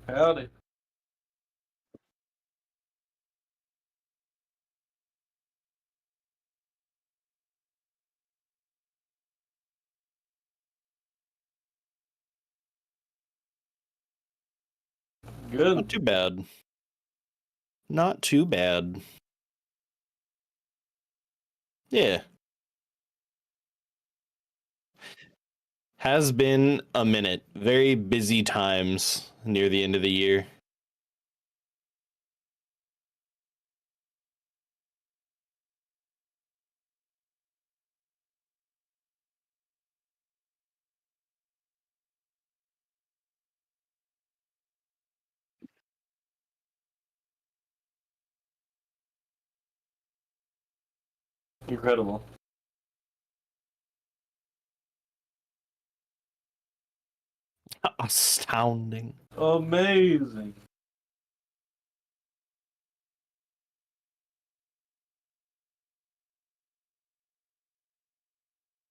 Howdy. Good. Not too bad. Not too bad. Yeah. Has been a minute. Very busy times near the end of the year. Incredible. Astounding. Amazing.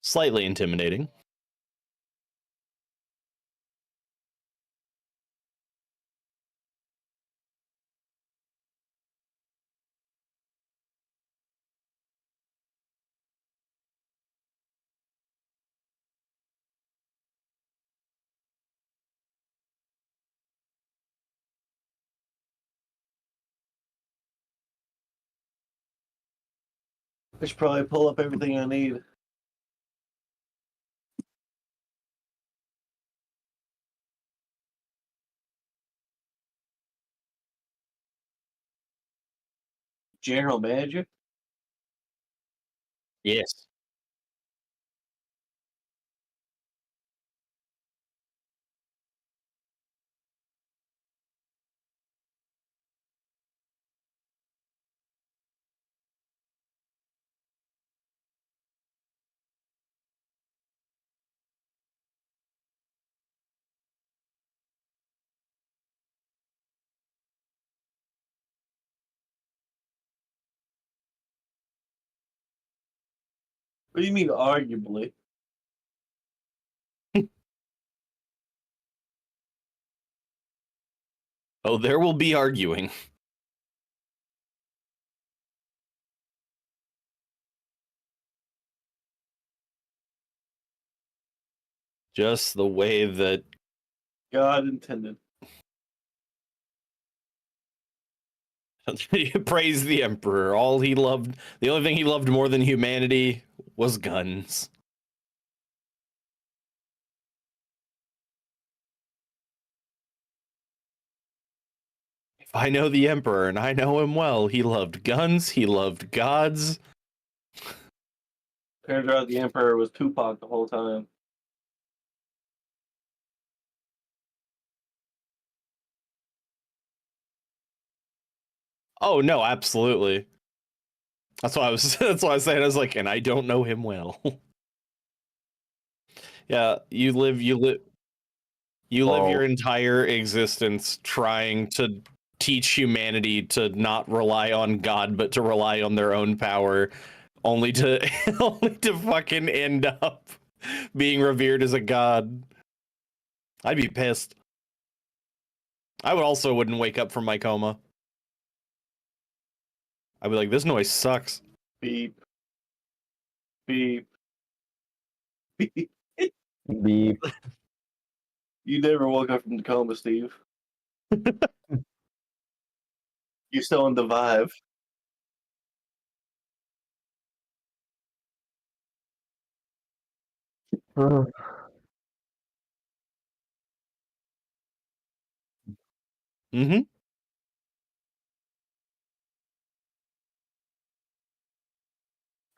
Slightly intimidating. I should probably pull up everything I need. General Manager? Yes. What do you mean, arguably? Oh, there will be arguing. Just the way that God intended. praise the Emperor. All he loved, the only thing he loved more than humanity was guns. If I know the Emperor, and I know him well, he loved guns, he loved gods. Turns out the Emperor was Tupac the whole time. Oh no, absolutely. That's why I was. That's why I was saying. I was like, and I don't know him well. Yeah, you live your entire existence trying to teach humanity to not rely on God, but to rely on their own power, only to only to fucking end up being revered as a god. I'd be pissed. I would also wouldn't wake up from my coma. I'd be like, this noise sucks. Beep. Beep. Beep. Beep. You never woke up from the coma, Steve. You're still in the vibe. Mm-hmm.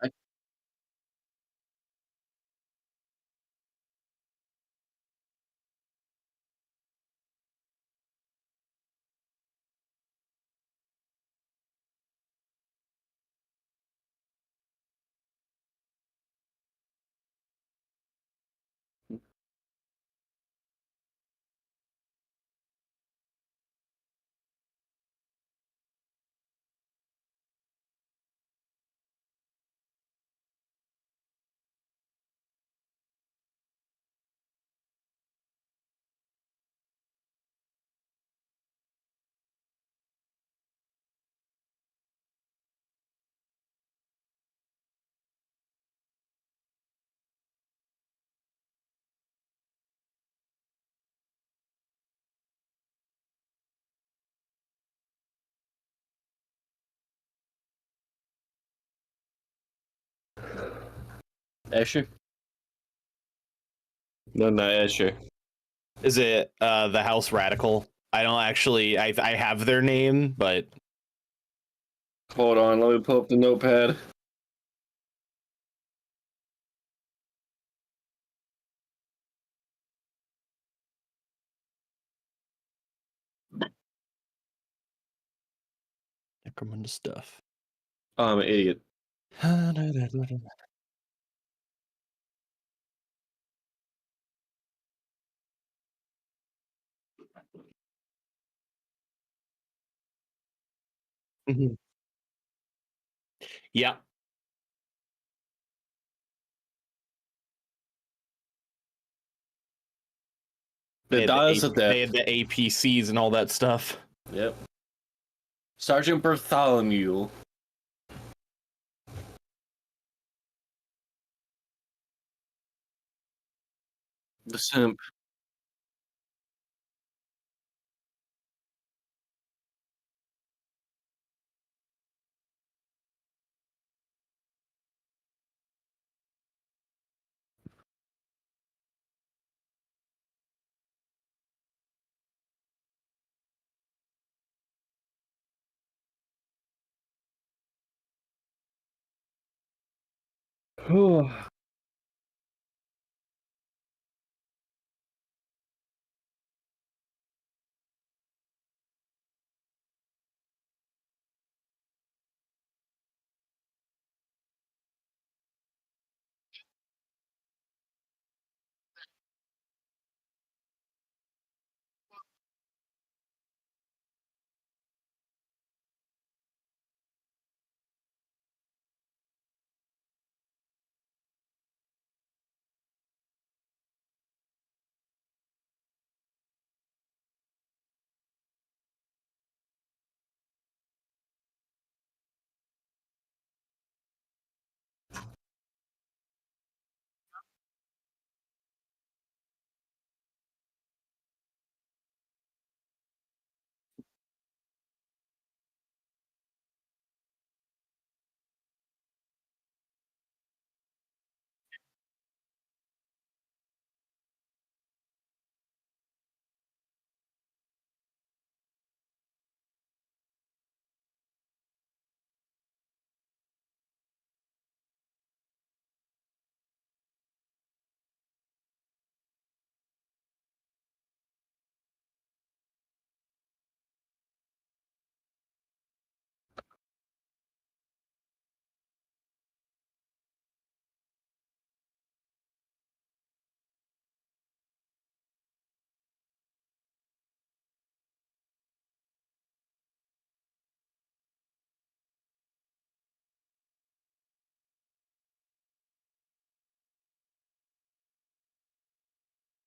I, Escher? No, not Escher. Is it the House Radical? I don't actually. I have their name, but Hold on, let me pull up the notepad. Necromunda stuff. Oh, I'm an idiot. Yeah. The Dautus Adept. They had the APCs and all that stuff. Yep. Sergeant Bartholomew. The simp.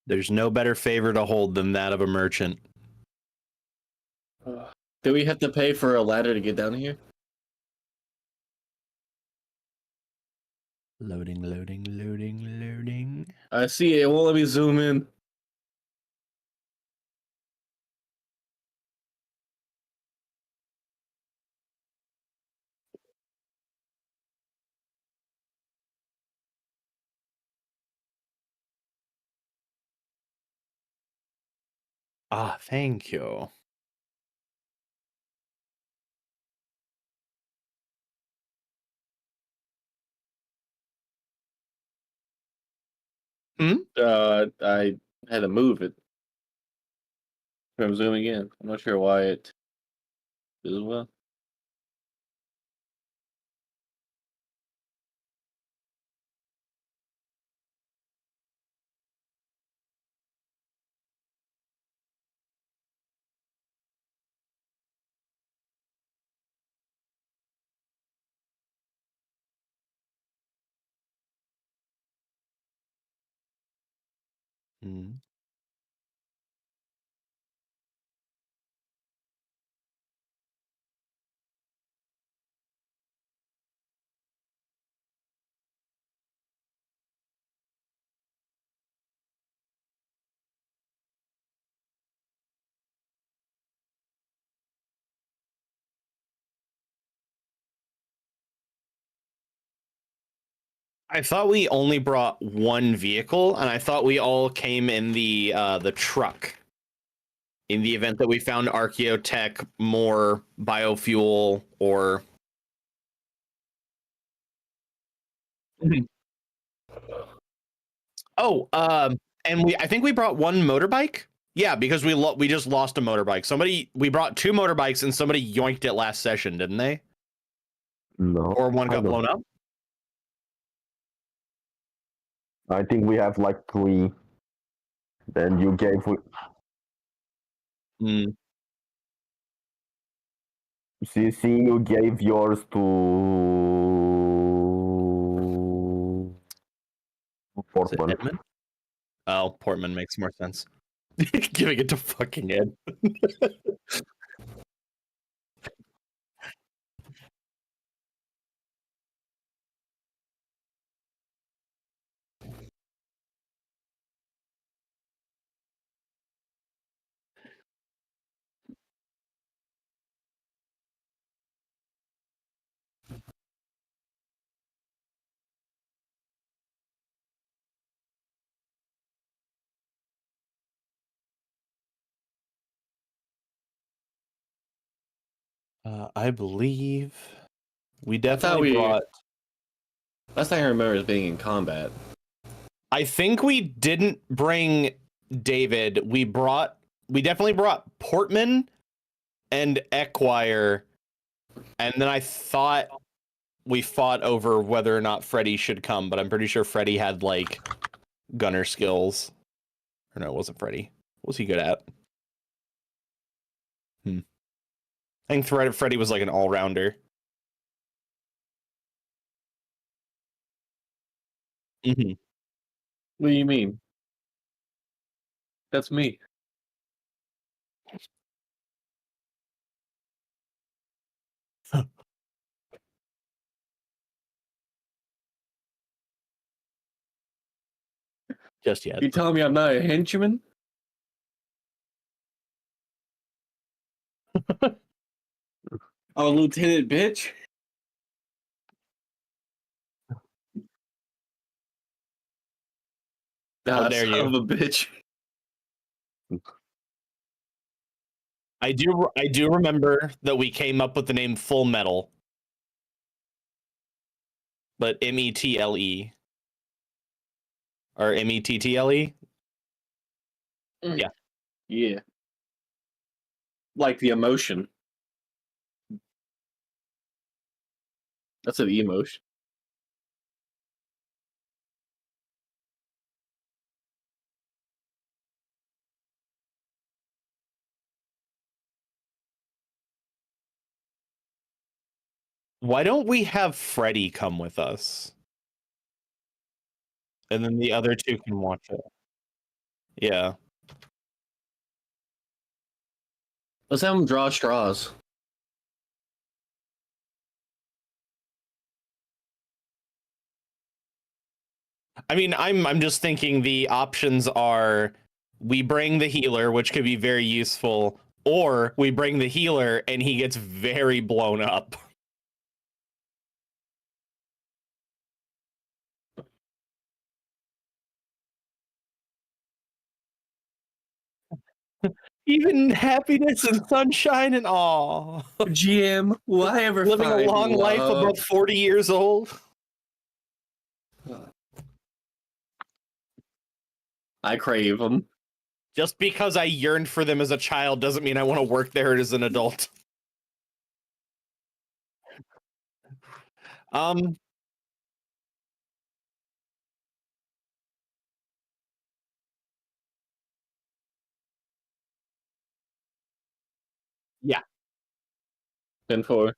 There's no better favor to hold than that of a merchant. Do we have to pay for a ladder to get down here? Loading, loading, loading, loading. I see it. It won't let me zoom in. Ah, thank you. I had to move it from zooming in. I'm not sure why it did as well. Mm. I thought we only brought one vehicle, and I thought we all came in the truck. In the event that we found archeotech, more biofuel, or and I think we brought one motorbike. Yeah, because we just lost a motorbike. We brought two motorbikes and somebody yoinked it last session, didn't they? No. Or one got blown up. I think we have like 3. Then you gave. See, you gave yours to Portman. Oh, Portman makes more sense. Giving it to fucking Ed. I believe we definitely brought. Last thing I remember is being in combat. I think we didn't bring David. We definitely brought Portman and Equire, and then I thought we fought over whether or not Freddy should come, but I'm pretty sure Freddy had like gunner skills. Or no, it wasn't Freddy. What was he good at? I think Freddy was like an all-rounder. Mm-hmm. What do you mean? That's me. Just yet. You telling me I'm not a henchman? Oh, lieutenant, bitch. How dare son you. of a bitch. I do remember that we came up with the name Full Metal. But METLE. Or METTLE? Yeah. Yeah. Like the emotion. That's an emotion. Why don't we have Freddy come with us? And then the other two can watch it. Yeah. Let's have him draw straws. I mean, I'm just thinking the options are we bring the healer, which could be very useful, or we bring the healer and he gets very blown up. Even happiness and sunshine and awe. GM, will I ever living find a long life love? above 40 years old? I crave them. Just because I yearned for them as a child doesn't mean I want to work there as an adult. Yeah. 10-4.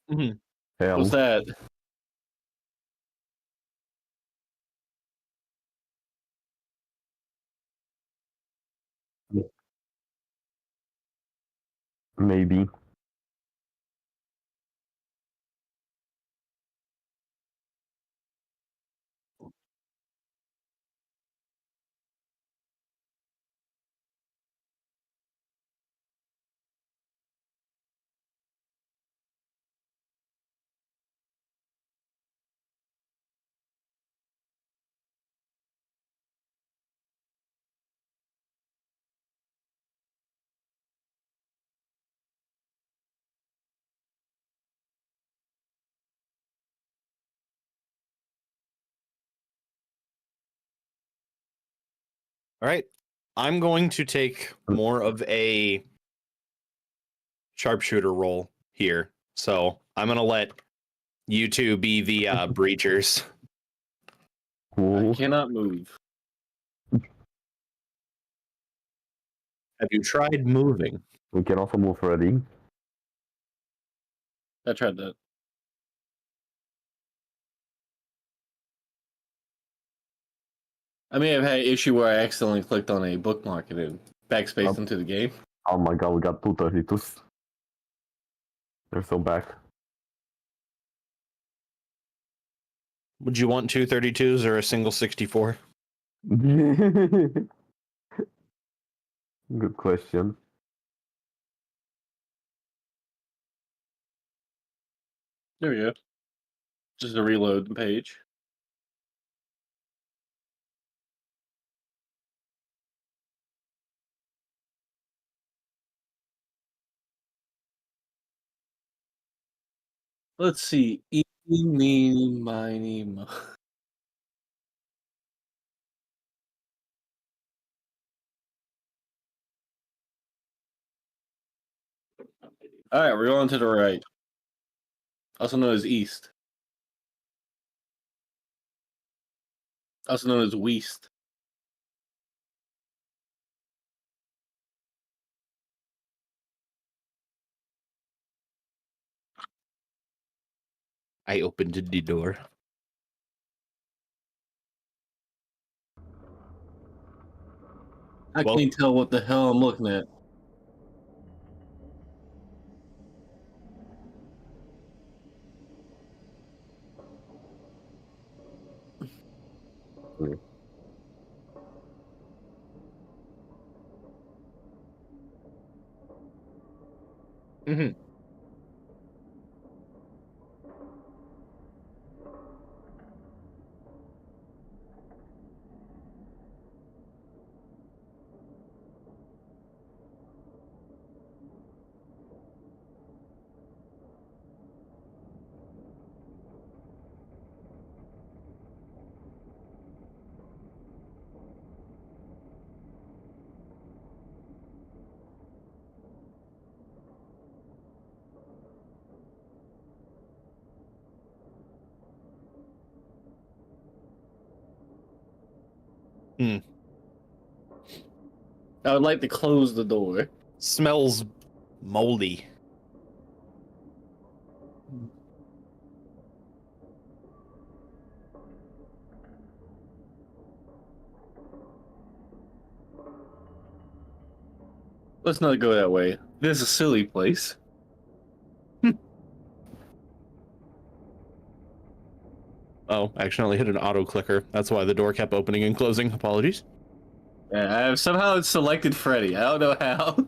Hell. What's that? Maybe. All right. I'm going to take more of a sharpshooter role here. So I'm going to let you two be the breachers. I Cool. cannot move. Have you tried moving? We can also move ready. I tried that. I may have had an issue where I accidentally clicked on a bookmark and then backspaced into the game. Oh my god, we got 232s. They're so back. Would you want 232s or a single 64? Good question. There we go. Just a reload page. Let's see. Eeny, meeny, miny, mo. All right, we're going to the right. Also known as east. Also known as west. I opened the door. I can't tell what the hell I'm looking at. Mm-hmm. I would like to close the door. Smells moldy. Let's not go that way. This is a silly place. Oh, I accidentally hit an auto clicker. That's why the door kept opening and closing. Apologies. Yeah, I have somehow selected Freddy. I don't know how.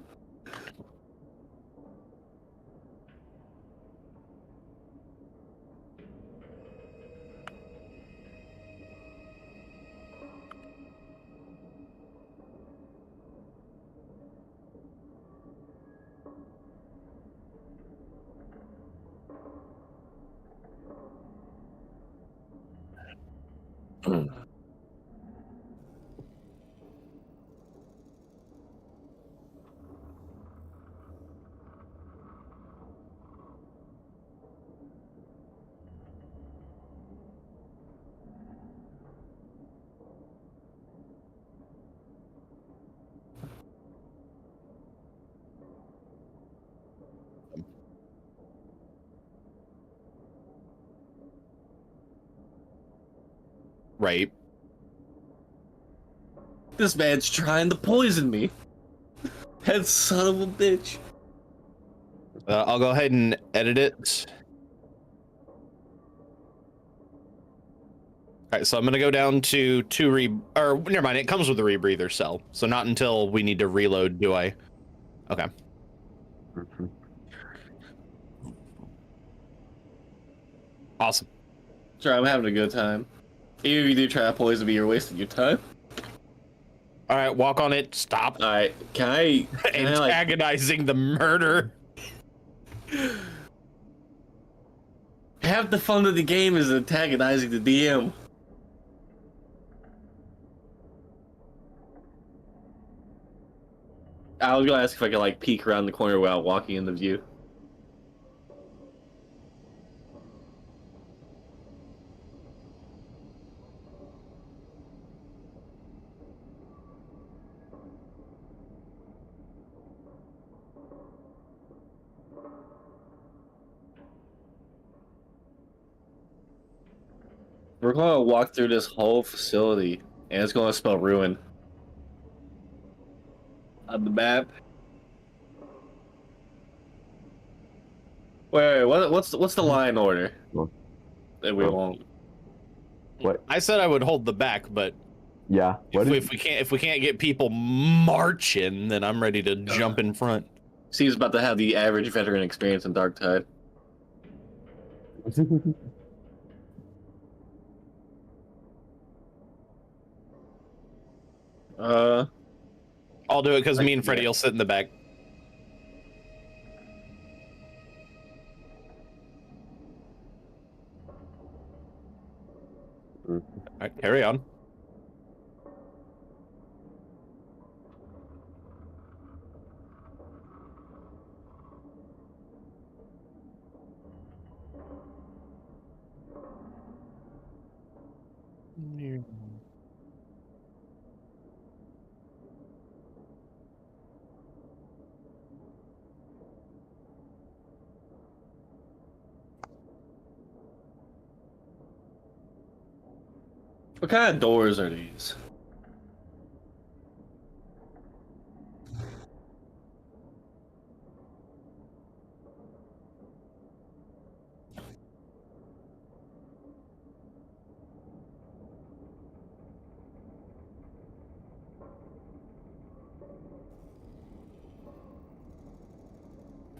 Right. This man's trying to poison me. That son of a bitch. I'll go ahead and edit it. All right, so I'm gonna go down to or never mind. It comes with a rebreather cell, so not until we need to reload do I. Okay. Mhm. Awesome. Sorry, I'm having a good time. Even if you do try to poison me, you're wasting your time. All right, walk on it. Stop Alright, can I like... antagonizing the murder. Half the fun of the game is antagonizing the DM. I was gonna ask if I could like peek around the corner without walking in the view. We're gonna walk through this whole facility, and it's gonna spell ruin on the map. Wait, what's the line order What? that we want? What? I said I would hold the back, but Yeah. What is if we can't get people marching, then I'm ready to jump in front. Seems about to have the average veteran experience in Dark Tide. I'll do it because me and Freddy Yeah. will sit in the back. All right, carry on. What kind of doors are these?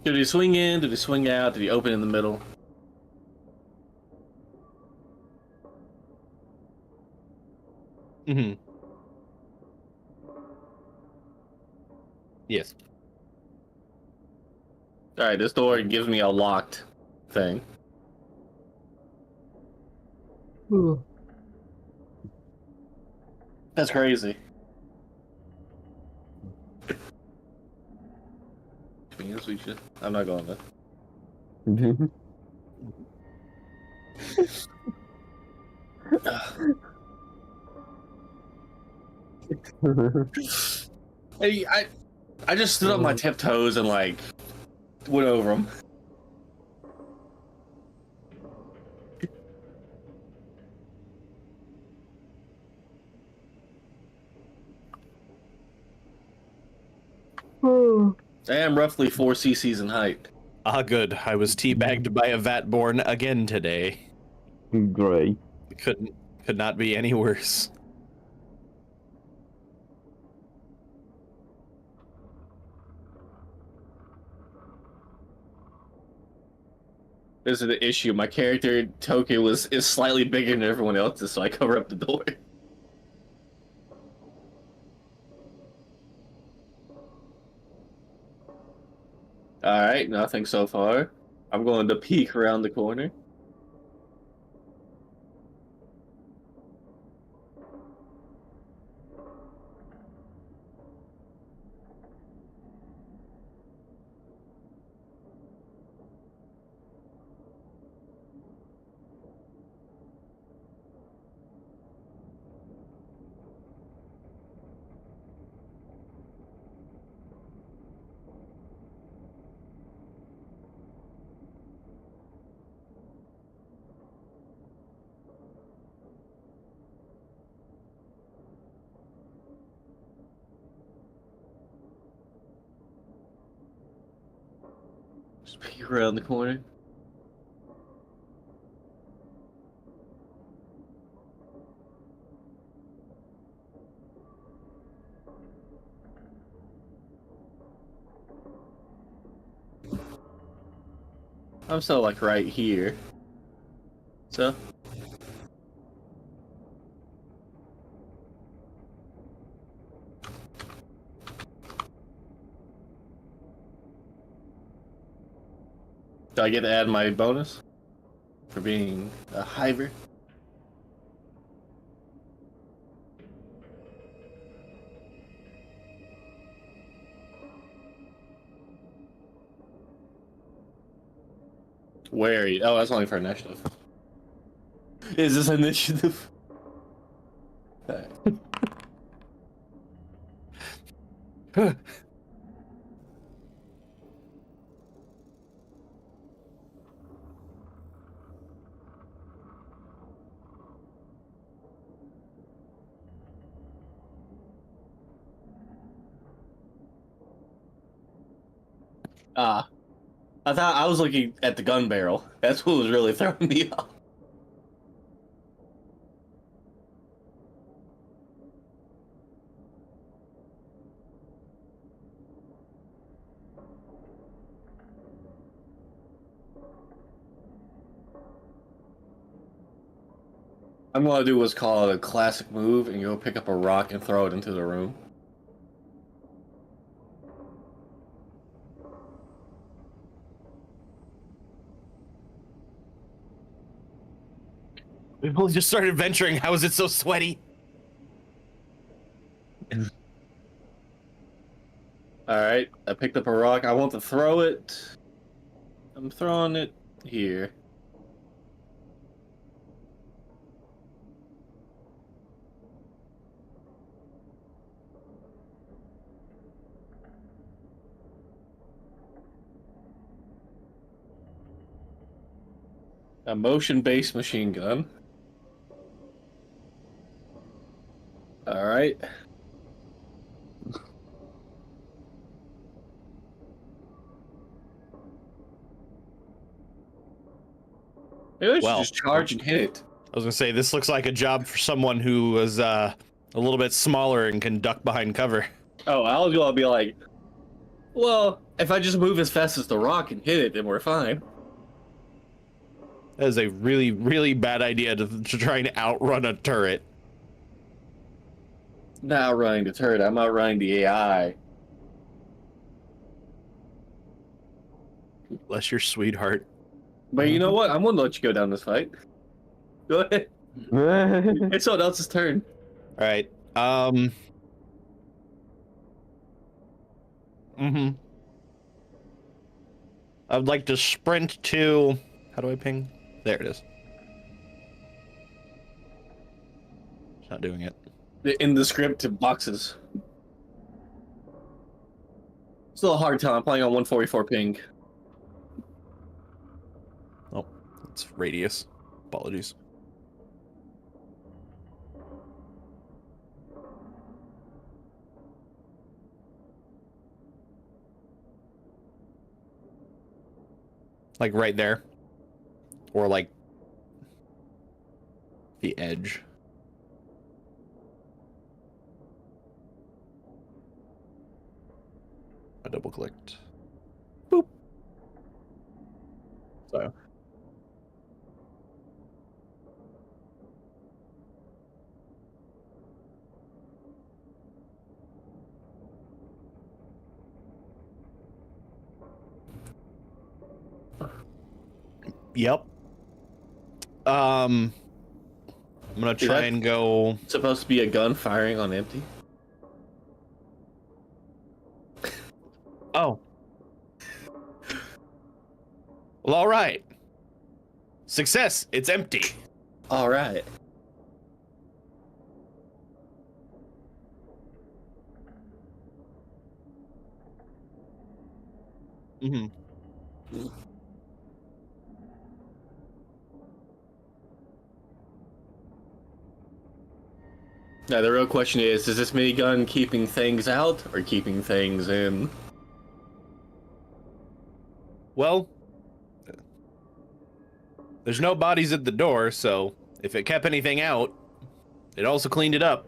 Did he swing in? Did he swing out? Did he open in the middle? Mm-hmm. Yes. Alright, this door gives me a locked thing. That's crazy. I'm not going there. Hey, I just stood on my tiptoes and like went over them. I am roughly 4 cc's in height. Ah, good. I was teabagged by a Vatborn again today. Great. Could not be any worse. This is the issue. My character token is slightly bigger than everyone else's, so I cover up the door. Alright, nothing so far. I'm going to peek around the corner. Just peek around the corner. I'm still like right here. So. Do I get to add my bonus for being a hiver? Where are you? Oh, that's only for initiative. Is this initiative? Ah, I thought I was looking at the gun barrel. That's what was really throwing me off. I'm gonna do what's called a classic move and go pick up a rock and throw it into the room. We've only just started venturing. How is it so sweaty? Alright, I picked up a rock. I want to throw it. I'm throwing it here. A motion-based machine gun. Alright. Maybe I should just charge and hit it. I was gonna say, this looks like a job for someone who is a little bit smaller and can duck behind cover. Oh, I was gonna be like, well, if I just move as fast as the rock and hit it, then we're fine. That is a really, really bad idea to try and outrun a turret. Not outrunning the turret, I'm outrunning the AI. Bless your sweetheart. But you know what? I'm gonna let you go down this fight. Go ahead. It's someone else's turn. All right. I'd like to sprint to. How do I ping? There it is. It's not doing it. In the script to boxes. Still a hard time. I'm playing on 144 ping. Oh, it's radius. Apologies. Like right there. Or like the edge. I double clicked. Boop. So. Yep. I'm gonna try and go. Supposed to be a gun firing on empty. Oh. Well, all right. Success. It's empty. All right. Mm-hmm. Now the real question is this minigun keeping things out or keeping things in? Well, there's no bodies at the door, so if it kept anything out, it also cleaned it up.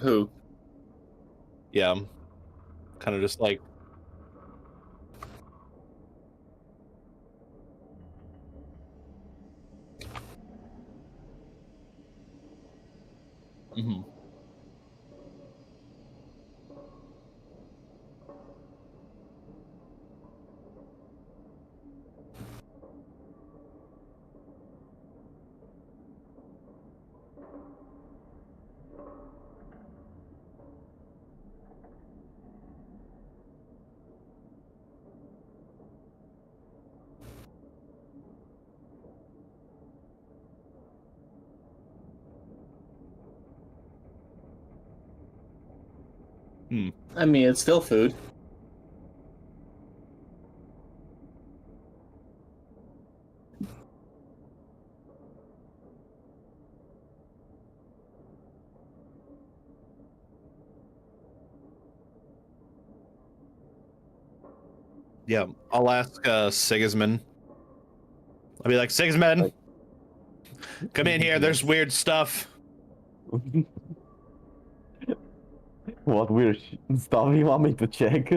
Who? Yeah, kind of just like, mhm. I mean, it's still food. Yeah, I'll ask Sigismund. I'll be like, Sigismund, Like- come in here. There's weird stuff. What weird stuff you want me to check?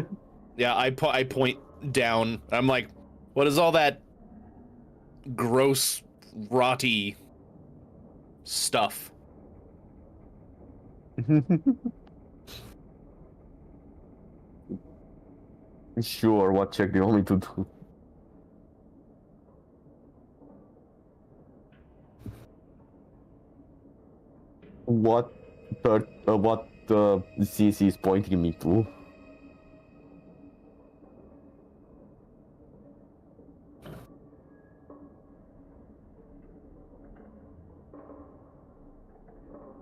Yeah, I point down. I'm like, what is all that gross, rotty stuff? Sure, what check do you want me to do? What CC is pointing me to?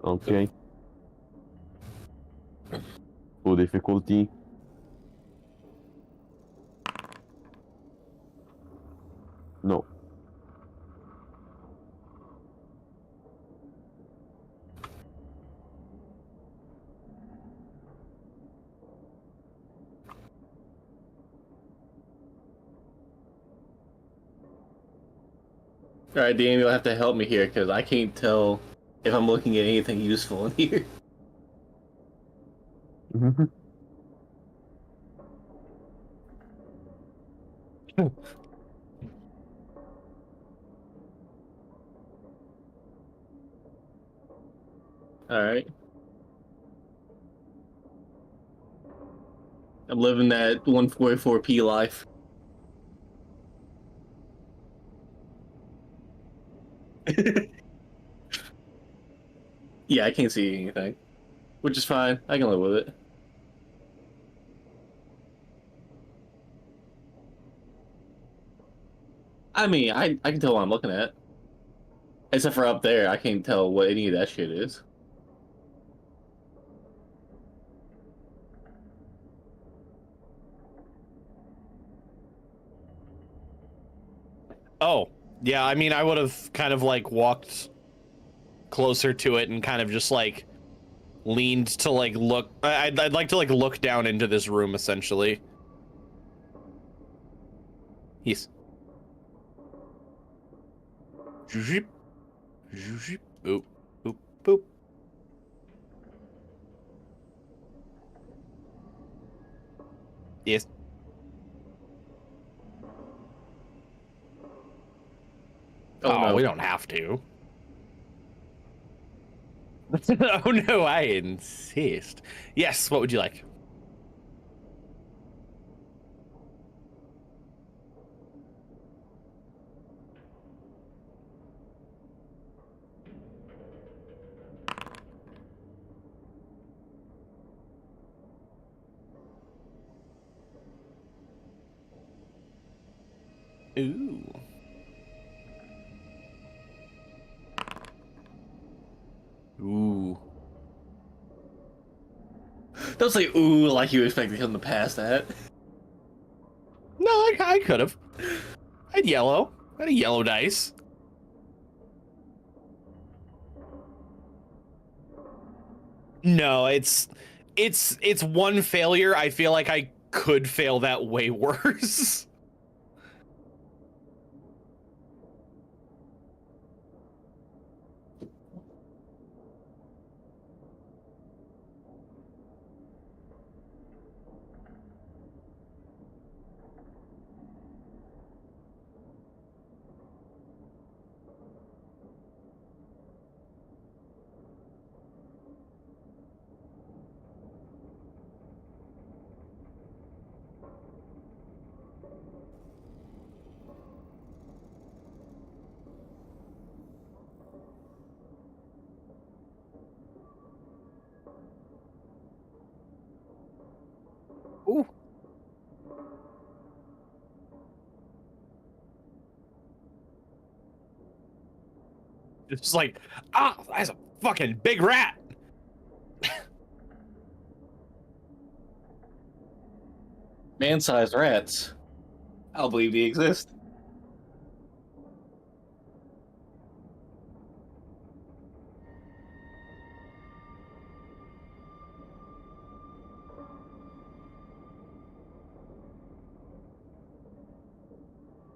Okay. Full difficulty. No. All right, Danny, you'll have to help me here because I can't tell if I'm looking at anything useful in here. All right. I'm living that 144p life. Yeah, I can't see anything, which is fine. I can live with it. I mean, I can tell what I'm looking at. Except for up there, I can't tell what any of that shit is. Oh, yeah, I mean, I would have kind of like walked closer to it and kind of just like leaned to like look. I'd like to like look down into this room essentially. Yes. Boop, boop, boop. Yes. Oh, no. We don't have to. Oh no, I insist. Yes, what would you like? Ooh. Ooh. Don't say ooh like you expected him to pass that. No, I could have. I had yellow. I had a yellow dice. No, it's one failure. I feel like I could fail that way worse. Ooh. It's like, that's a fucking big rat. Man-sized rats. I'll believe they exist.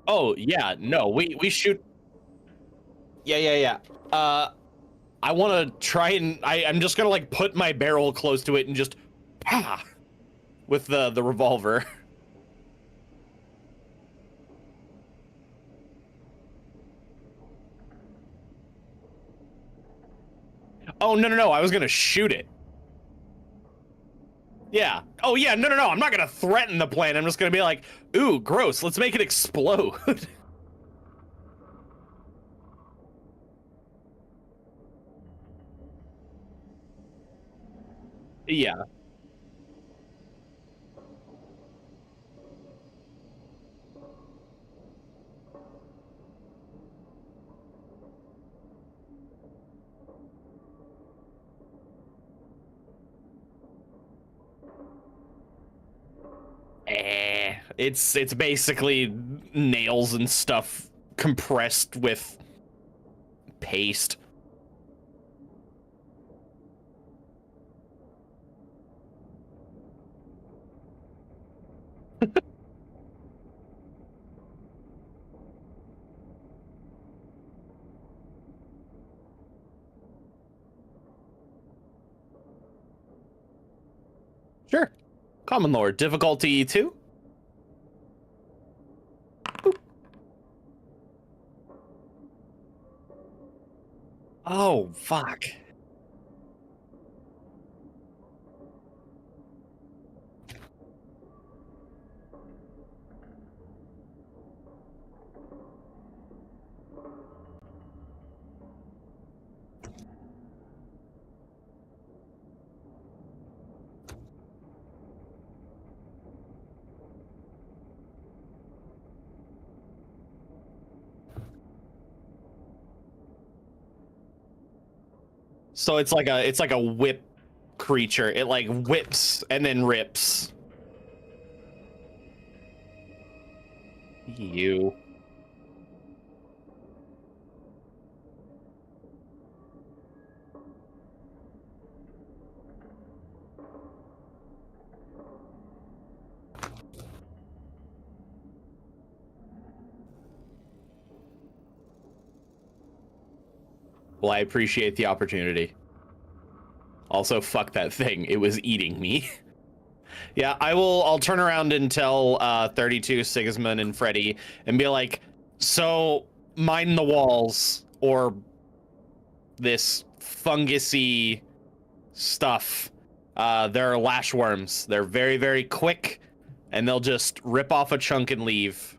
Oh yeah, no, we shoot. Yeah. I want to try and I'm just gonna like put my barrel close to it and just with the revolver. Oh no, I was gonna shoot it. Yeah. Oh yeah, no. I'm not gonna threaten the plant. I'm just gonna be like, ooh, gross. Let's make it explode. Yeah. It's basically nails and stuff compressed with paste. Sure. Common Lord, difficulty 2. Boop. Oh, fuck. So it's like a whip creature. It like whips and then rips. You. Well, I appreciate the opportunity. Also, fuck that thing. It was eating me. Yeah, I'll turn around and tell 32, Sigismund, and Freddy and be like, so mine the walls or this fungusy stuff. There are lash worms. They're very, very quick and they'll just rip off a chunk and leave.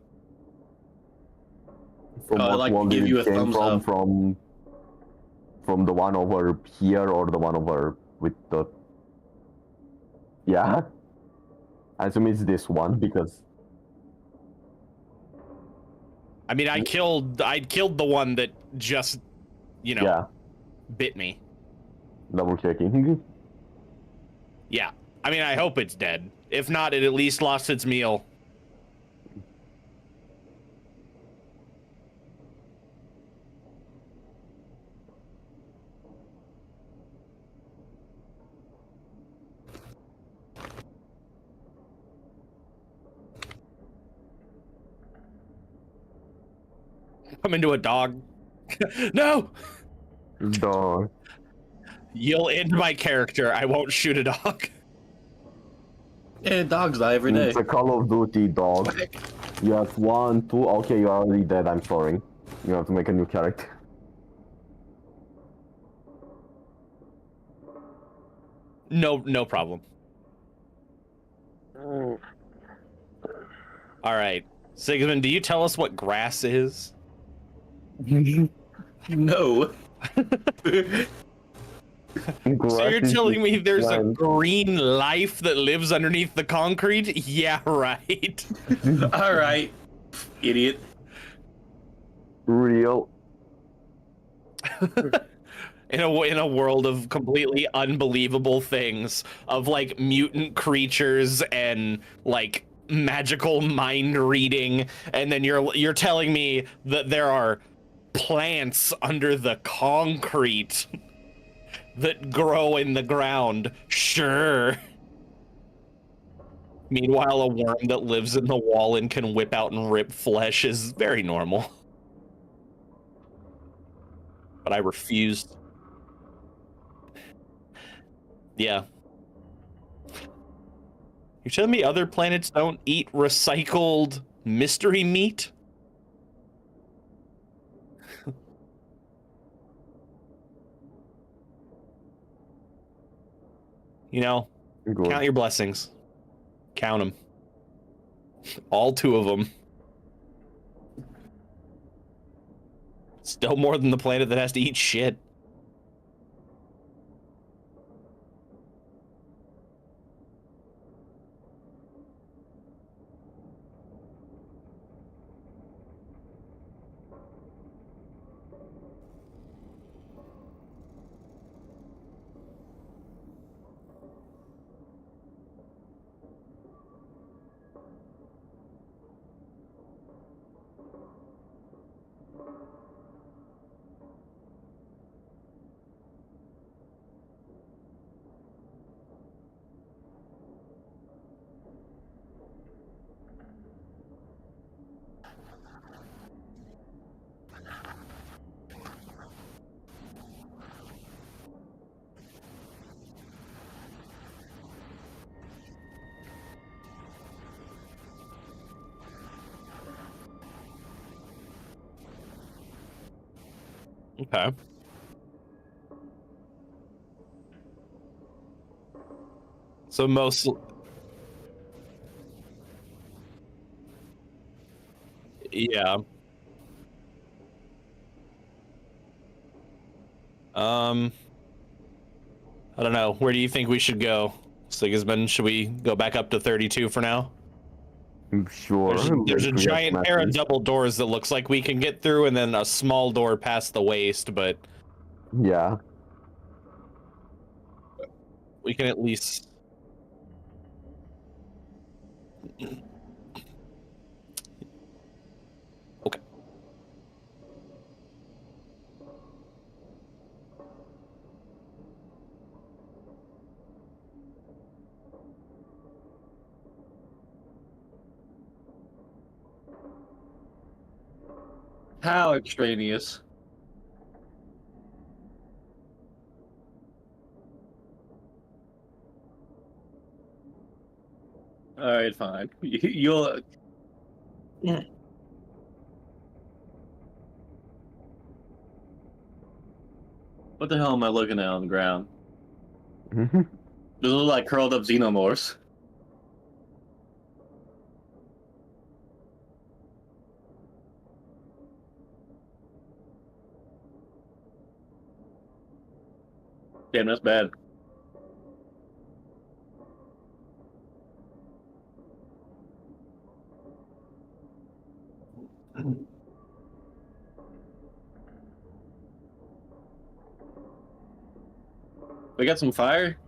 From I'd what like to one give did you it a came thumbs up. from the one over here or the one over with the... Yeah. I assume it's this one because... I mean, I killed the one that just, Yeah, bit me. double checking. Yeah. I mean, I hope it's dead. If not, it at least lost its meal. Come into a dog. No! Dog. You'll end my character. I won't shoot a dog. Yeah, dogs die every day. It's a Call of Duty, dog. You have 1, 2. Okay, you're already dead. I'm sorry. You have to make a new character. No problem. All right. Sigismund, do you tell us what grass is? No. So you're telling me there's a green life that lives underneath the concrete? Yeah, right. All right, idiot. Real. In a world of completely unbelievable things, of like mutant creatures and like magical mind reading, and then you're telling me that there are plants under the concrete that grow in the ground. Sure. Meanwhile, a worm that lives in the wall and can whip out and rip flesh is very normal. But I refused. Yeah. You're telling me other planets don't eat recycled mystery meat? You know, Good. count your blessings. Count them. All 2 of them. Still more than the planet that has to eat shit. Okay. So most... Yeah. I don't know. Where do you think we should go, Sigismund? Should we go back up to 32 for now? Sure. There's a Let's giant react pair of massive. double doors that looks like we can get through, and then a small door past the waist, but Yeah. we can at least... Okay. How extraneous. All right, fine. You'll. What the hell am I looking at on the ground? Mhm. Those look like curled up xenomorphs. Damn, that's bad. We got some fire?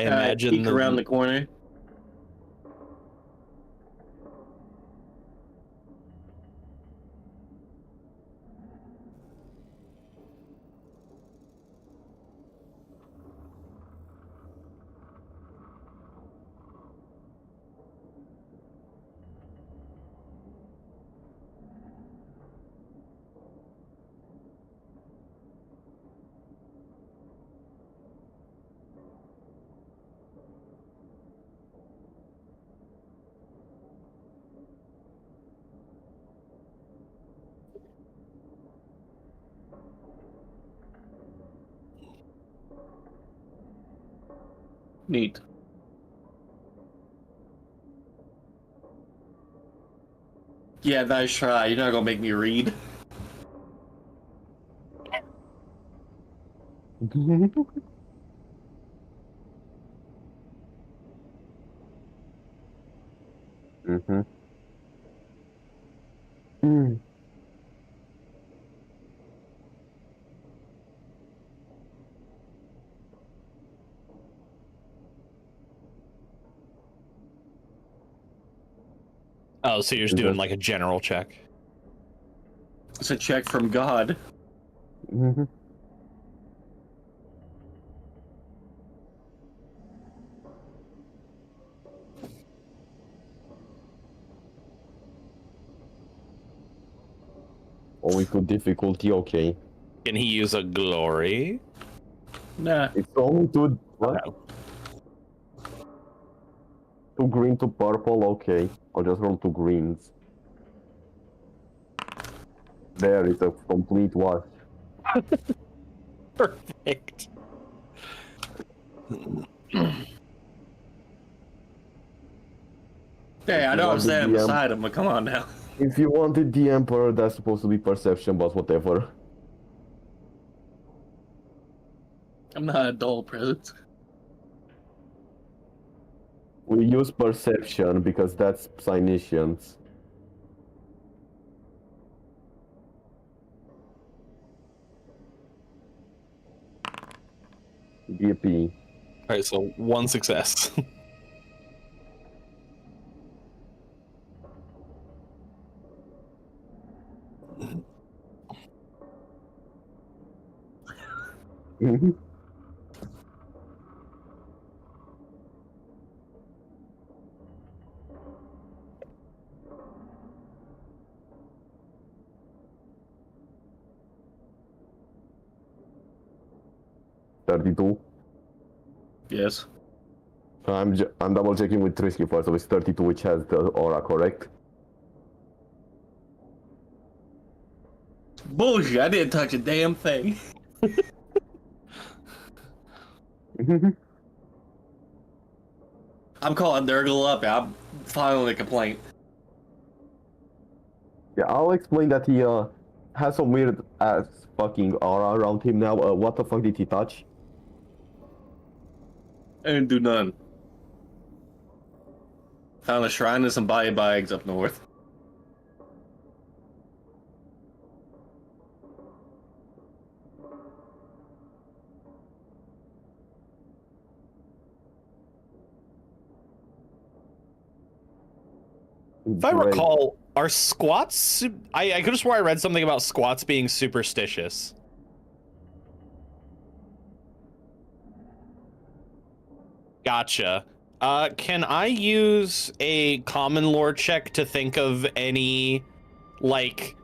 I imagine peek around the corner. Neat. Yeah, nice try. You're not gonna make me read. Mm-hmm. Mm. Oh, so you're just doing like a general check. It's a check from God. Mm-hmm. Only to difficulty, okay. Can he use a glory? Nah. It's only what? No. 2 green to purple, okay. I'll just roll 2 greens. There is a complete wash. Perfect. Hey, I know I'm standing beside him, but come on now. If you wanted the Emperor, that's supposed to be perception, but whatever. I'm not a dull presence. We use perception because that's Psynicians. DP. Alright, so 1 success. Mhm. $32. Yes. I'm double checking with Trisky first, so it's 32 which has the aura, correct? Bullshit, I didn't touch a damn thing. I'm calling Nurgle up. I'm filing a complaint. Yeah, I'll explain that he has some weird ass fucking aura around him now. What the fuck did he touch? I didn't do none. Found a shrine and some bags up north. If I recall, are squats... I could have swore I read something about squats being superstitious. Gotcha. Can I use a common lore check to think of any, like,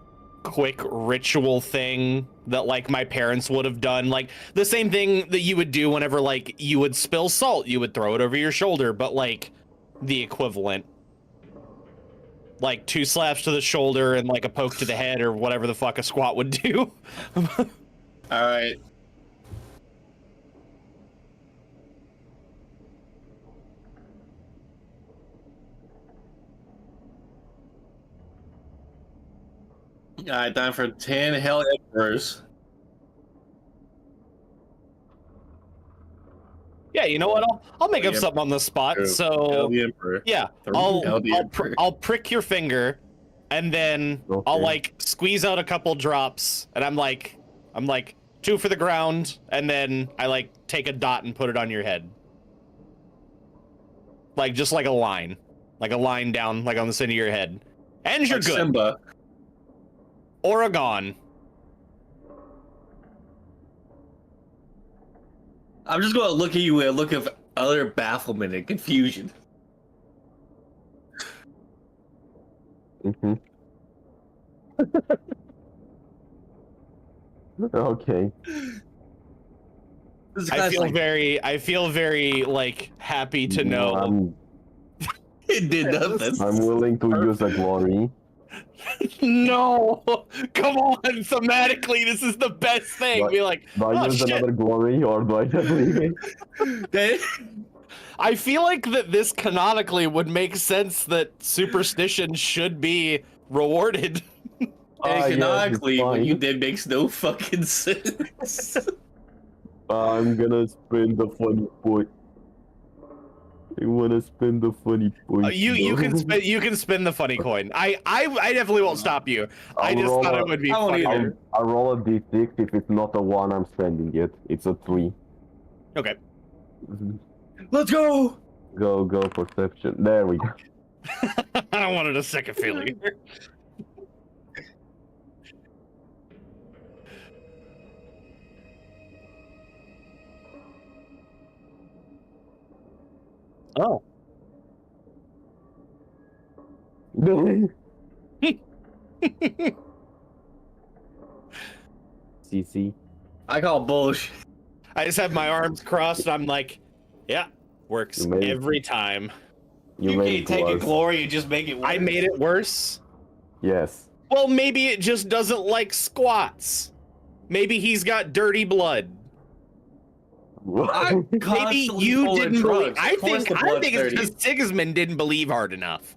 quick ritual thing that, like, my parents would have done? Like, the same thing that you would do whenever, like, you would spill salt. You would throw it over your shoulder, but, like, the equivalent. Like 2 slaps to the shoulder and like a poke to the head or whatever the fuck a squat would do. Alright. Alright, time for 10 Hell Emperors. Yeah, you know what? I'll make up something on the spot. True. So Hell the Emperor. yeah, I'll prick your finger, and then I'll like squeeze out a couple drops, and I'm like 2 for the ground, and then I like take a dot and put it on your head. like just like a line down, like on the center of your head, and you're Like good. Simba. Oregon. I'm just gonna look at you with a look of utter bafflement and confusion. Mm-hmm. Okay. This I guy's feel like, very like happy to know. it did nothing. I'm willing to use a glory. No, come on. Thematically, this is the best thing. What? Be like, Do I oh use shit. another glory or do I just leave it? I feel like that this canonically would make sense that superstition should be rewarded. Canonically, what fine. you did makes no fucking sense. I'm gonna spin the funny point. I wanna spin the funny point. You can spin the funny coin. I definitely won't stop you. I just thought it would be I won't funny. either. I'll roll a d6. If it's not a 1, I'm spending it. It's a 3. Okay. Let's go. Go perception. There we go. I wanted a second feeling. Oh. CC. I call bullshit. I just have my arms crossed and I'm like, yeah, works You made it. every time. You made can't it take a worse. glory and just make it worse. I made it worse. Yes. Well, maybe it just doesn't like squats. Maybe he's got dirty blood. I'm Maybe constantly you pulling didn't believe. drugs. I Of course think the blood's it's dirty. because Sigismund didn't believe hard enough.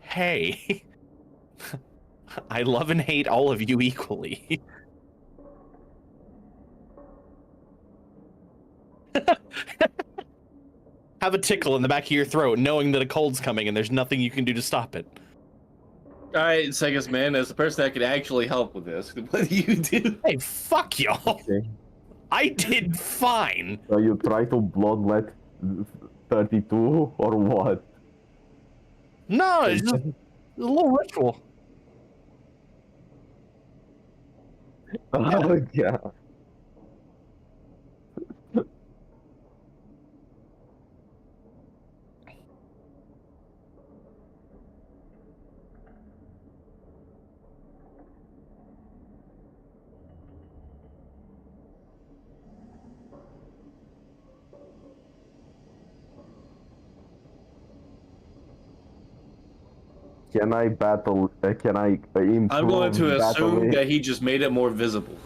Hey, I love and hate all of you equally. Have a tickle in the back of your throat, knowing that a cold's coming and there's nothing you can do to stop it. All right, Sigismund, as the person that could actually help with this, what do you do? Hey, fuck y'all. Okay. I did fine. So you try to bloodlet 32 or what? No, it's just a little ritual. Oh yeah. Can I battle? Can I improve? I'm going to assume battle that he just made it more visible.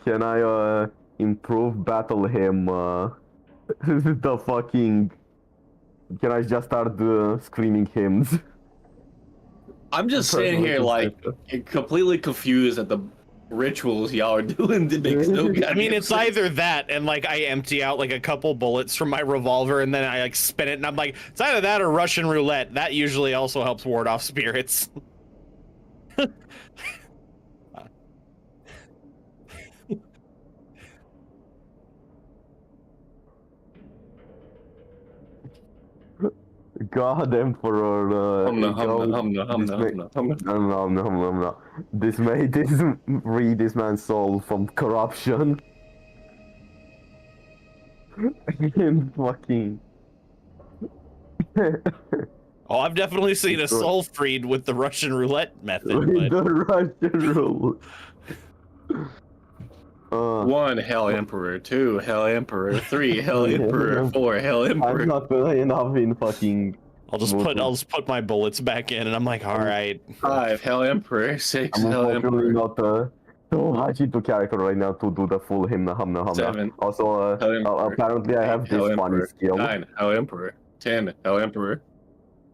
Can I improve battle him? The fucking. Can I just start screaming hymns? I'm just sitting here like completely confused at the rituals y'all are doing that makes no goddamn I mean, it's sense. either that and like I empty out like a couple bullets from my revolver and then I like spin it and I'm like, it's either that or Russian roulette. That usually also helps ward off spirits. God Emperor. No. This free this man's soul from corruption. And fucking. Oh, I've definitely seen a soul freed with the Russian roulette method. With But the Russian rule. 1 Hell Emperor, 2 Hell Emperor, 3 Hell Emperor, 4 Hell I'm Emperor. not enough in fucking. I'll just put my bullets back in and I'm like, all right. 5 Hell Emperor, 6 I'm Hell unfortunately Emperor, not too much into character right now to do the full Hamna. 7 Also, Hell Emperor, apparently I have 8 Hell this funny Emperor, skill. 9 Hell Emperor, 10 Hell Emperor.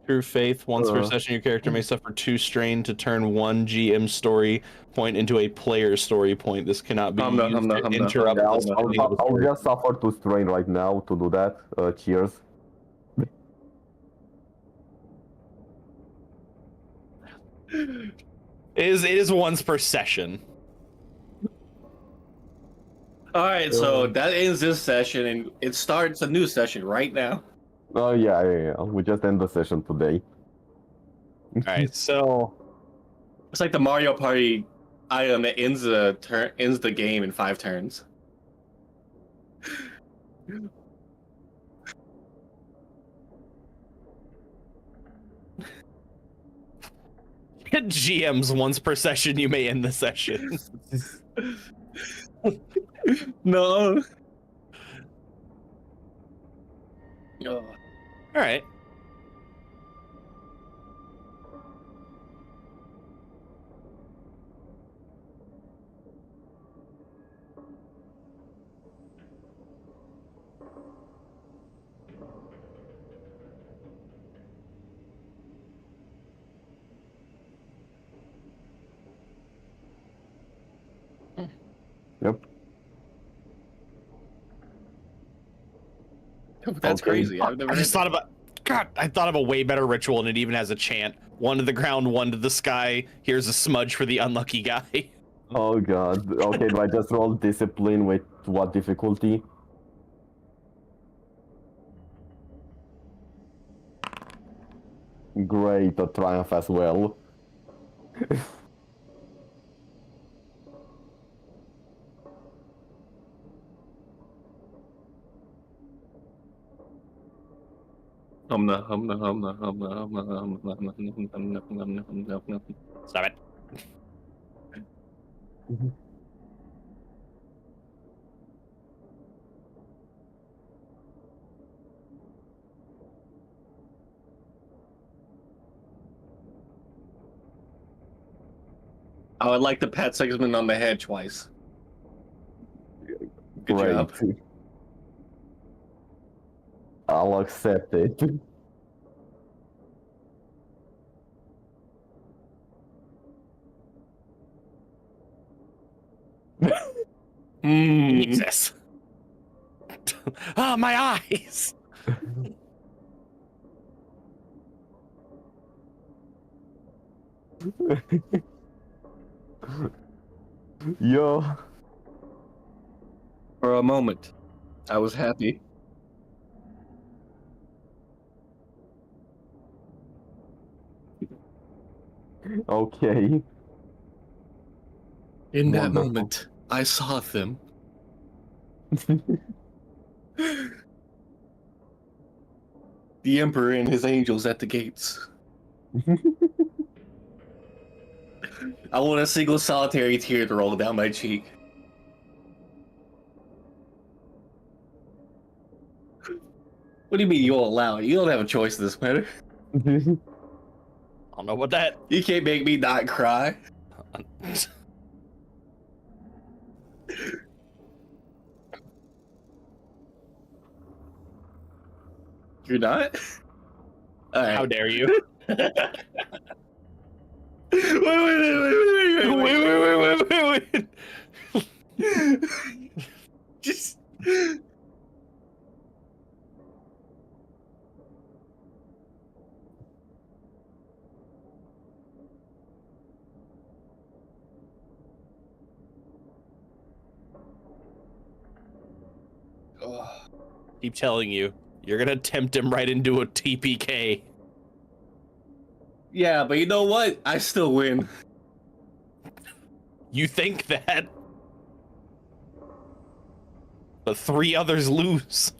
True faith. Once per session, your character may suffer 2 strain to turn 1 GM story point into a player story point. This cannot be used to interrupt Yeah, the starting of the I'll story. just suffer 2 strain right now to do that. Cheers. It is once per session. All right, so that ends this session, and it starts a new session right now. Oh yeah. We just end the session today. All right, so It's like the Mario Party item that ends the game in 5 turns. GMs once per session, you may end the session. No. Oh. All right. Yep. That's Okay. crazy. I've never I just thought about. God, I thought of a way better ritual, and it even has a chant: one to the ground, one to the sky. Here's a smudge for the unlucky guy. Oh god. Okay, do I just roll discipline with what difficulty? Great, a triumph as well. Stop it. I would like to pat Sigismund on the head twice. Good Great. job. I'll accept it. Jesus. Ah, my eyes. Yo. For a moment, I was happy. Okay. In that Wonderful. moment, I saw them. The Emperor and his angels at the gates. I want a single solitary tear to roll down my cheek. What do you mean you won't allow it? You don't have a choice in this matter. I don't know what that. You can't make me not cry. You're not? All right. How dare you? Wait. Wait. Just. Keep telling you, you're gonna tempt him right into a TPK. Yeah, but you know what? I still win. You think that, but 3 others lose.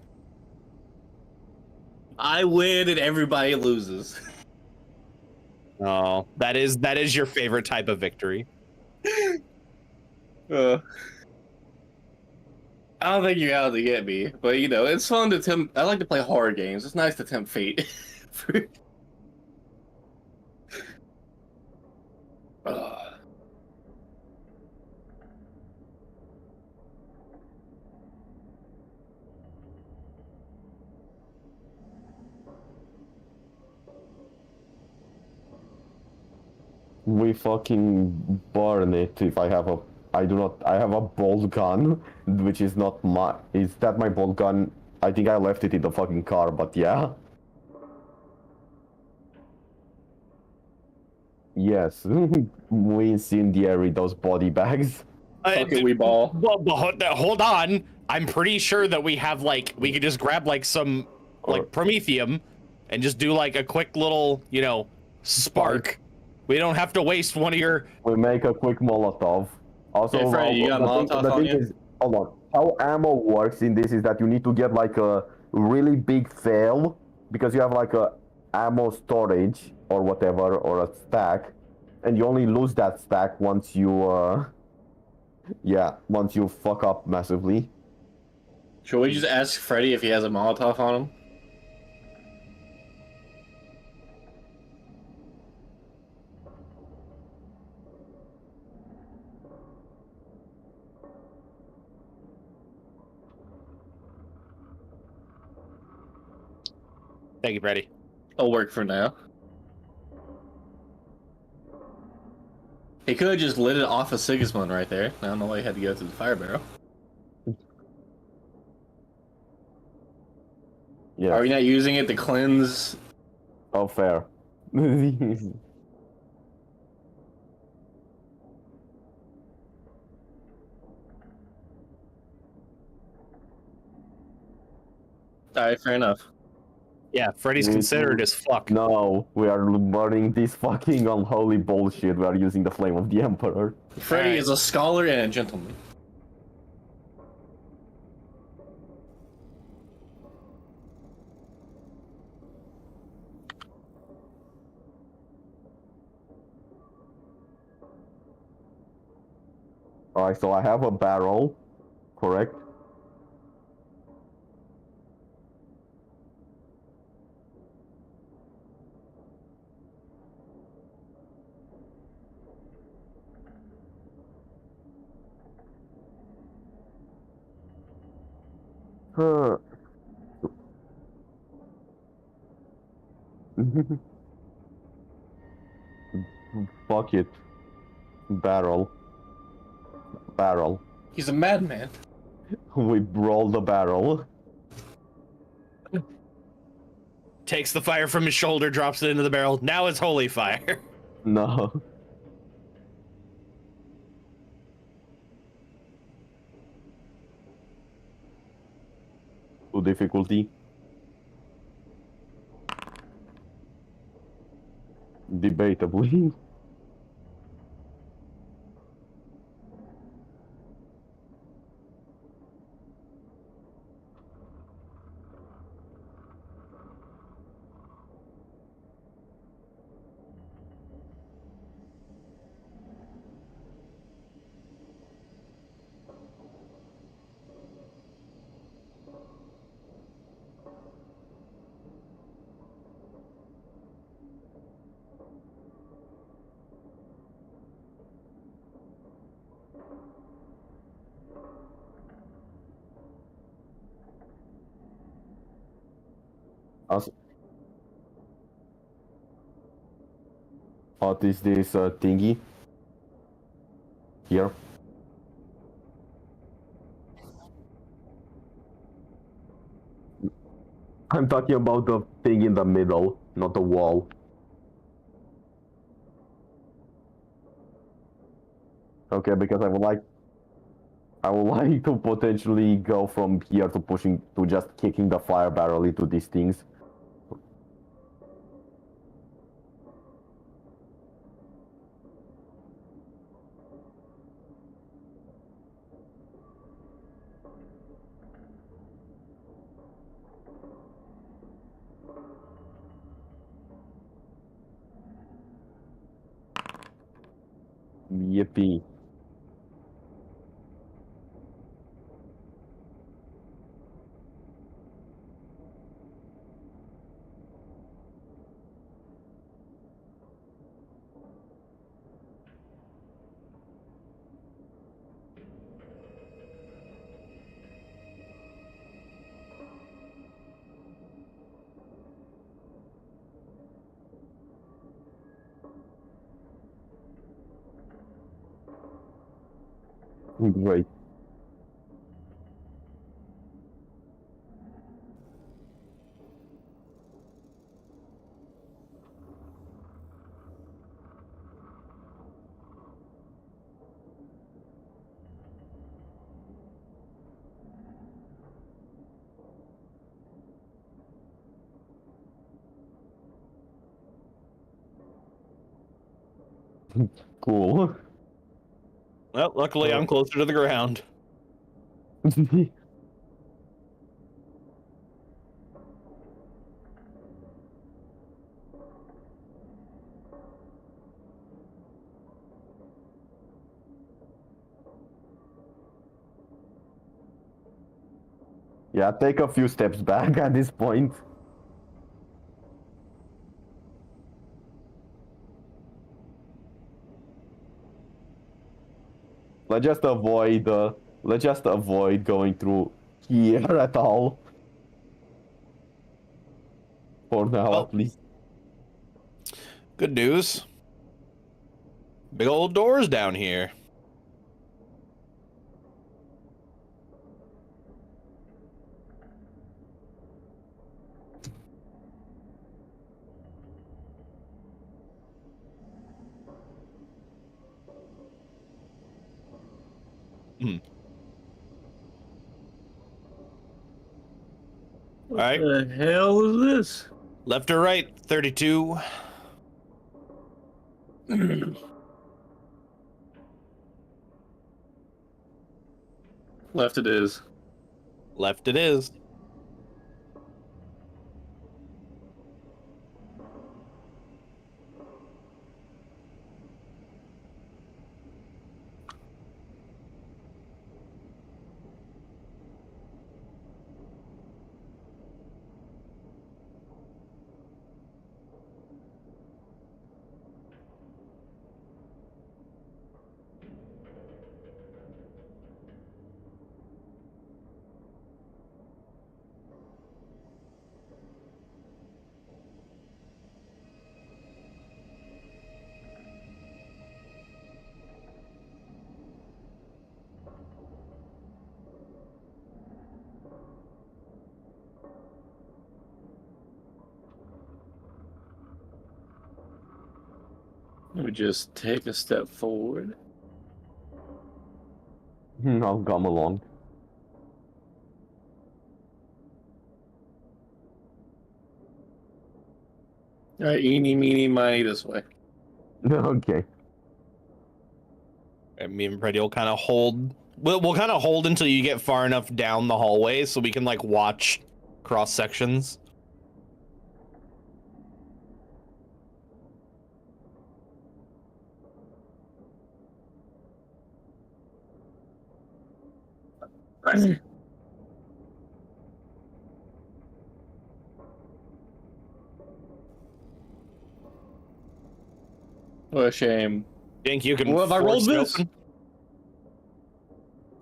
I win and everybody loses. Oh, that is your favorite type of victory. I don't think you're out to get me, but you know, it's fun to tempt. I like to play horror games. It's nice to tempt fate. We fucking burn it if I have a... I have a bolt gun, which is not my... Is that my bolt gun? I think I left it in the fucking car, but yeah. Yes. We incendiary those body bags. Fuck it, we ball. Hold on. I'm pretty sure that we have like we could just grab like some like promethium and just do like a quick little, you know, spark. We don't have to waste one of your. We make a quick Molotov. Also, Hey, Freddy, you got Molotov the on thing you? is, hold on. How ammo works in this is that you need to get like a really big fail because you have like a ammo storage or whatever or a stack, and you only lose that stack once you once you fuck up massively. Should we just ask Freddy if he has a Molotov on him? Thank you, Freddy. It'll work for now. He could have just lit it off of Sigismund right there. I don't know why he had to go through the fire barrel. Yeah. Are we not using it to cleanse? Oh, fair. Alright, fair enough. Yeah, Freddy's considerate as fuck. No, we are burning this fucking unholy bullshit. We are using the flame of the Emperor. Freddy is a scholar and a gentleman. Alright, so I have a barrel, correct? Huh. Fuck it. Barrel. Barrel. He's a madman. We roll the barrel. Takes the fire from his shoulder, drops it into the barrel. Now it's holy fire. No. To difficulty. Debatably. What is this thingy? Here. I'm talking about the thing in the middle, not the wall. Okay, because I would like to potentially go from here to pushing to just kicking the fire barrel into these things. Yippee. Great. Cool. Well, luckily I'm closer to the ground. Yeah, take a few steps back at this point. Let's just avoid going through here at all. For now, Well, at least. good news. Big old doors down here. What All right. the hell is this? Left or right? 32. Left it is. Left it is. Let me just take a step forward. I'll come along. Alright, eeny, meeny, miny, this way. Okay. And me and Freddy will kind of hold. We'll kind of hold until you get far enough down the hallway so we can like watch cross sections. What a shame. Think you can? Well, if I rolled force it this? open?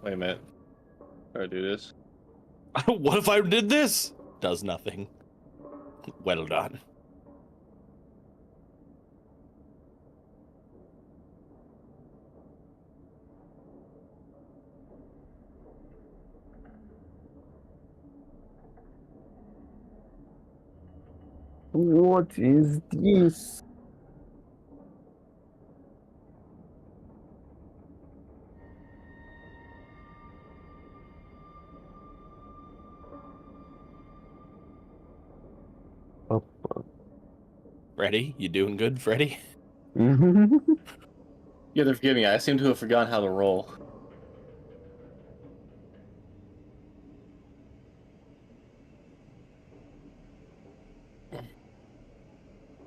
Wait a minute. Try to do this. What if I did this? Does nothing. Well done. What is this? Freddy, you doing good, Freddy? You have to forgive me, I seem to have forgotten how to roll.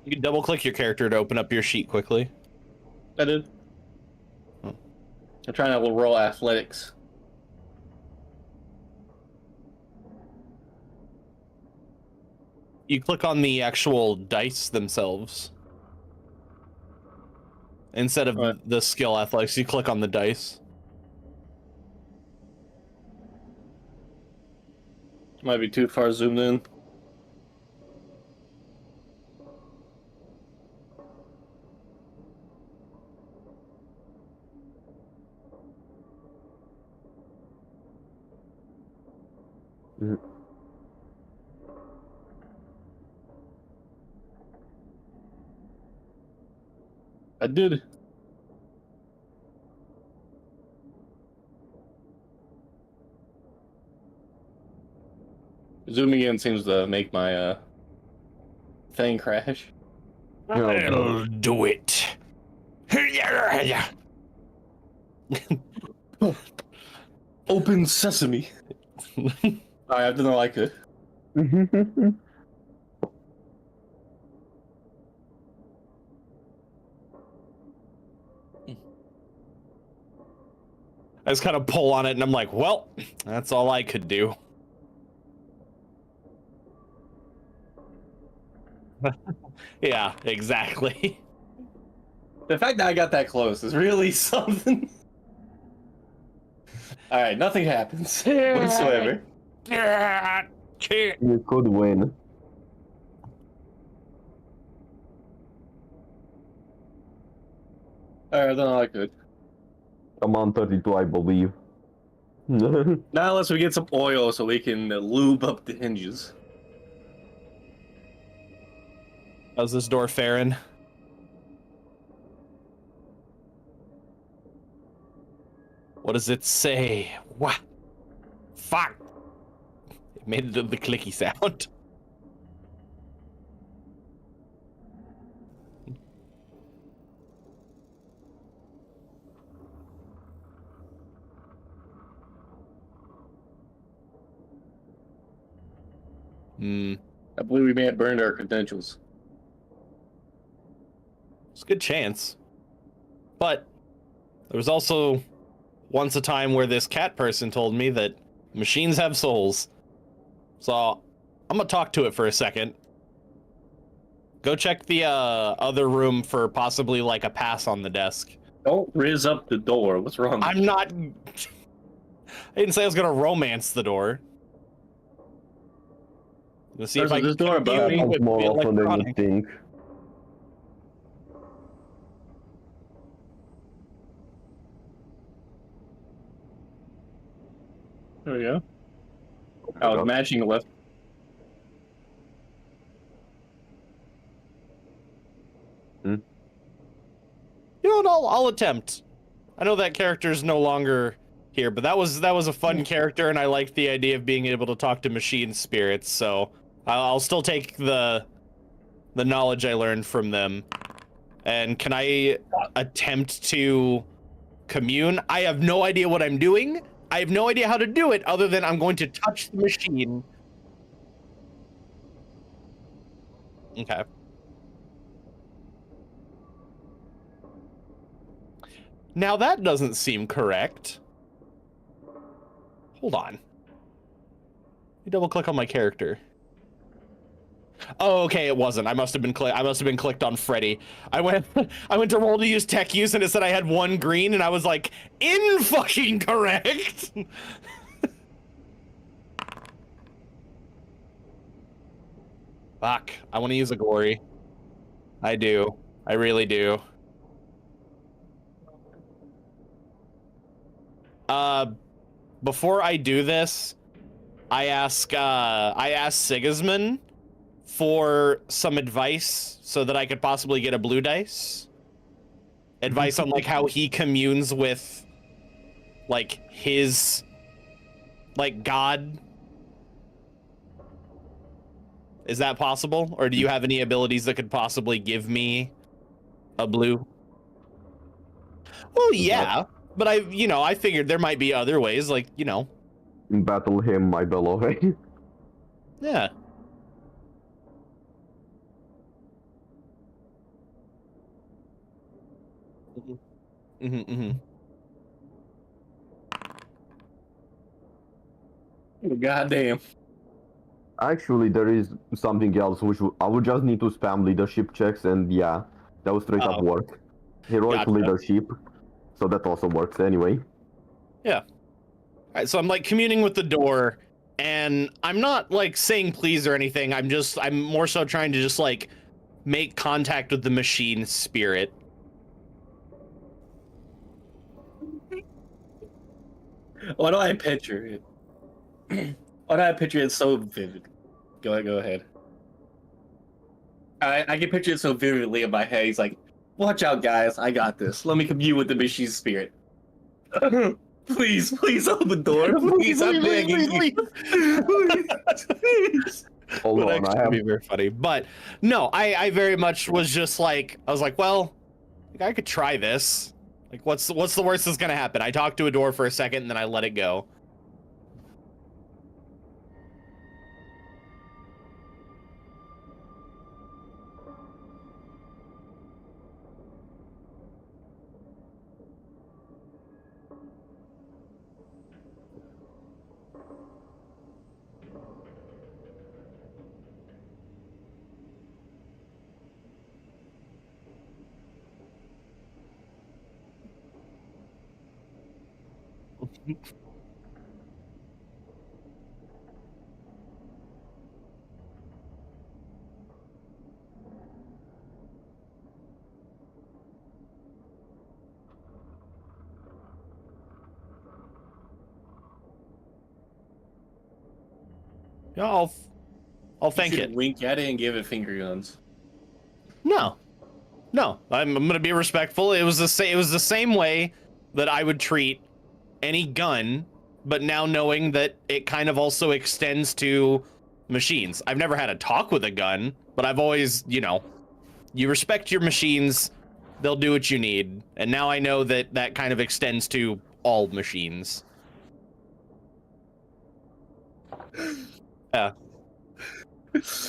You can double click your character to open up your sheet quickly. I did. I'm trying to roll athletics. You click on the actual dice themselves. Instead of Right. the skill athletics, you click on the dice. Might be too far zoomed in. I did. Zooming in seems to make my thing crash. I'll do it. Open sesame. I didn't know I could. I just kind of pull on it and I'm like, well, that's all I could do. Yeah, exactly. The fact that I got that close is really something. Alright, nothing happens whatsoever. You could win. Alright, I don't know I could. Come on, 32, I believe. Not unless we get some oil so we can lube up the hinges. How's this door faring? What does it say? What? Fuck! It made the clicky sound. I believe we may have burned our credentials. It's a good chance. But there was also once a time where this cat person told me that machines have souls. So I'm gonna talk to it for a second. Go check the other room for possibly like a pass on the desk. Don't riz up the door. What's wrong? I'm not. I didn't say I was gonna romance the door. Let's see if I There's can a door above me. with More the often than you electronic. think. There we go. I was matching the left. You know what? I'll attempt. I know that character is no longer here, but that was a fun character, and I liked the idea of being able to talk to machine spirits. So I'll still take the knowledge I learned from them. And can I attempt to commune? I have no idea what I'm doing. I have no idea how to do it, other than I'm going to touch the machine. Okay. Now that doesn't seem correct. Hold on. Let me double click on my character. Oh, okay, it wasn't. I must have been clicked on Freddy. I went to roll to use tech use and it said I had 1 green and I was like, fucking correct. Fuck. I want to use a gory. I do. I really do. Before I do this, I ask Sigismund for some advice so that I could possibly get a blue dice. Advice on like how he communes with like his like god. Is that possible? Or do you have any abilities that could possibly give me a blue? Well, yeah, but I figured there might be other ways, like, Battle him, my beloved. Yeah. Goddamn. Actually, there is something else which I would just need to spam leadership checks, and yeah, that would straight up work. Heroic Gotcha. leadership, so that also works anyway. Yeah. All right, so I'm like communing with the door, and I'm not like saying please or anything. I'm more so trying to just like make contact with the machine spirit. Why do I picture it? Why do I picture it so vivid? Go ahead. I can picture it so vividly in my head. He's like, watch out, guys. I got this. Let me commune with the machine spirit. Please open the door. Please, I'm begging you. Please. Hold Would on, actually be very funny. But no, I very much was just like, I was like, well, Like, I could try this. Like, what's the worst that's gonna happen? I talk to a door for a second and then I let it go. Yeah, I'll thank you it. should wink at it and give it finger guns. No, I'm gonna be respectful. It was the same way that I would treat any gun, but now knowing that it kind of also extends to machines. I've never had a talk with a gun, but I've always, you respect your machines, they'll do what you need. And now I know that that kind of extends to all machines. Yeah.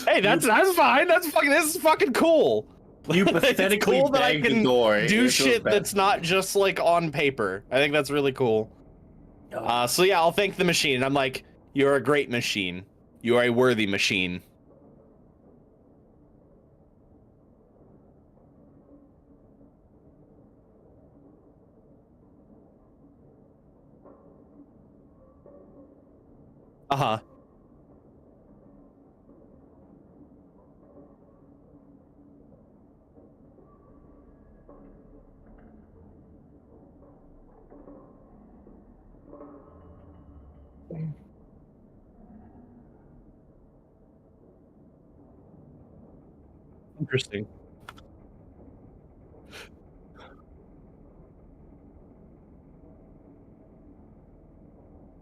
Hey, that's fine. This is fucking cool. You pathetically it's cool that I banged the can door. do It shit feels bad. that's not just like on paper. I think that's really cool. So yeah, I'll thank the machine. I'm like, you're a great machine. You are a worthy machine. Uh-huh. Interesting.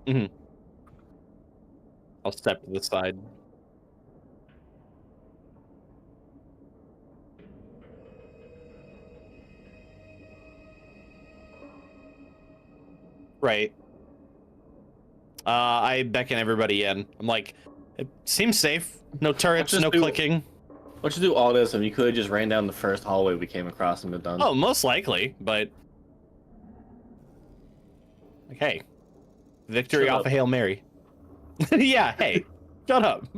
Mm-hmm. I'll step to the side. Right. I beckon everybody in. I'm like, it seems safe. No turrets, no clicking. Let's just do all this, and you could have just ran down the first hallway we came across and been done. Oh, most likely, but like, hey, victory Shut off up. a Hail Mary. Yeah, hey, shut up.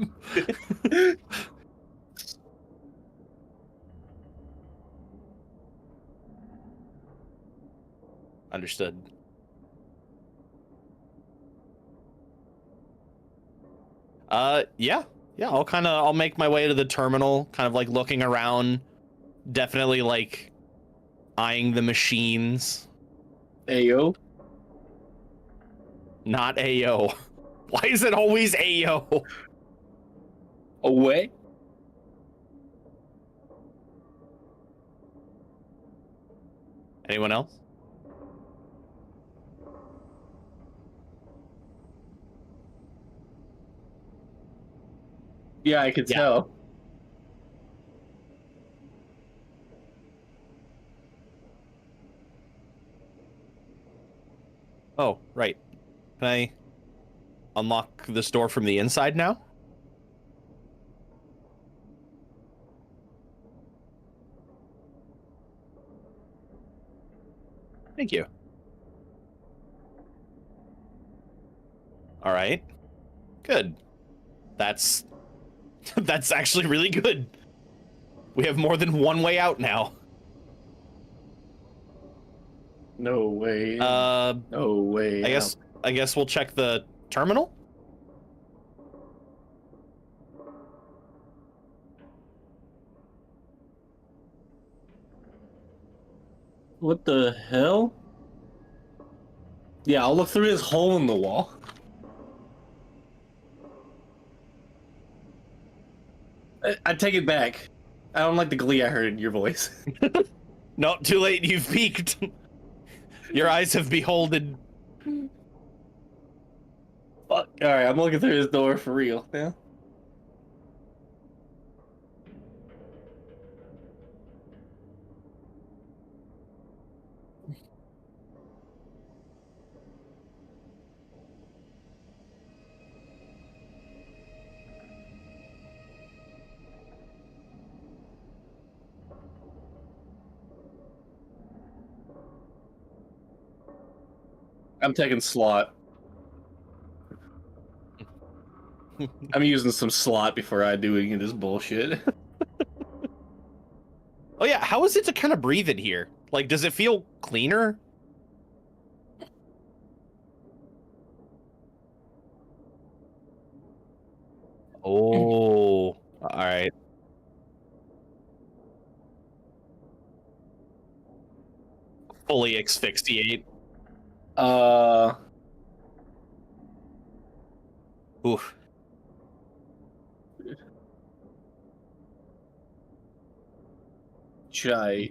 Understood. Yeah, I'll make my way to the terminal, kind of like looking around, definitely like eyeing the machines. Ayo. Not AO. Why is it always AO? Away. Anyone else? Yeah, I could tell. Oh, right. Can I unlock this door from the inside now? Thank you. All right. Good. That's that's actually really good. We have more than one way out now. No way. No way. I guess we'll check the terminal. What the hell? Yeah, I'll look through this hole in the wall. I take it back. I don't like the glee I heard in your voice. No, too late. You've peaked. Your eyes have beholden. Fuck. Alright, I'm looking through this door for real now. I'm taking slot. I'm using some slot before I do any of this bullshit. Oh yeah, how is it to kind of breathe in here? Like, does it feel cleaner? Oh, all right. Fully asphyxiate. Oof. Should I?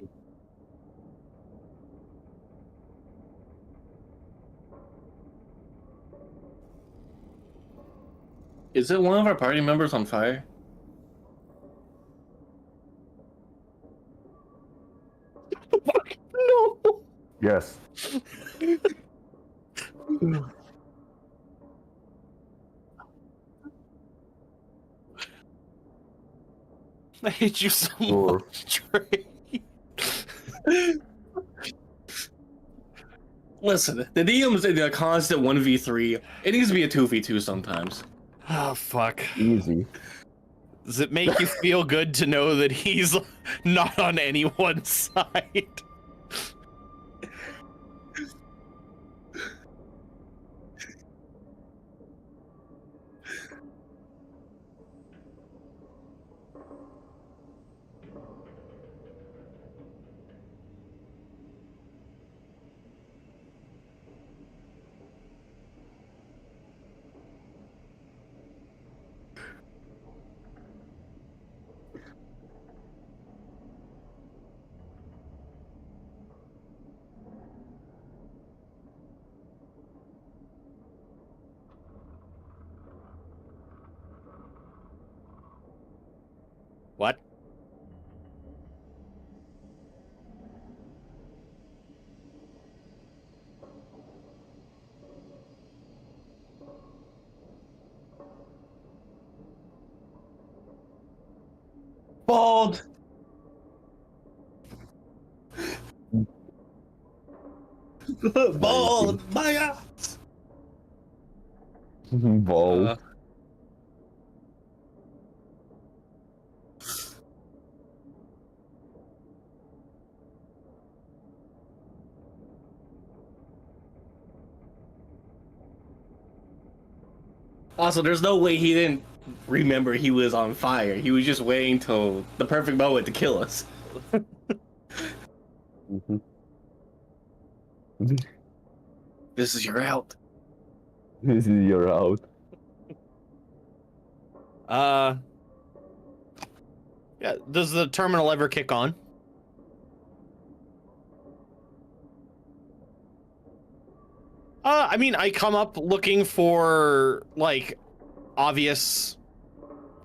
Is it one of our party members on fire? Fuck no. Yes. I hate you so Sure. much, Trey. Listen, the DM is a constant 1v3. It needs to be a 2v2 sometimes. Oh fuck. Easy. Does it make you feel good to know that he's not on anyone's side? What? Bald! Bald! Maya! Ball. Also, there's no way he didn't remember he was on fire. He was just waiting till the perfect moment to kill us. Mhm. This is your out. This is your out. Yeah, does the terminal ever kick on? I mean, I come up looking for, like, obvious,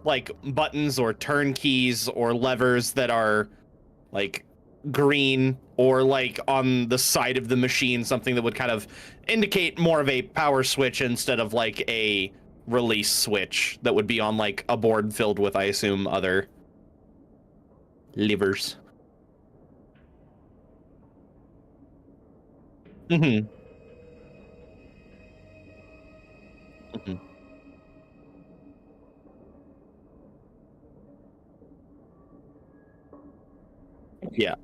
like, buttons or turn keys or levers that are, like, green or, like, on the side of the machine, something that would kind of indicate more of a power switch instead of, like, a release switch that would be on, like, a board filled with, I assume, other levers. Mm-hmm. Mm-hmm. Yeah.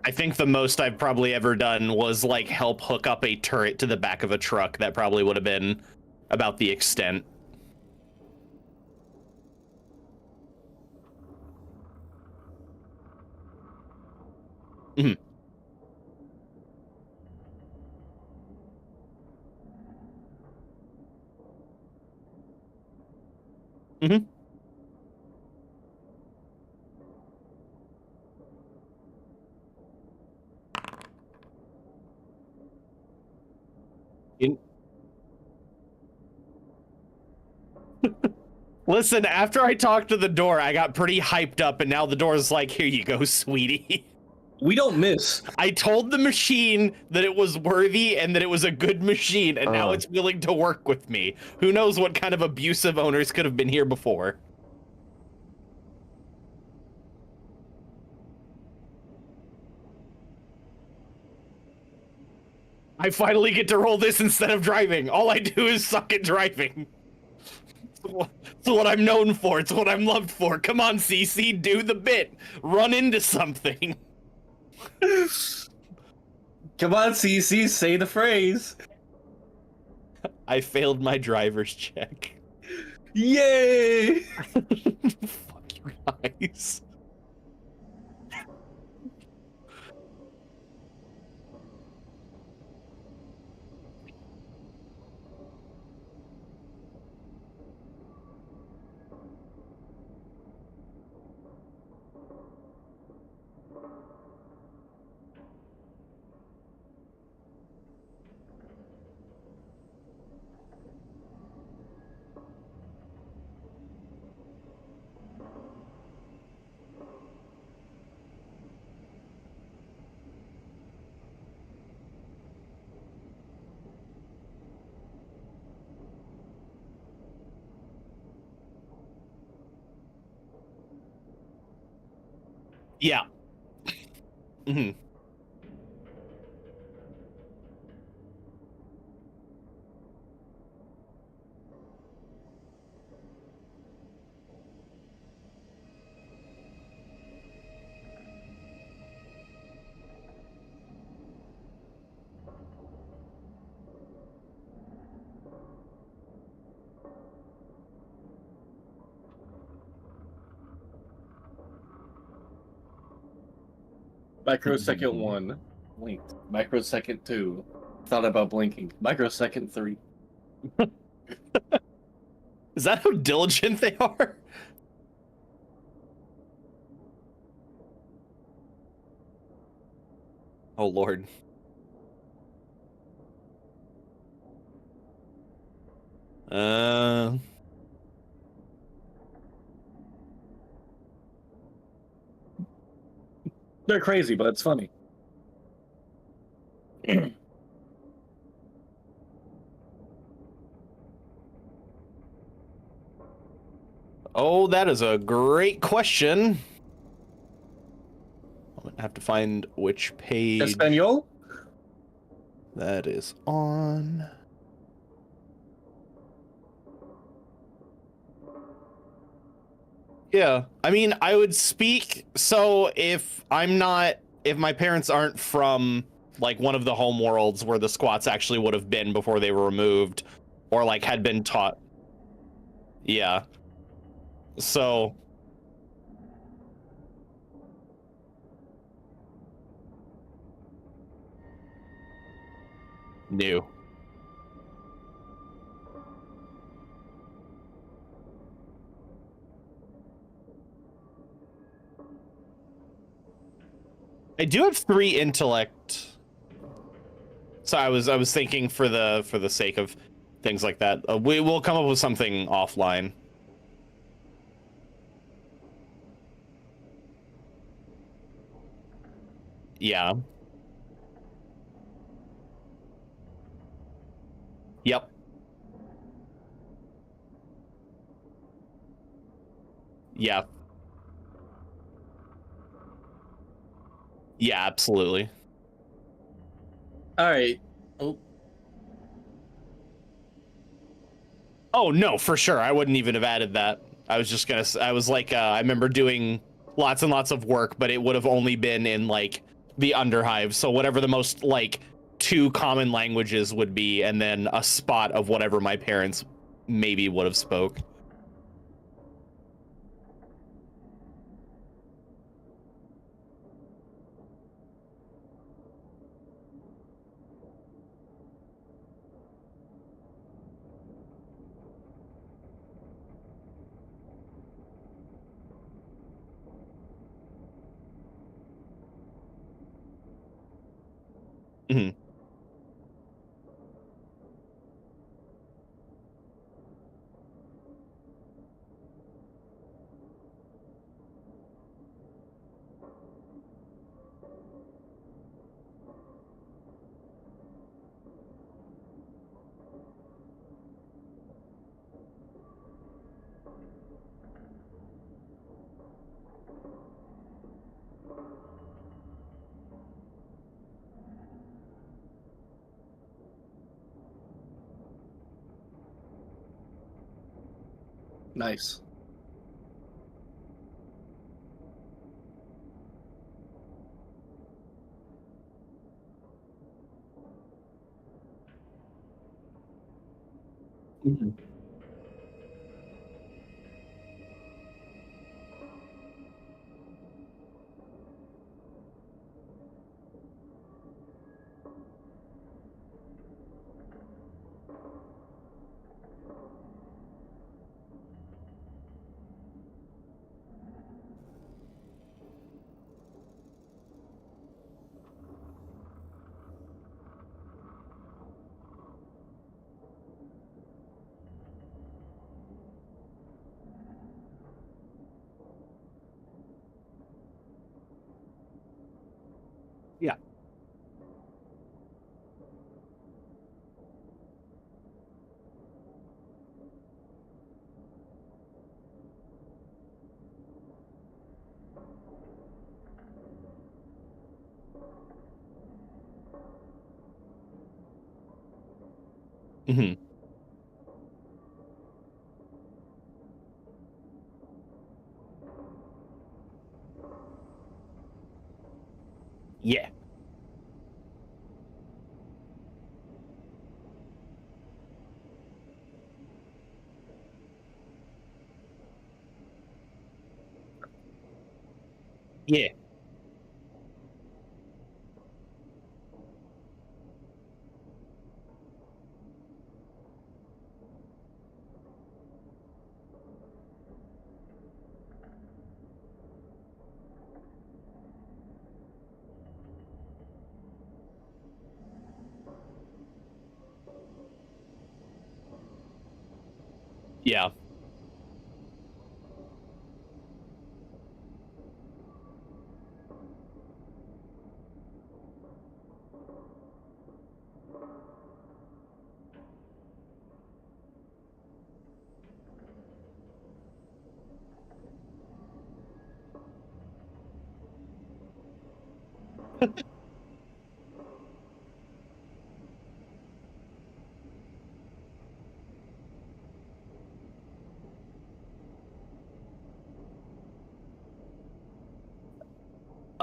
I think the most I've probably ever done was like help hook up a turret to the back of a truck. That probably would have been about the extent. Mm-hmm. Mm-hmm. Listen, after I talked to the door, I got pretty hyped up, and now the door's like, here you go, sweetie. We don't miss. I told the machine that it was worthy and that it was a good machine, and now it's willing to work with me. Who knows what kind of abusive owners could have been here before? I finally get to roll this instead of driving. All I do is suck at driving. It's what I'm known for. It's what I'm loved for. Come on, CC, do the bit. Run into something. Come on, CC, say the phrase. I failed my driver's check. Yay! Fuck you guys. Yeah. Mm-hmm. Microsecond 1, blinked. Microsecond 2, thought about blinking. Microsecond 3. Is that how diligent they are? Oh, Lord. They're crazy, but it's funny. Oh, that is a great question. I'm gonna have to find which page Espanol? that is on. Yeah, I mean, I would speak. So if my parents aren't from like one of the home worlds where the squats actually would have been before they were removed, or like had been taught. Yeah. So. New. I do have 3 intellect. So I was thinking for the sake of things like that, we will come up with something offline. Yeah. Yep. Yeah. Yeah, absolutely. All right. Oh, Oh no, for sure. I wouldn't even have added that. I was just gonna. I was like, I remember doing lots and lots of work, but it would have only been in like the Underhive. So whatever the most like 2 common languages would be, and then a spot of whatever my parents maybe would have spoke. Mm-hmm. Nice. Mhm. Yeah. Hmm. Yeah. Yeah. Yeah.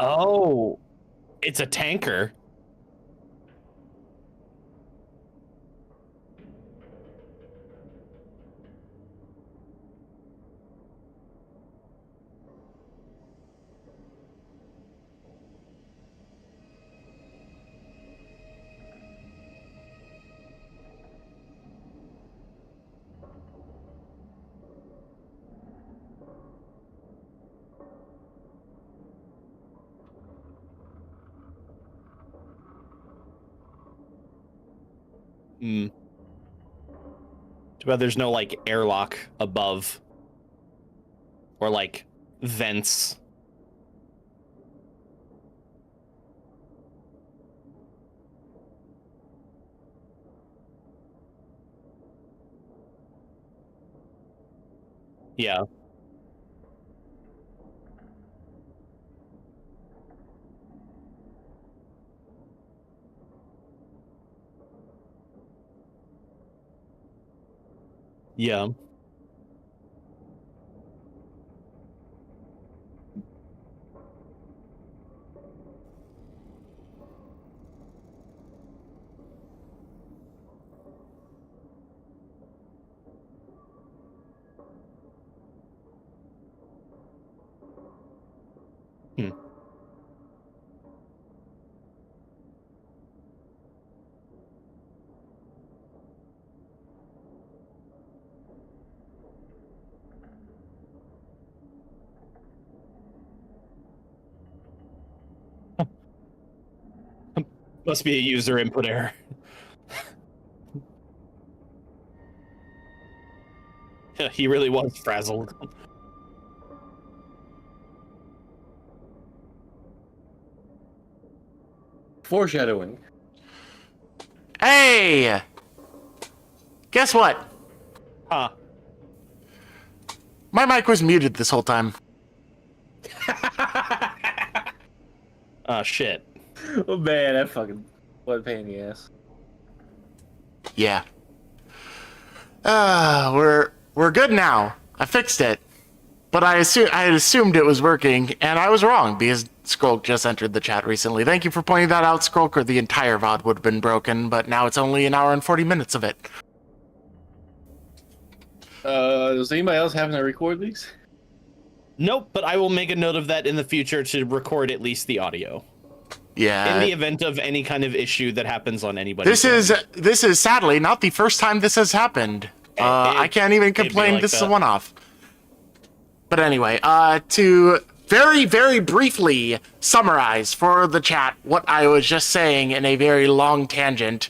Oh, it's a tanker. Hmm. Too bad there's no like airlock above or like vents. Yeah. Yeah. Hmm. Must be a user input error. He really was frazzled. Foreshadowing. Hey! Guess what? Huh. My mic was muted this whole time. Shit. Oh man, that fucking what a pain in the ass. Yeah. We're good now. I fixed it. But I had assumed it was working, and I was wrong, because Skrulk just entered the chat recently. Thank you for pointing that out, Skrulk, or the entire VOD would have been broken, but now it's only an hour and 40 minutes of it. Does anybody else having to record these? Nope, but I will make a note of that in the future to record at least the audio. Yeah. In the event of any kind of issue that happens on anybody. This is sadly not the first time this has happened. I can't even complain. Like this is a one-off. But anyway, to very, very briefly summarize for the chat what I was just saying in a very long tangent.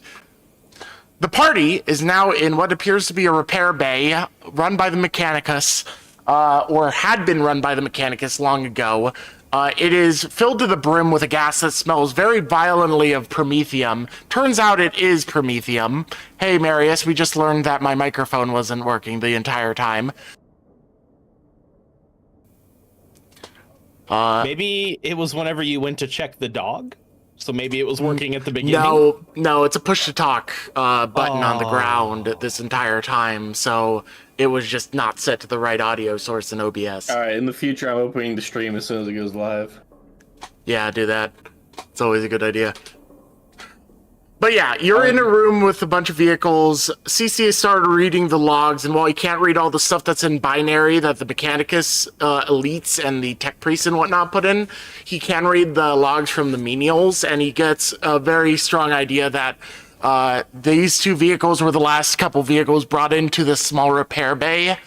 The party is now in what appears to be a repair bay run by the Mechanicus, or had been run by the Mechanicus long ago. It is filled to the brim with a gas that smells very violently of promethium. Turns out it is promethium. Hey, Marius, we just learned that my microphone wasn't working the entire time. Maybe it was whenever you went to check the dog? So maybe it was working at the beginning? No, it's a push-to-talk button on the ground this entire time, so it was just not set to the right audio source in OBS. Alright, in the future I'm opening the stream as soon as it goes live. Yeah, do that. It's always a good idea. But yeah, you're in a room with a bunch of vehicles. CC has started reading the logs, and while he can't read all the stuff that's in binary that the Mechanicus elites and the tech priests and whatnot put in, he can read the logs from the menials, and he gets a very strong idea that these two vehicles were the last couple vehicles brought into this small repair bay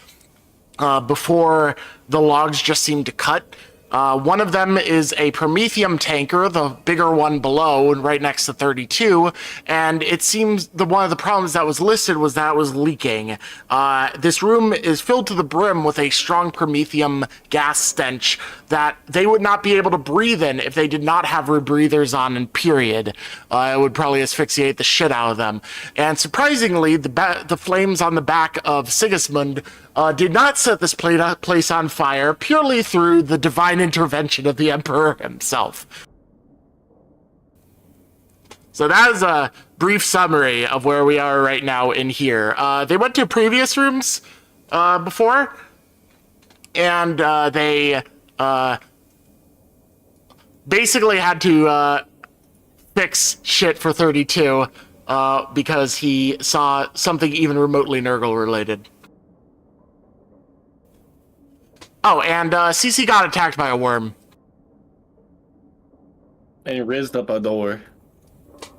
before the logs just seemed to cut. One of them is a promethium tanker, the bigger one below, right next to 32, and it seems one of the problems that was listed was that it was leaking. This room is filled to the brim with a strong promethium gas stench that they would not be able to breathe in if they did not have rebreathers on, and period. It would probably asphyxiate the shit out of them. And surprisingly, the flames on the back of Sigismund did not set this place on fire purely through the divine intervention of the Emperor himself. So that is a brief summary of where we are right now in here. They went to previous rooms before, and they basically had to fix shit for 32 because he saw something even remotely Nurgle related. Oh, and CC got attacked by a worm. And he rizzed up a door.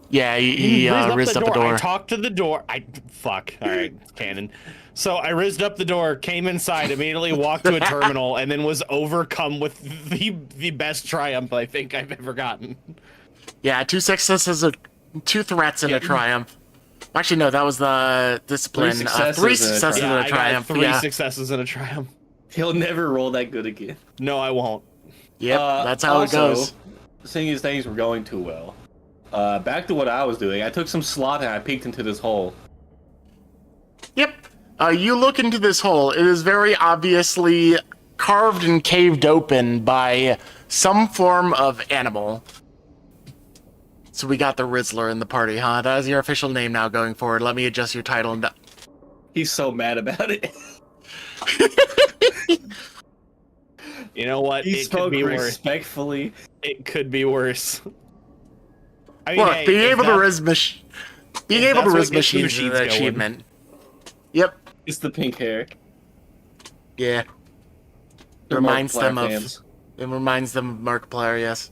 Yeah, he rizzed up a door. I talked to the door. Fuck. All right, canon. So I rizzed up the door, came inside, immediately walked to a terminal, and then was overcome with the best triumph I think I've ever gotten. Yeah, 2 successes, 2 threats, and a triumph. Actually, no, that was the discipline. 3 successes and a triumph. 3 successes and a triumph. He'll never roll that good again. No, I won't. Yep, that's how it goes. Seeing as things were going too well, back to what I was doing. I took some slot and I peeked into this hole. Yep. You look into this hole. It is very obviously carved and caved open by some form of animal. So we got the Rizzler in the party, huh? That is your official name now going forward. Let me adjust your title. He's so mad about it. You know what? He it spoke could be respectfully. Worse. It could be worse. I mean, look, hey, being able to riz machines is an achievement. Yep. It's the pink hair. Yeah. It reminds them of Markiplier, yes.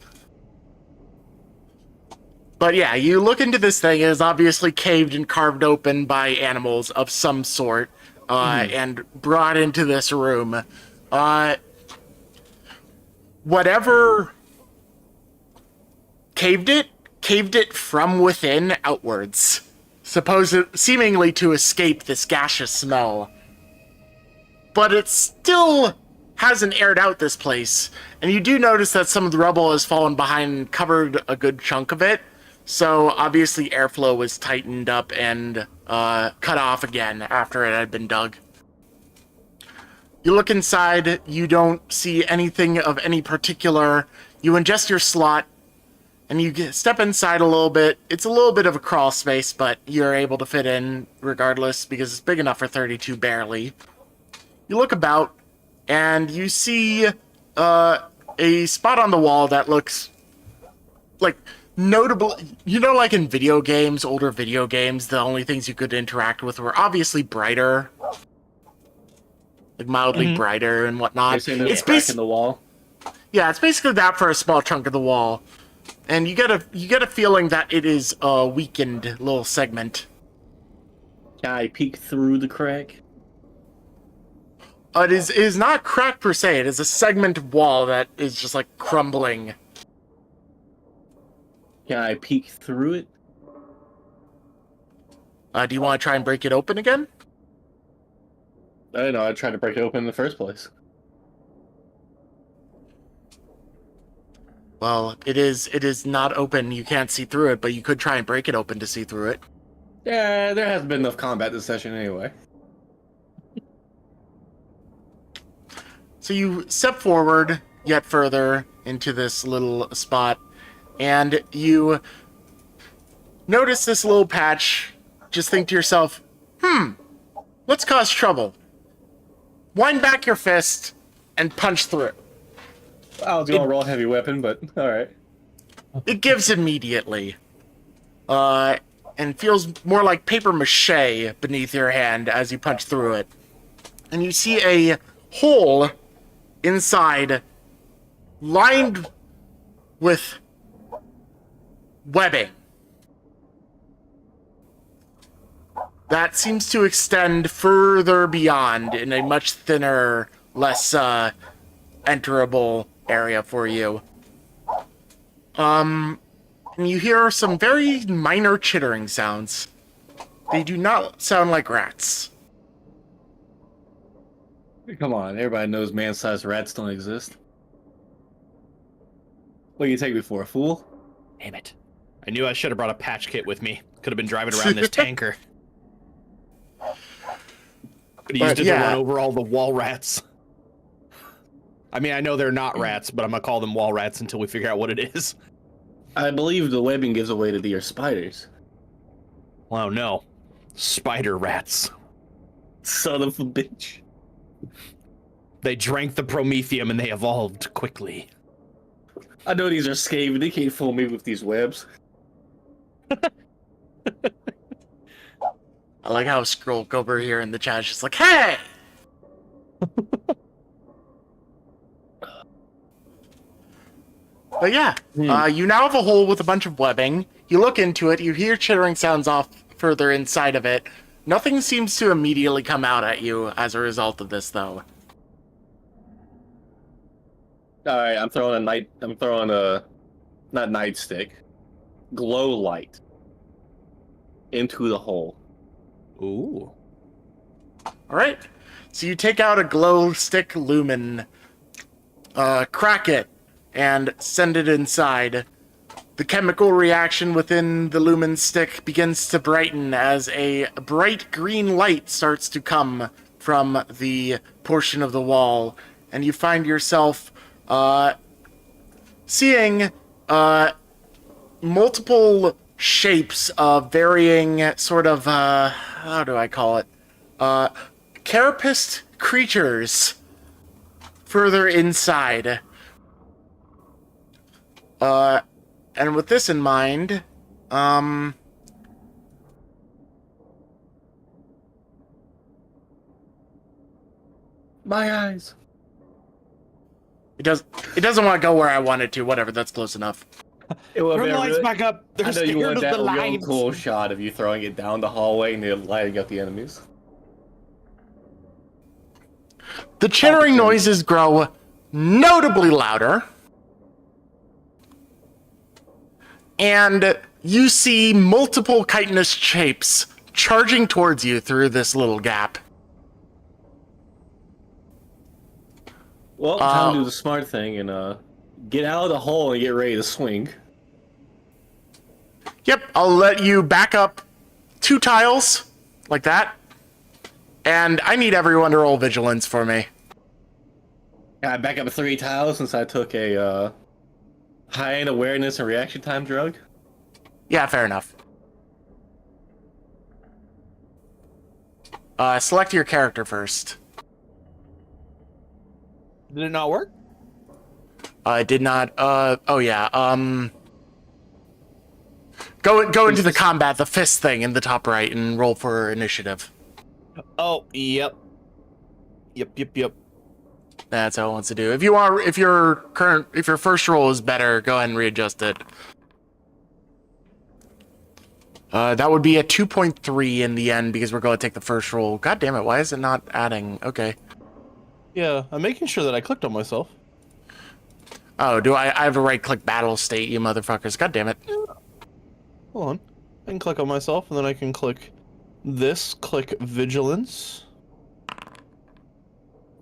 But yeah, you look into this thing, it is obviously caved and carved open by animals of some sort, and brought into this room. Whatever caved it from within outwards, seemingly to escape this gaseous smell. But it still hasn't aired out this place, and you do notice that some of the rubble has fallen behind and covered a good chunk of it. So obviously airflow was tightened up and cut off again after it had been dug. You look inside, you don't see anything of any particular. You ingest your slot, and you step inside a little bit. It's a little bit of a crawl space, but you're able to fit in regardless, because it's big enough for 32 barely. you look about, and you see a spot on the wall that looks like notable. You know, like in video games, older video games, the only things you could interact with were obviously brighter, like mildly brighter and whatnot. It's crack in the wall. Yeah, it's basically that for a small chunk of the wall, and you get a feeling that it is a weakened little segment. Can I peek through the crack? It is not cracked per se. It is a segment wall that is just like crumbling. Can I peek through it? Do you want to try and break it open again? I don't know. I tried to break it open in the first place. Well, it is not open. You can't see through it, but you could try and break it open to see through it. Yeah, there hasn't been enough combat this session anyway. So you step forward yet further into this little spot, and you notice this little patch. Just think to yourself, let's cause trouble. Wind back your fist and punch through it. I was gonna roll heavy weapon, but alright. It gives immediately. And feels more like paper mache beneath your hand as you punch through it. And you see a hole inside lined with webbing that seems to extend further beyond in a much thinner, less enterable area for you. And you hear some very minor chittering sounds. They do not sound like rats. Come on, everybody knows man-sized rats don't exist. What do you take me for, a fool? Damn it. I knew I should have brought a patch kit with me. Could have been driving around this tanker. Could have used it to run over all the wall rats. I mean, I know they're not rats, but I'm gonna call them wall rats until we figure out what it is. I believe the webbing gives away to the spiders. Oh no. Spider rats. Son of a bitch. They drank the promethium and they evolved quickly. I know these are scaved, they can't fool me with these webs. I like how Skrull over here in the chat is just like, hey! But yeah, you now have a hole with a bunch of webbing. You look into it, you hear chittering sounds off further inside of it. Nothing seems to immediately come out at you as a result of this, though. Alright, I'm throwing a not nightstick, glow light into the hole. Ooh. Alright, so you take out a glow stick lumen, crack it, and send it inside. The chemical reaction within the lumen stick begins to brighten as a bright green light starts to come from the portion of the wall, and you find yourself seeing multiple shapes of varying sort of, how do I call it? Carapaced creatures further inside. And with this in mind, my eyes. It doesn't want to go where I want it to. Whatever, that's close enough. It would Turn be the lights really, back up. They're I know you scared want of that the real lights. cool shot of you throwing it down the hallway and then lighting up the enemies. The chittering noises grow notably louder. And you see multiple chitinous shapes charging towards you through this little gap. Well, time to do the smart thing and get out of the hole and get ready to swing. Yep, I'll let you back up 2 tiles, like that. And I need everyone to roll vigilance for me. I back up 3 tiles since I took a high-end awareness and reaction time drug. Yeah, fair enough. Select your character first. Did it not work? It did not. Oh yeah. Go into the combat, the fist thing in the top right, and roll for initiative. Oh, yep. Yep. That's how it wants to do. If your first roll is better, go ahead and readjust it. That would be a 2.3 in the end because we're going to take the first roll. God damn it! Why is it not adding? Okay. Yeah, I'm making sure that I clicked on myself. Oh, do I have a right-click battle state, you motherfuckers? God damn it! Hold on. I can click on myself, and then I can click this. Click vigilance.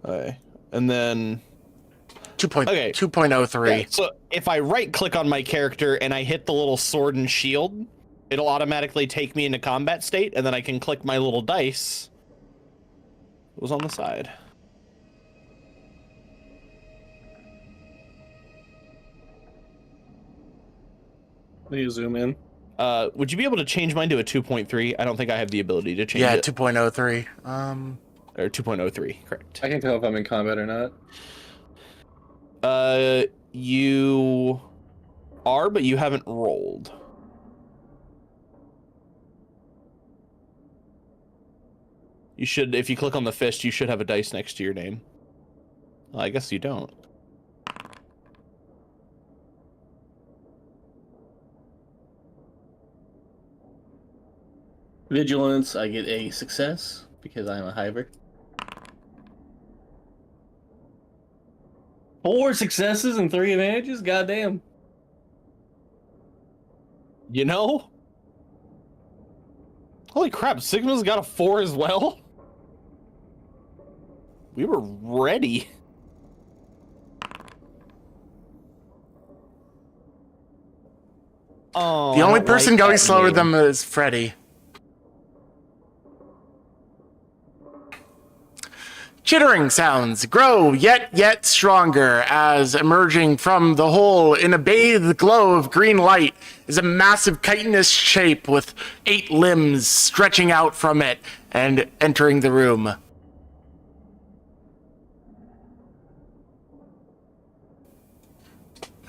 Okay, and then 2.03. Yeah, so if I right-click on my character and I hit the little sword and shield, it'll automatically take me into combat state, and then I can click my little dice. It was on the side. Let me zoom in. Would you be able to change mine to a 2.3? I don't think I have the ability to change it. 2.03. Or 2.03, correct. I can tell if I'm in combat or not. You are, but you haven't rolled. You should, if you click on the fist, you should have a dice next to your name. Well, I guess you don't. Vigilance, I get a success because I'm a hiver. 4 successes and 3 advantages? Goddamn. You know? Holy crap, Sigma's got a 4 as well? We were ready. Oh, The only person going slower than them is Freddy. Chittering sounds grow yet stronger as emerging from the hole in a bathed glow of green light is a massive chitinous shape with 8 limbs stretching out from it and entering the room.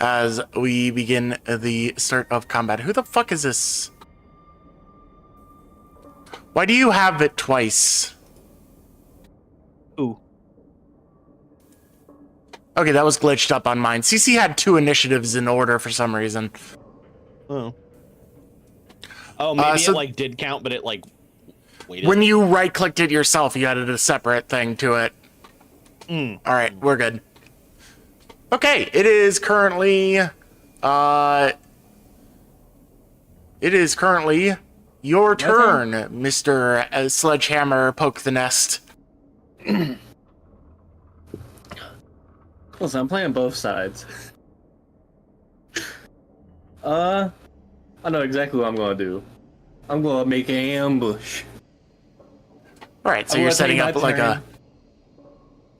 As we begin the start of combat. Who the fuck is this? Why do you have it twice? Ooh. Okay, that was glitched up on mine. CC had 2 initiatives in order for some reason. Oh. Oh, maybe it like did count, but it like waited. When you right-clicked it yourself, you added a separate thing to it. All right, we're good. Okay, it is currently your turn, Mr. Sledgehammer Poke the Nest. Listen, I'm playing both sides. I know exactly what I'm gonna do. I'm gonna make an ambush. All right, so you're setting up like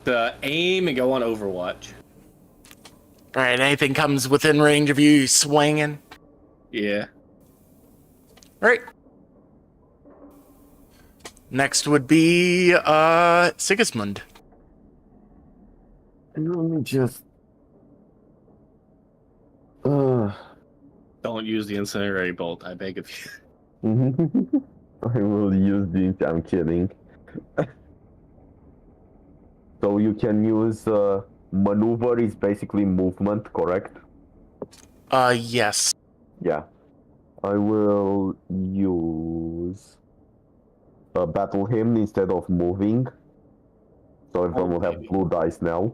the aim and go on Overwatch. All right, anything comes within range of you swinging. Yeah. All right. Next would be Sigismund. Let me just. Don't use the incendiary bolt, I beg of you. I will use the. I'm kidding. So you can use maneuver is basically movement, correct? Yes. Yeah. I will use battle hymn instead of moving. So everyone will have blue dice now.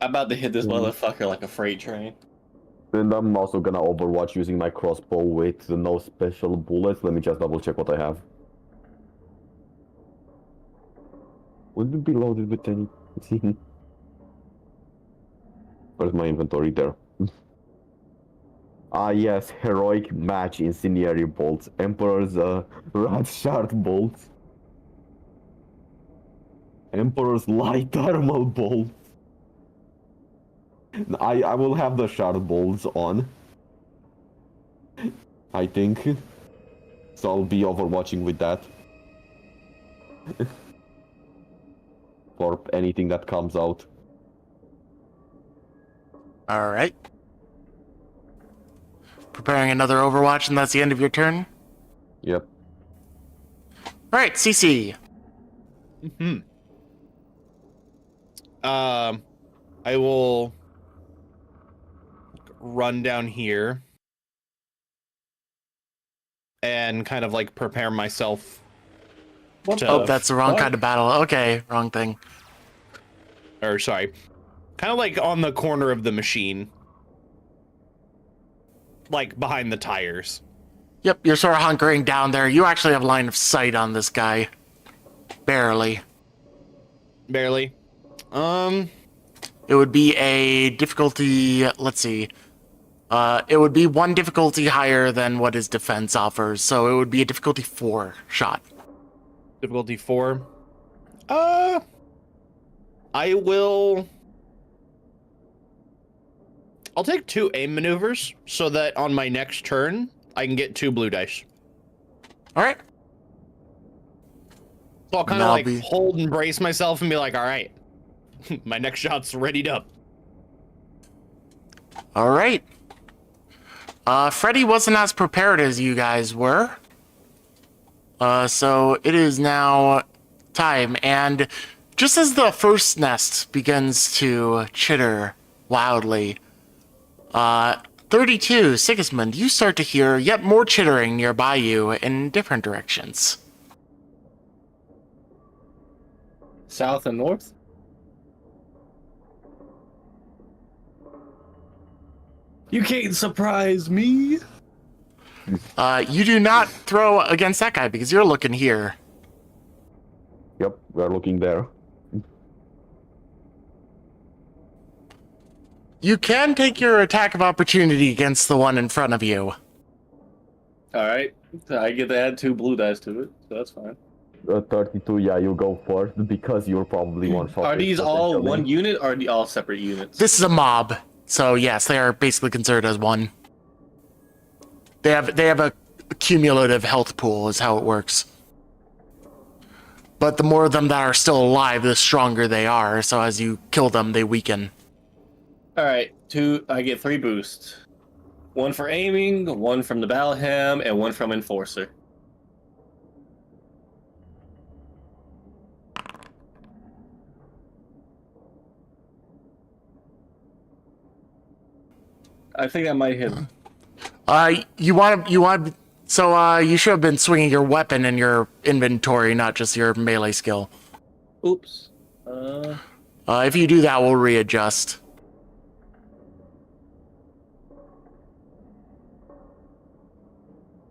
I'm about to hit this motherfucker like a freight train. And I'm also gonna overwatch using my crossbow with no special bullets. Let me just double check what I have. Would it be loaded with anything? Where's my inventory there? Ah yes, heroic match incendiary bolts. Emperor's rat shard bolts. Emperor's light thermal bolts. I will have the shard bolts on. I think. So I'll be overwatching with that. for anything that comes out. All right. Preparing another Overwatch, and that's the end of your turn? Yep. All right, CC. I will run down here and kind of like prepare myself. Oh, that's the wrong kind of battle. Okay, wrong thing. Or sorry, kind of like on the corner of the machine, like behind the tires. Yep, you're sort of hunkering down there. You actually have line of sight on this guy. Barely. Barely. It would be a difficulty, let's see. It would be one difficulty higher than what his defense offers, so it would be a difficulty 4 shot. Difficulty 4. I will... I'll take 2 aim maneuvers so that on my next turn, I can get 2 blue dice. All right. So I'll kind of like hold and brace myself and be like, all right, my next shot's readied up. All right. Freddy wasn't as prepared as you guys were. So it is now time. And just as the first nest begins to chitter wildly, 32, Sigismund, you start to hear yet more chittering nearby you in different directions. South and north? You can't surprise me. You do not throw against that guy because you're looking here. Yep, we're looking there. You can take your attack of opportunity against the one in front of you. Alright. I get to add 2 blue dice to it, so that's fine. 32, yeah, you go first because you're probably one shot. Are these all potentially. one unit or are they all separate units? This is a mob, so yes, they are basically considered as one. They have a cumulative health pool, is how it works. But the more of them that are still alive, the stronger they are. So as you kill them, they weaken. Alright, I get 3 boosts. 1 for aiming, 1 from the battle ham, and 1 from enforcer. I think I might hit him. You should have been swinging your weapon in your inventory, not just your melee skill. Oops. If you do that, we'll readjust.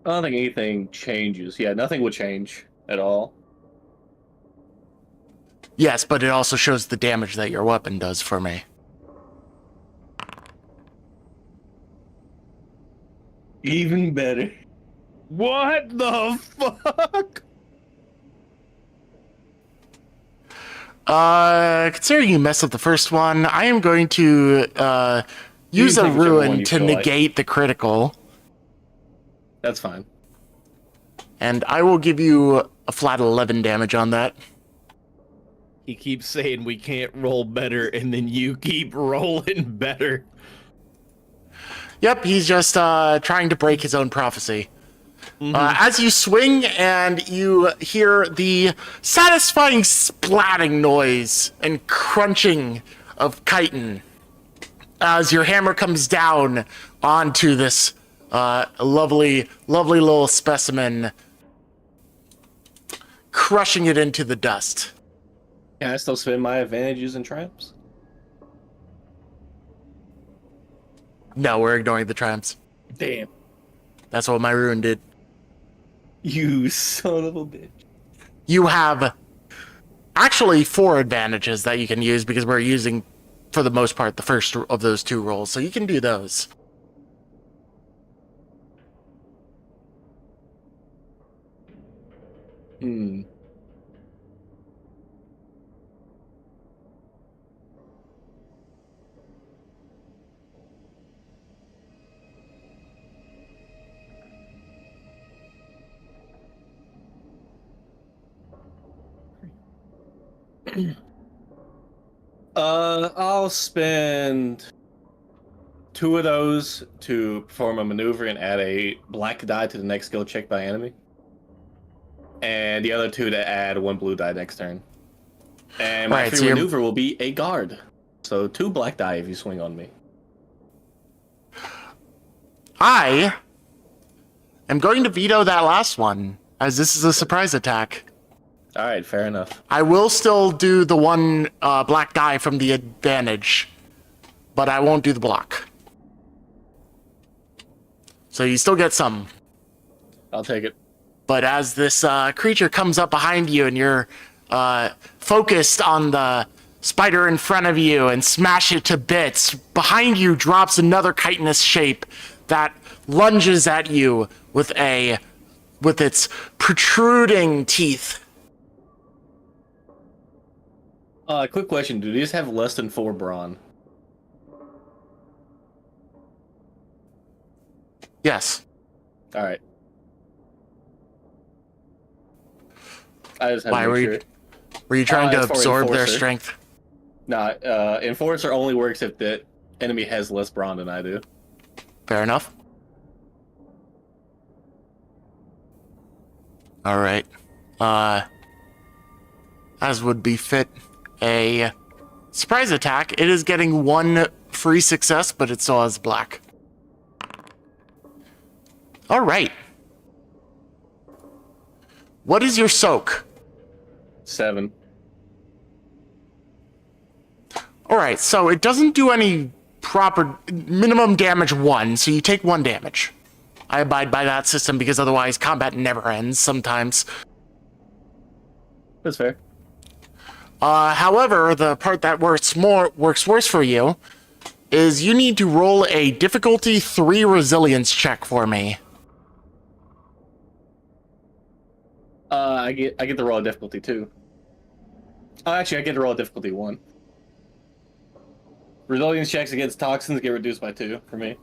I don't think anything changes. Yeah, nothing would change at all. Yes, but it also shows the damage that your weapon does for me. Even better. What the fuck? Considering you messed up the first one, I am going to use a take whichever one ruin you to feel like. negate the critical. That's fine. And I will give you a flat 11 damage on that. He keeps saying we can't roll better, and then you keep rolling better. Yep, he's just trying to break his own prophecy. As you swing and you hear the satisfying splatting noise and crunching of chitin as your hammer comes down onto this lovely little specimen, crushing it into the dust. Can I still spend my advantages and triumphs? No, we're ignoring the triumphs. Damn. That's what my rune did. You son of a bitch. You have actually 4 advantages that you can use because we're using, for the most part, the first of those 2 rolls. So you can do those. I'll spend 2 of those to perform a maneuver and add a black die to the next skill check by enemy. And the other 2 to add 1 blue die next turn. And my free maneuver will be a guard. So 2 black die if you swing on me. I am going to veto that last one, as this is a surprise attack. Alright, fair enough. I will still do the 1 black die from the advantage, but I won't do the block. So you still get some. I'll take it. But as this creature comes up behind you and you're focused on the spider in front of you and smash it to bits, behind you drops another chitinous shape that lunges at you with its protruding teeth. Quick question. Do these have less than 4 brawn? Yes. Alright. I just had Why to make were sure. were you trying to it's for absorb their Enforcer. strength? Nah, Enforcer only works if the enemy has less brawn than I do. Fair enough. All right. As would befit a surprise attack, it is getting 1 free success, but it still has black. All right. What is your soak? 7. All right, so it doesn't do any proper minimum damage 1, so you take 1 damage. I abide by that system because otherwise combat never ends sometimes. That's fair. However, the part that works worse for you is you need to roll a difficulty 3 resilience check for me. I get to roll a difficulty 2. Oh, actually, I get to roll a difficulty 1. Resilience checks against toxins get reduced by 2 for me.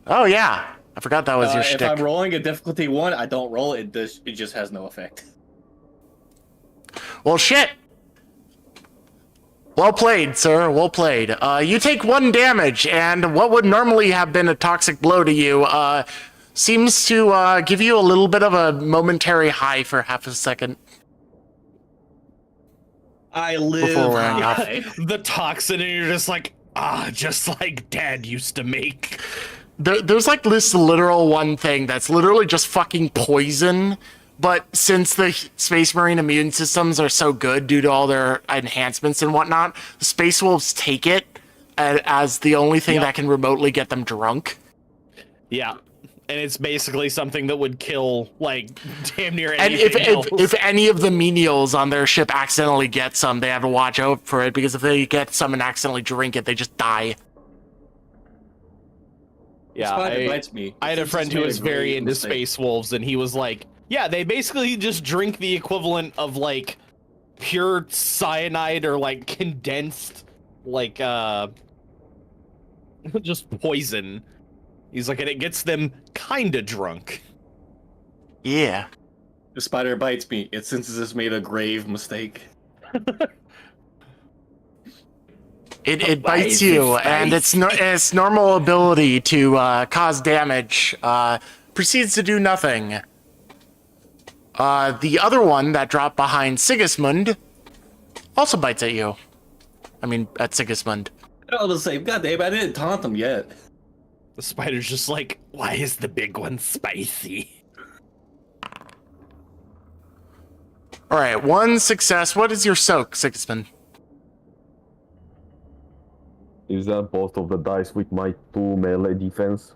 Oh yeah, I forgot that was your If shtick. I'm rolling a difficulty 1, I don't roll it. It just has no effect. Well, shit. Well played, sir. Well played. You take 1 damage, and what would normally have been a toxic blow to you seems to give you a little bit of a momentary high for half a second. I live Before wearing off. high. The toxin, and you're just like, just like Dad used to make. There's like this literal one thing that's literally just fucking poison. But since the Space Marine immune systems are so good due to all their enhancements and whatnot, the Space Wolves take it as the only thing that can remotely get them drunk. Yeah. And it's basically something that would kill, like, damn near And anything else. if any of the menials on their ship accidentally get some, they have to watch out for it, because if they get some and accidentally drink it, they just die. Yeah, Spider bites me. I had a It's friend just who made was a very grave into mistake. Space Wolves, and he was like, yeah, they basically just drink the equivalent of, like, pure cyanide or, like, condensed, like, just poison. He's like, and it gets them kinda drunk. Yeah. The spider bites me. It senses it's made a grave mistake. It bites you, and its normal ability to cause damage proceeds to do nothing. The other one that dropped behind Sigismund also bites at you. I mean, at Sigismund. All the same. God damn, I didn't taunt them yet. The spider's just like, why is the big one spicy? All right, 1 success. What is your soak, Sigismund? Is that both of the dice with my 2 melee defense?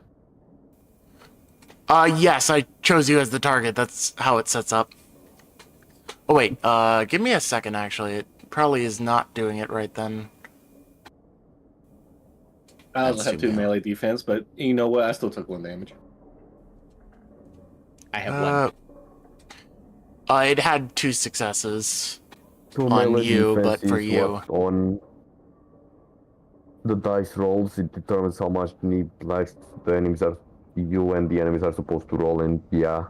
Yes, I chose you as the target. That's how it sets up. Oh, wait, give me a second, actually. It probably is not doing it right then. I also That's have too 2 bad. melee defense, but you know what? I still took 1 damage. I have one. It had 2 successes. 2 On melee you, defense but for is you. what on the dice rolls, it determines how much need like the enemies are you and the enemies are supposed to roll, and yeah.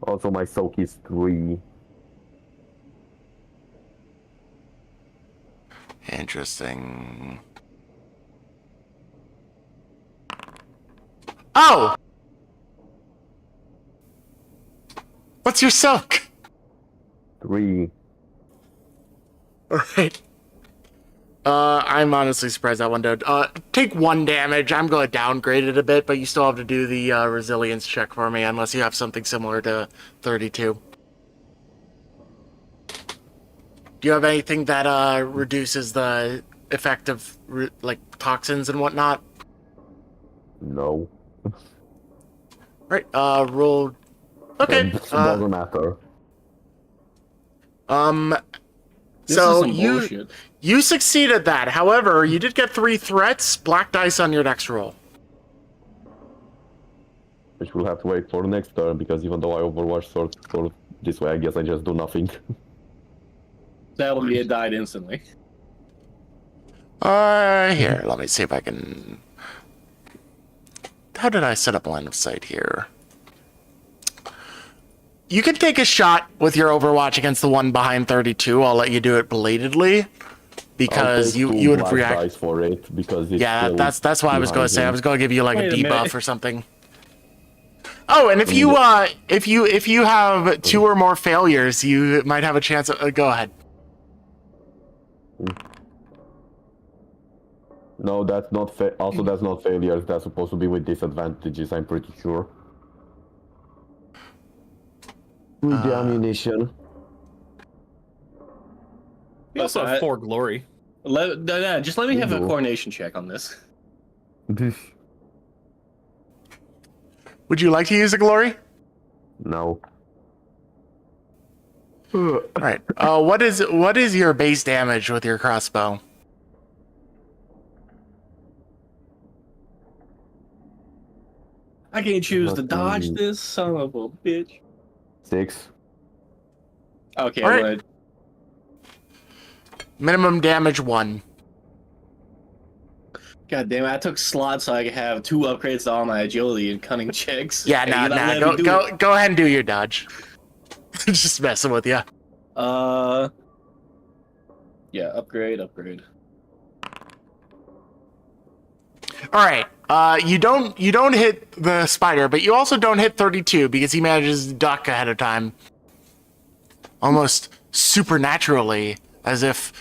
Also my soak is 3. Interesting. Oh! What's your soak? 3. Alright. I'm honestly surprised that one did. Take 1 damage. I'm going to downgrade it a bit, but you still have to do the resilience check for me, unless you have something similar to 32. Do you have anything that reduces the effect of like toxins and whatnot? No. Right. Roll. Okay. Doesn't matter. This So is some bullshit. you succeeded that. However, you did get 3 threats. Black dice on your next roll. Which will have to wait for next turn, because even though I overwatch sort of this way, I guess I just do nothing. That will be, it died instantly. Here, let me see if I can... How did I set up line of sight here? You can take a shot with your Overwatch against the one behind 32. I'll let you do it belatedly, because you would black react... dice for it, because it's Yeah, still that's what I was going to say. I behind was going to give you like Wait a a debuff minute. or something. Oh, and if you have 2 or more failures, you might have a chance. Go ahead. No, that's not also that's not failures. That's supposed to be with disadvantages, I'm pretty sure. With the ammunition. We also have 4 glory. Just let me have a Ooh. coordination check on this. Would you like to use a glory? No. All right. What is your base damage with your crossbow? I can't choose to Let dodge me- this son of a bitch. 6. Okay, All right. well, Minimum damage 1. God damn it, I took slots so I could have 2 upgrades to all my agility and cunning checks. Yeah, And you're not letting me do it. Go ahead and do your dodge. Just messing with you. Yeah, upgrade. All right. You don't hit the spider, but you also don't hit 32 because he manages to duck ahead of time, almost supernaturally, as if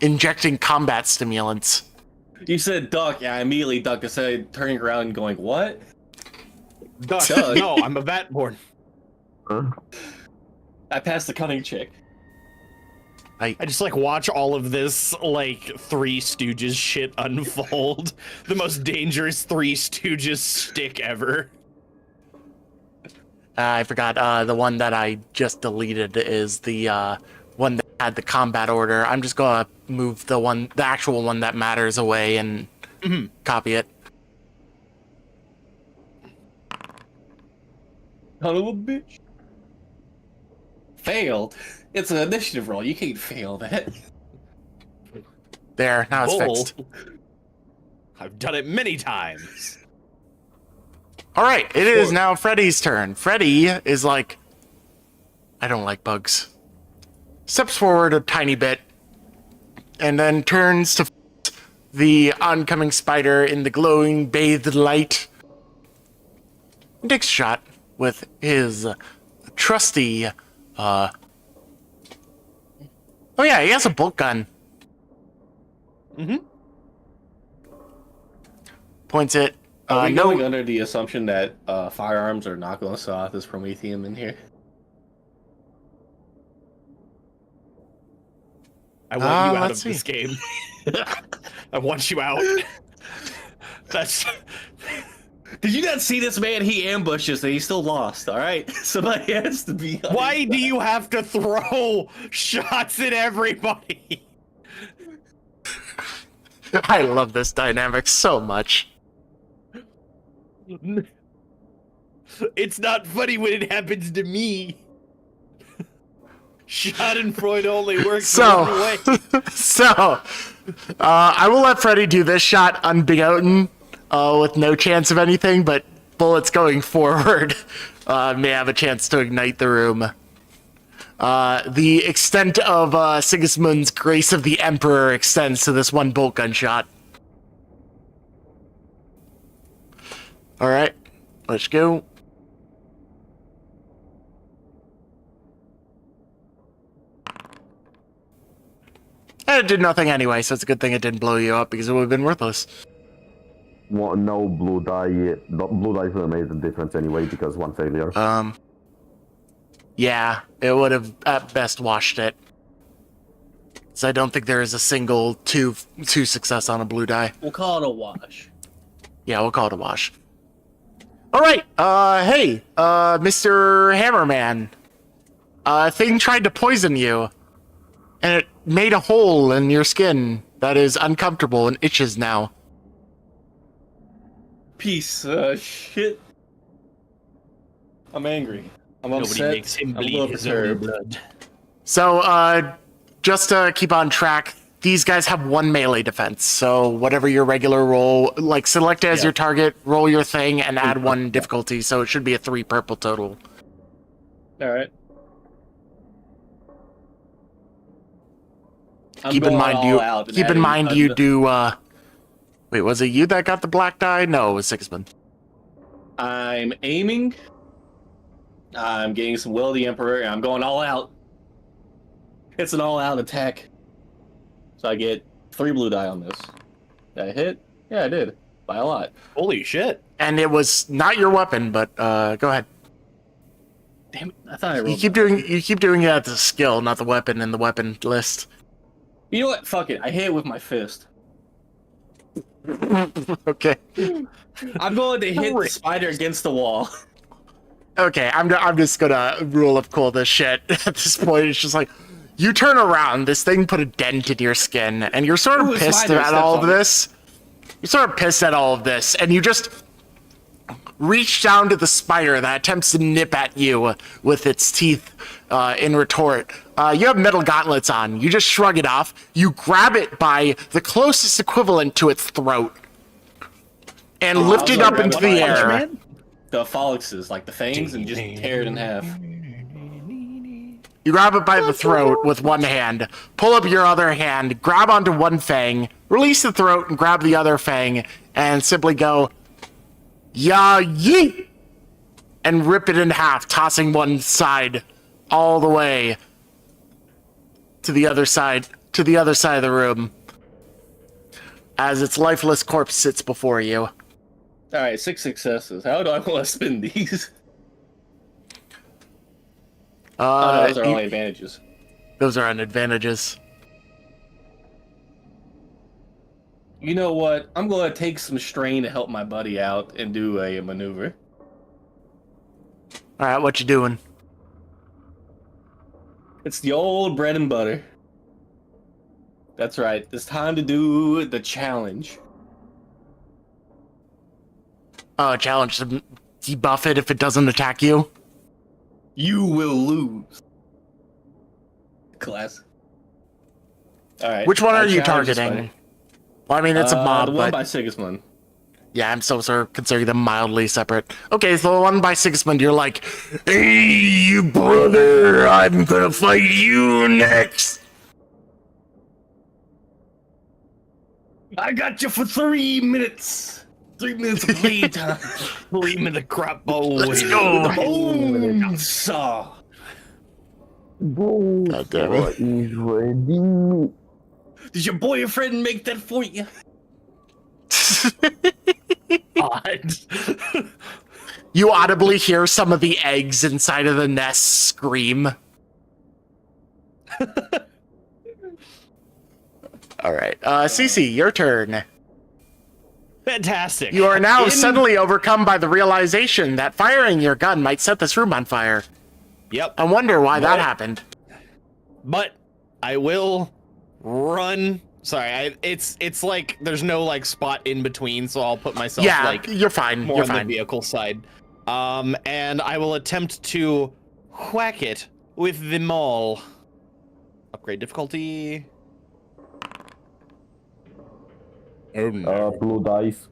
injecting combat stimulants. You said duck, yeah, I immediately ducked instead of turning around and going, what? Duck. Duck. No, I'm a Vatborn. Huh? I passed the cunning check. I just like watch all of this like Three Stooges shit unfold. The most dangerous Three Stooges stick ever. I forgot. The one that I just deleted is the one that had the combat order. I'm just gonna move the actual one that matters away and copy it. Son of a bitch. Failed. It's an initiative roll. You can't fail that. There, now it's Bull. fixed. I've done it many times. All right, it is now Freddy's turn. Freddy is like, I don't like bugs. Steps forward a tiny bit, and then turns to the oncoming spider in the glowing bathed light. And takes a shot with his trusty, oh yeah, he has a bolt gun. Points it. Are we No, going under the assumption that firearms are not going to sell out this Prometheum in here? I want you out let's of this game. I want you out. That's. Did you not see this man? He ambushed us and he still lost, alright? Somebody has to be... Why do you have to throw shots at everybody? I love this dynamic so much. It's not funny when it happens to me. Schadenfreude only works one way. So, I will let Freddy do this shot unbegotten, with no chance of anything, but bullets going forward may have a chance to ignite the room. The extent of Sigismund's grace of the Emperor extends to this one bolt gunshot. All right, let's go. And it did nothing anyway, so it's a good thing it didn't blow you up because it would have been worthless. Well, no blue die. Blue dice would have made the difference anyway because one failure. Yeah, it would have at best washed it. So I don't think there is a single two success on a blue die. We'll call it a wash. Yeah, we'll call it a wash. All right. Hey, Mr. Hammerman. A thing tried to poison you, and it made a hole in your skin that is uncomfortable and itches now. Piece of shit. I'm angry. I'm upset. Nobody makes him I'm a bleed little his own perturbed. blood. So, just to keep on track, these guys have 1 melee defense. So whatever your regular roll, like select as your target, roll your thing, and add 1 difficulty. So it should be a 3 purple total. All right. Keep in mind you do. Wait, was it you that got the black die? No, it was Sigismund. I'm aiming. I'm getting some Will of the Emperor, and I'm going all out. It's an all-out attack. So I get 3 blue die on this. Did I hit? Yeah, I did. By a lot. Holy shit. And it was not your weapon, but go ahead. Damn it. I thought I rolled. You keep doing it as a skill, not the weapon in the weapon list. You know what? Fuck it. I hit it with my fist. Okay. I'm going to hit the spider against the wall. Okay, I'm just gonna rule of cool this shit at this point. It's just like, you turn around, this thing put a dent in your skin, and you're sort of pissed at all of this. You're sort of pissed at all of this, and you just reach down to the spider that attempts to nip at you with its teeth in retort. You have metal gauntlets on. You just shrug it off. You grab it by the closest equivalent to its throat and lift it up into the air. The phalanxes, like the fangs, and just tear it in half. You grab it by the throat with one hand, pull up your other hand, grab onto one fang, release the throat and grab the other fang, and simply go, ya yeet, and rip it in half, tossing one side all the way to the other side of the room as its lifeless corpse sits before you. All right, 6 successes. How do I want to spin these? Those are only advantages. Those are on advantages. You know what? I'm going to take some strain to help my buddy out and do a maneuver. All right, what you doing? It's the old bread and butter. That's right. It's time to do the challenge. Challenge to debuff it if it doesn't attack you. You will lose. Class. All right. Which one are you targeting? Well, I mean, it's a mob, The one but by Sigismund. yeah, I'm so sort of considering them mildly separate. Okay, so the one by Sigismund, you're like, hey, you brother, I'm gonna fight you next. I got you for 3 minutes. 3 minutes of playtime. 3 minute crap bowl. Let's go. Boom! Saw. God damn it. Is ready. Did your boyfriend make that for you? God. You audibly hear some of the eggs inside of the nest scream. All right, Cece, your turn. Fantastic. You are now suddenly overcome by the realization that firing your gun might set this room on fire. Yep. I wonder why that happened. But I will run. Sorry, it's like there's no like spot in between, so I'll put myself like you're fine. more You're on fine. the vehicle side. And I will attempt to whack it with the maul. Upgrade difficulty. Oh no. Blue dice.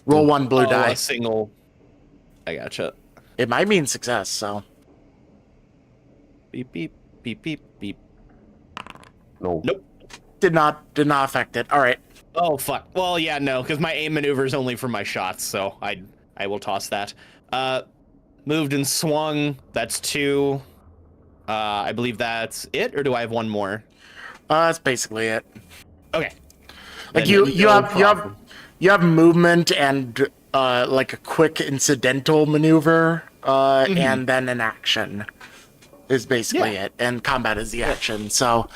Roll one blue A dice. single. I gotcha. It might mean success, so. Beep beep beep beep beep. No. Nope. Did not affect it. All right. Oh fuck. Well, yeah, no, because my aim maneuver is only for my shots, so I will toss that. Moved and swung. That's 2. I believe that's it, or do I have one more? That's basically it. Okay. Like Then you have movement and like a quick incidental maneuver, and then an action is basically it, and combat is the action. So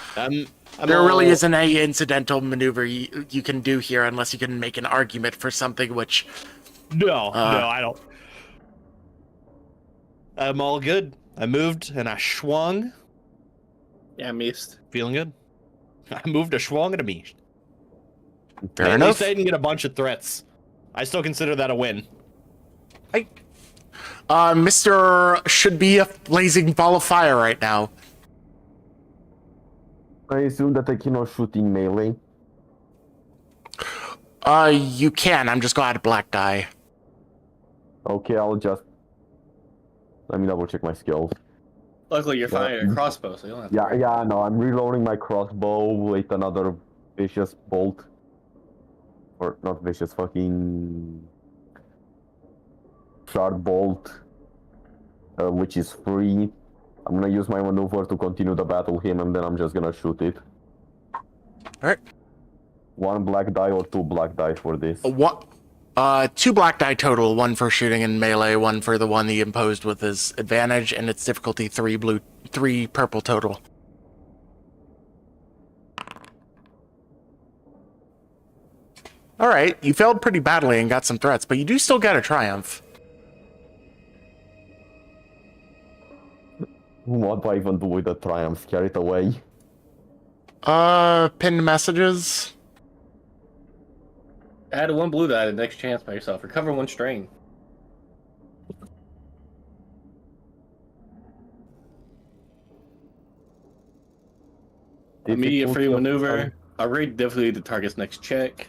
there really isn't any incidental maneuver you can do here unless you can make an argument for something, which No, I don't. I'm all good. I moved and I swung. Yeah, I missed. Feeling good. I moved, a swung, and a missed. fair At enough. least I didn't get a bunch of threats. I still consider that a win. Mr. should be a blazing ball of fire right now. I assume that I cannot shoot in melee. You can. I'm just going to add a black die. Okay, I'll just... Let me double check my skills. Luckily, you're firing a crossbow, so you don't have to. Yeah, no, I'm reloading my crossbow with another vicious bolt. Or not vicious, fucking... Shard bolt. Which is free. I'm gonna use my maneuver to continue the battle him, and then I'm just gonna shoot it. Alright. 1 black die or 2 black die for this? What? 2 black die total, 1 for shooting in melee, 1 for the one he imposed with his advantage, and its difficulty 3 purple total. Alright, you failed pretty badly and got some threats, but you do still get a triumph. What do I even do with the triumph? Scare it away? Pinned messages. Add 1 blue die to the next chance by yourself. Recover 1 strain. Immediate free maneuver. Upgrade difficulty to target's next check.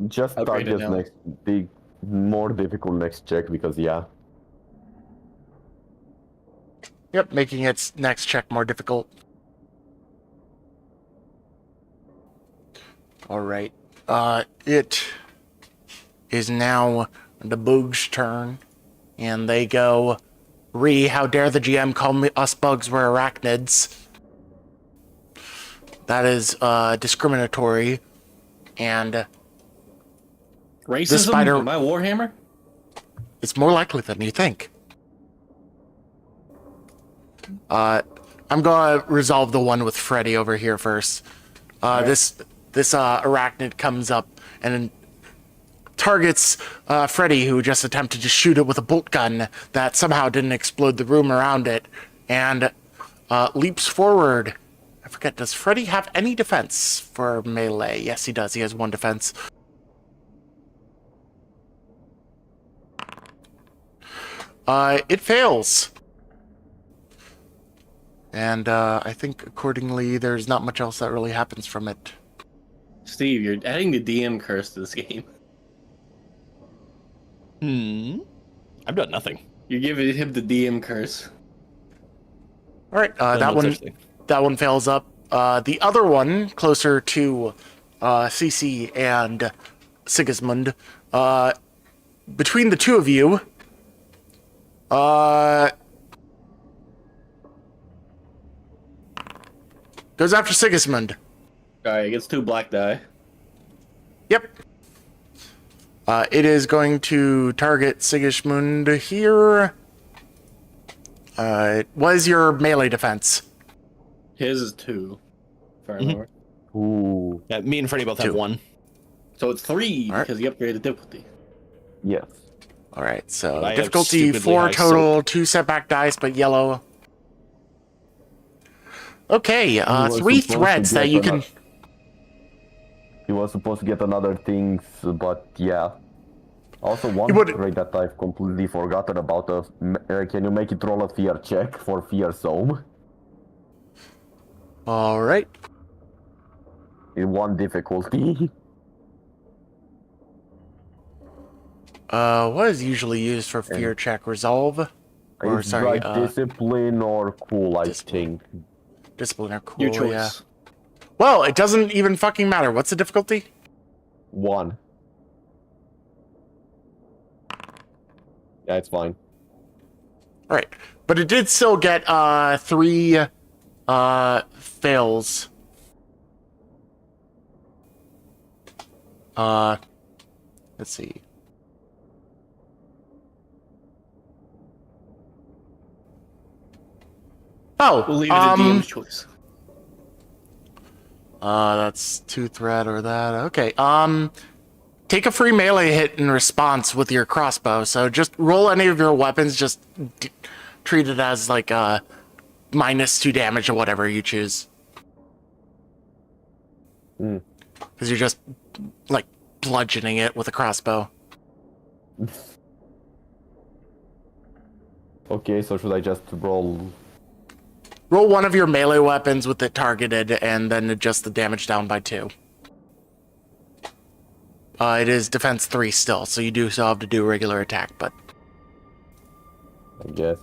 Just Upgrade it target's now. next big, more difficult next check because yeah. Yep, making its next check more difficult. Alright. It is now the Boog's turn. And they go, how dare the GM call us bugs were arachnids. That is discriminatory. And Racism? spider- My Warhammer? it's more likely than you think. I'm gonna resolve the one with Freddy over here first. This arachnid comes up and targets Freddy, who just attempted to shoot it with a bolt gun that somehow didn't explode the room around it, and leaps forward. I forget, does Freddy have any defense for melee? Yes, he does. He has 1 defense. It fails. And I think accordingly, there's not much else that really happens from it. Steve, you're adding the DM curse to this game. I've done nothing. You're giving him the DM curse. All right, Done that no one such thing. that one fails up. The other one, closer to CC and Sigismund, between the two of you, goes after Sigismund. Alright, gets 2 black die. Yep. It is going to target Sigismund here. What is your melee defense? His is 2. If I remember. Ooh, Yeah, me and Freddy both have 2. 1. So it's 3 Alright. because he upgraded difficulty. yes. All right, so I have difficulty stupidly 4 high total, 2 setback dice, but yellow. Okay, He was 3 supposed to threats that get you can. another- He was supposed to get another things, but yeah. Also, one would- trait that I've completely forgotten about. Can you make it roll a fear check for fear zone? All right. In 1 difficulty. What is usually used for fear check? Resolve? Or, It's sorry, like discipline or cool, I think. discipline or cool, Your choice. yeah. Well, it doesn't even fucking matter. What's the difficulty? 1. Yeah, it's fine. All right, but it did still get 3 fails. Let's see. Oh, We'll leave it to DM's choice. That's 2 threat or that. Okay. Take a free melee hit in response with your crossbow. So just roll any of your weapons. Just treat it as like -2 damage or whatever you choose. Because you're just like bludgeoning it with a crossbow. Okay, so should I just roll? Roll one of your melee weapons with it targeted, and then adjust the damage down by 2. It is defense 3 still, so you do still have to do regular attack, but... I guess.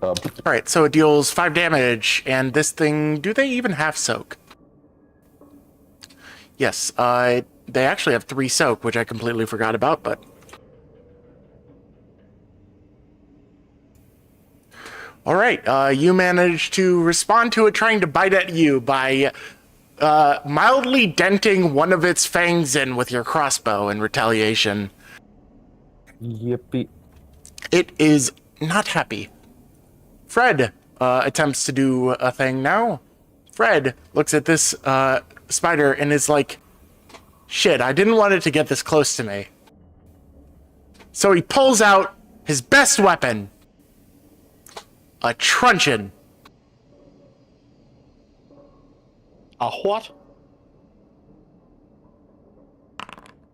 Alright, so it deals 5 damage, and this thing... Do they even have soak? Yes, they actually have 3 soak, which I completely forgot about, but... Alright, you managed to respond to it trying to bite at you by mildly denting one of its fangs in with your crossbow in retaliation. Yippee. It is not happy. Fred attempts to do a thing now. Fred looks at this spider and is like, shit, I didn't want it to get this close to me. So he pulls out his best weapon, a truncheon. A what?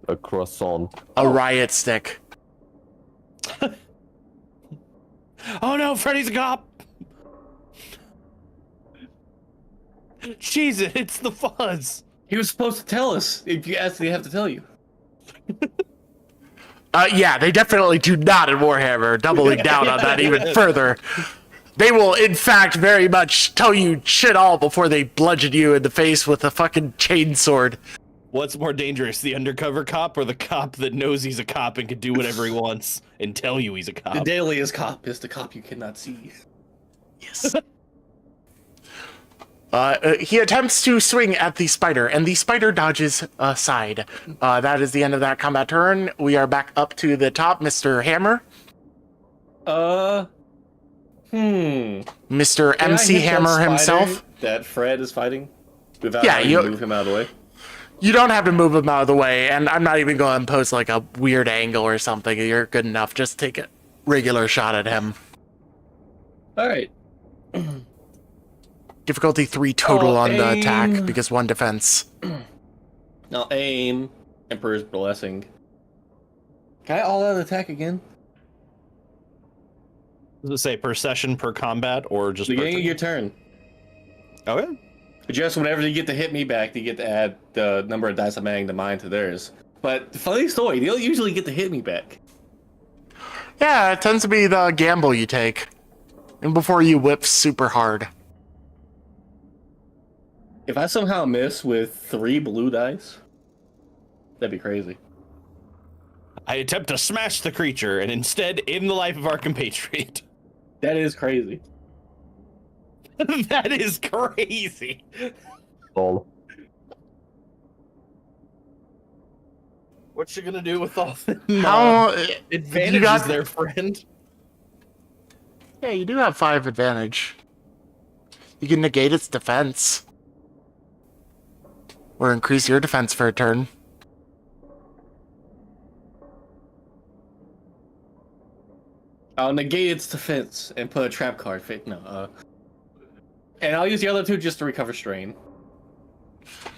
A croissant. A riot stick. Oh no, Freddy's a cop! Jesus, it's the fuzz! He was supposed to tell us. If you ask, they have to tell you. Yeah, they definitely do not in Warhammer, doubling down on that even further. They will, in fact, very much tell you shit all before they bludgeon you in the face with a fucking chainsword. What's more dangerous, the undercover cop or the cop that knows he's a cop and can do whatever he wants and tell you he's a cop? The deadliest cop is the cop you cannot see. Yes. He attempts to swing at the spider, and the spider dodges aside. That is the end of that combat turn. We are back up to the top, Mr. Hammer. Mr. Can I MC hit that Hammer spider himself. that Fred is fighting without Yeah, having you- to move him out of the way. You don't have to move him out of the way, and I'm not even going to impose like a weird angle or something. You're good enough. Just take a regular shot at him. All right. Difficulty 3 total on the aim. attack because 1 defense. Now aim. Emperor's Blessing. Can I all out attack again? Does it say per session, per combat, or just per Beginning of turn? your turn. Okay. Just whenever you get to hit me back, you get to add the number of dice I'm adding to mine to theirs. But funny story, they don't usually get to hit me back. Yeah, it tends to be the gamble you take. And before you whip super hard. If I somehow miss with 3 blue dice, that'd be crazy. I attempt to smash the creature and instead end the life of our compatriot. That is crazy. That is crazy. All. What you gonna do with all the How advantages you got- there, friend? Yeah, you do have 5 advantage. You can negate its defense. Or increase your defense for a turn. I'll negate its defense and put a trap card. And I'll use the other 2 just to recover strain.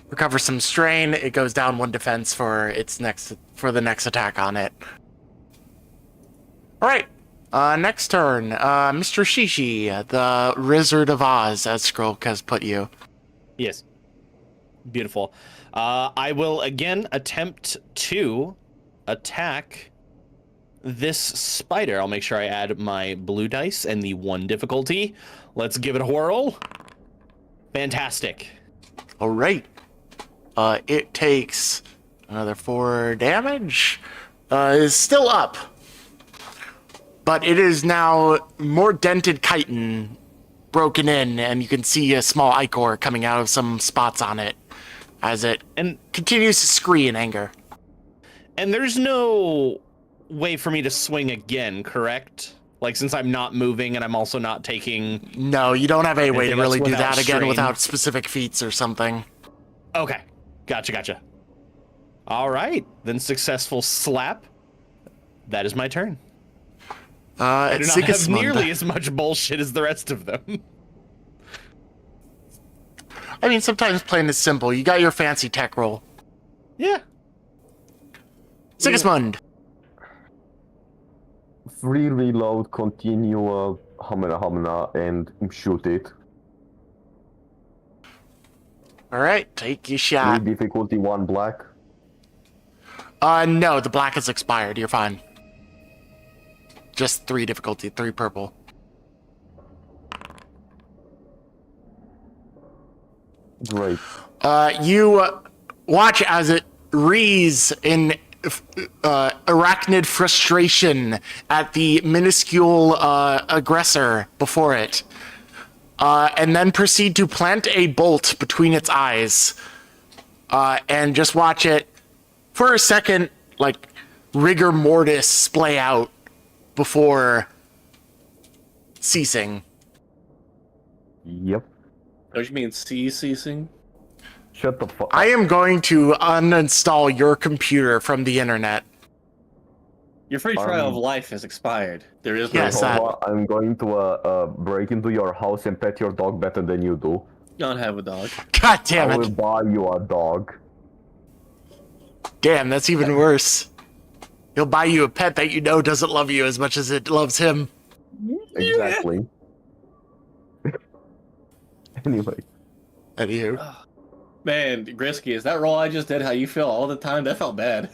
Recover some strain. It goes down 1 defense for the next attack on it. All right. Next turn, Mr. Shishi, the Wizard of Oz, as Skrulk has put you. Yes. Beautiful. I will again attempt to attack this spider, I'll make sure I add my blue dice and the 1 difficulty. Let's give it a whirl. Fantastic. All right. It takes another 4 damage. Is still up. But it is now more dented chitin broken in, and you can see a small ichor coming out of some spots on it as it continues to scream in anger. And there's no way for me to swing again, correct? Like, since I'm not moving and I'm also not taking... No, you don't have any way to really do that again strain. without specific feats or something. Okay. Gotcha. All right. Then successful slap. That is my turn. I do not have Sigismund. nearly as much bullshit as the rest of them. I mean, sometimes playing is simple. You got your fancy tech roll. Yeah. Sigismund. Free reload, continue, hammer, and shoot it. All right, take your shot. Difficulty 1 black. No, the black has expired. You're fine. Just 3 difficulty, 3 purple. Great. You watch as it rees in arachnid frustration at the minuscule aggressor before it, and then proceed to plant a bolt between its eyes, and just watch it for a second, like rigor mortis splay out before ceasing. Yep. Don't you mean ceasing? Shut the fuck up. I am going to uninstall your computer from the internet. Your free trial of life has expired. There is Yes, no that- I'm going to break into your house and pet your dog better than you do. You don't have a dog. God damn I will it. buy you a dog. Damn, that's even worse. He'll buy you a pet that you know doesn't love you as much as it loves him. Exactly. Anyway. Anywho. Man, Grisky, is that roll I just did how you feel all the time? That felt bad.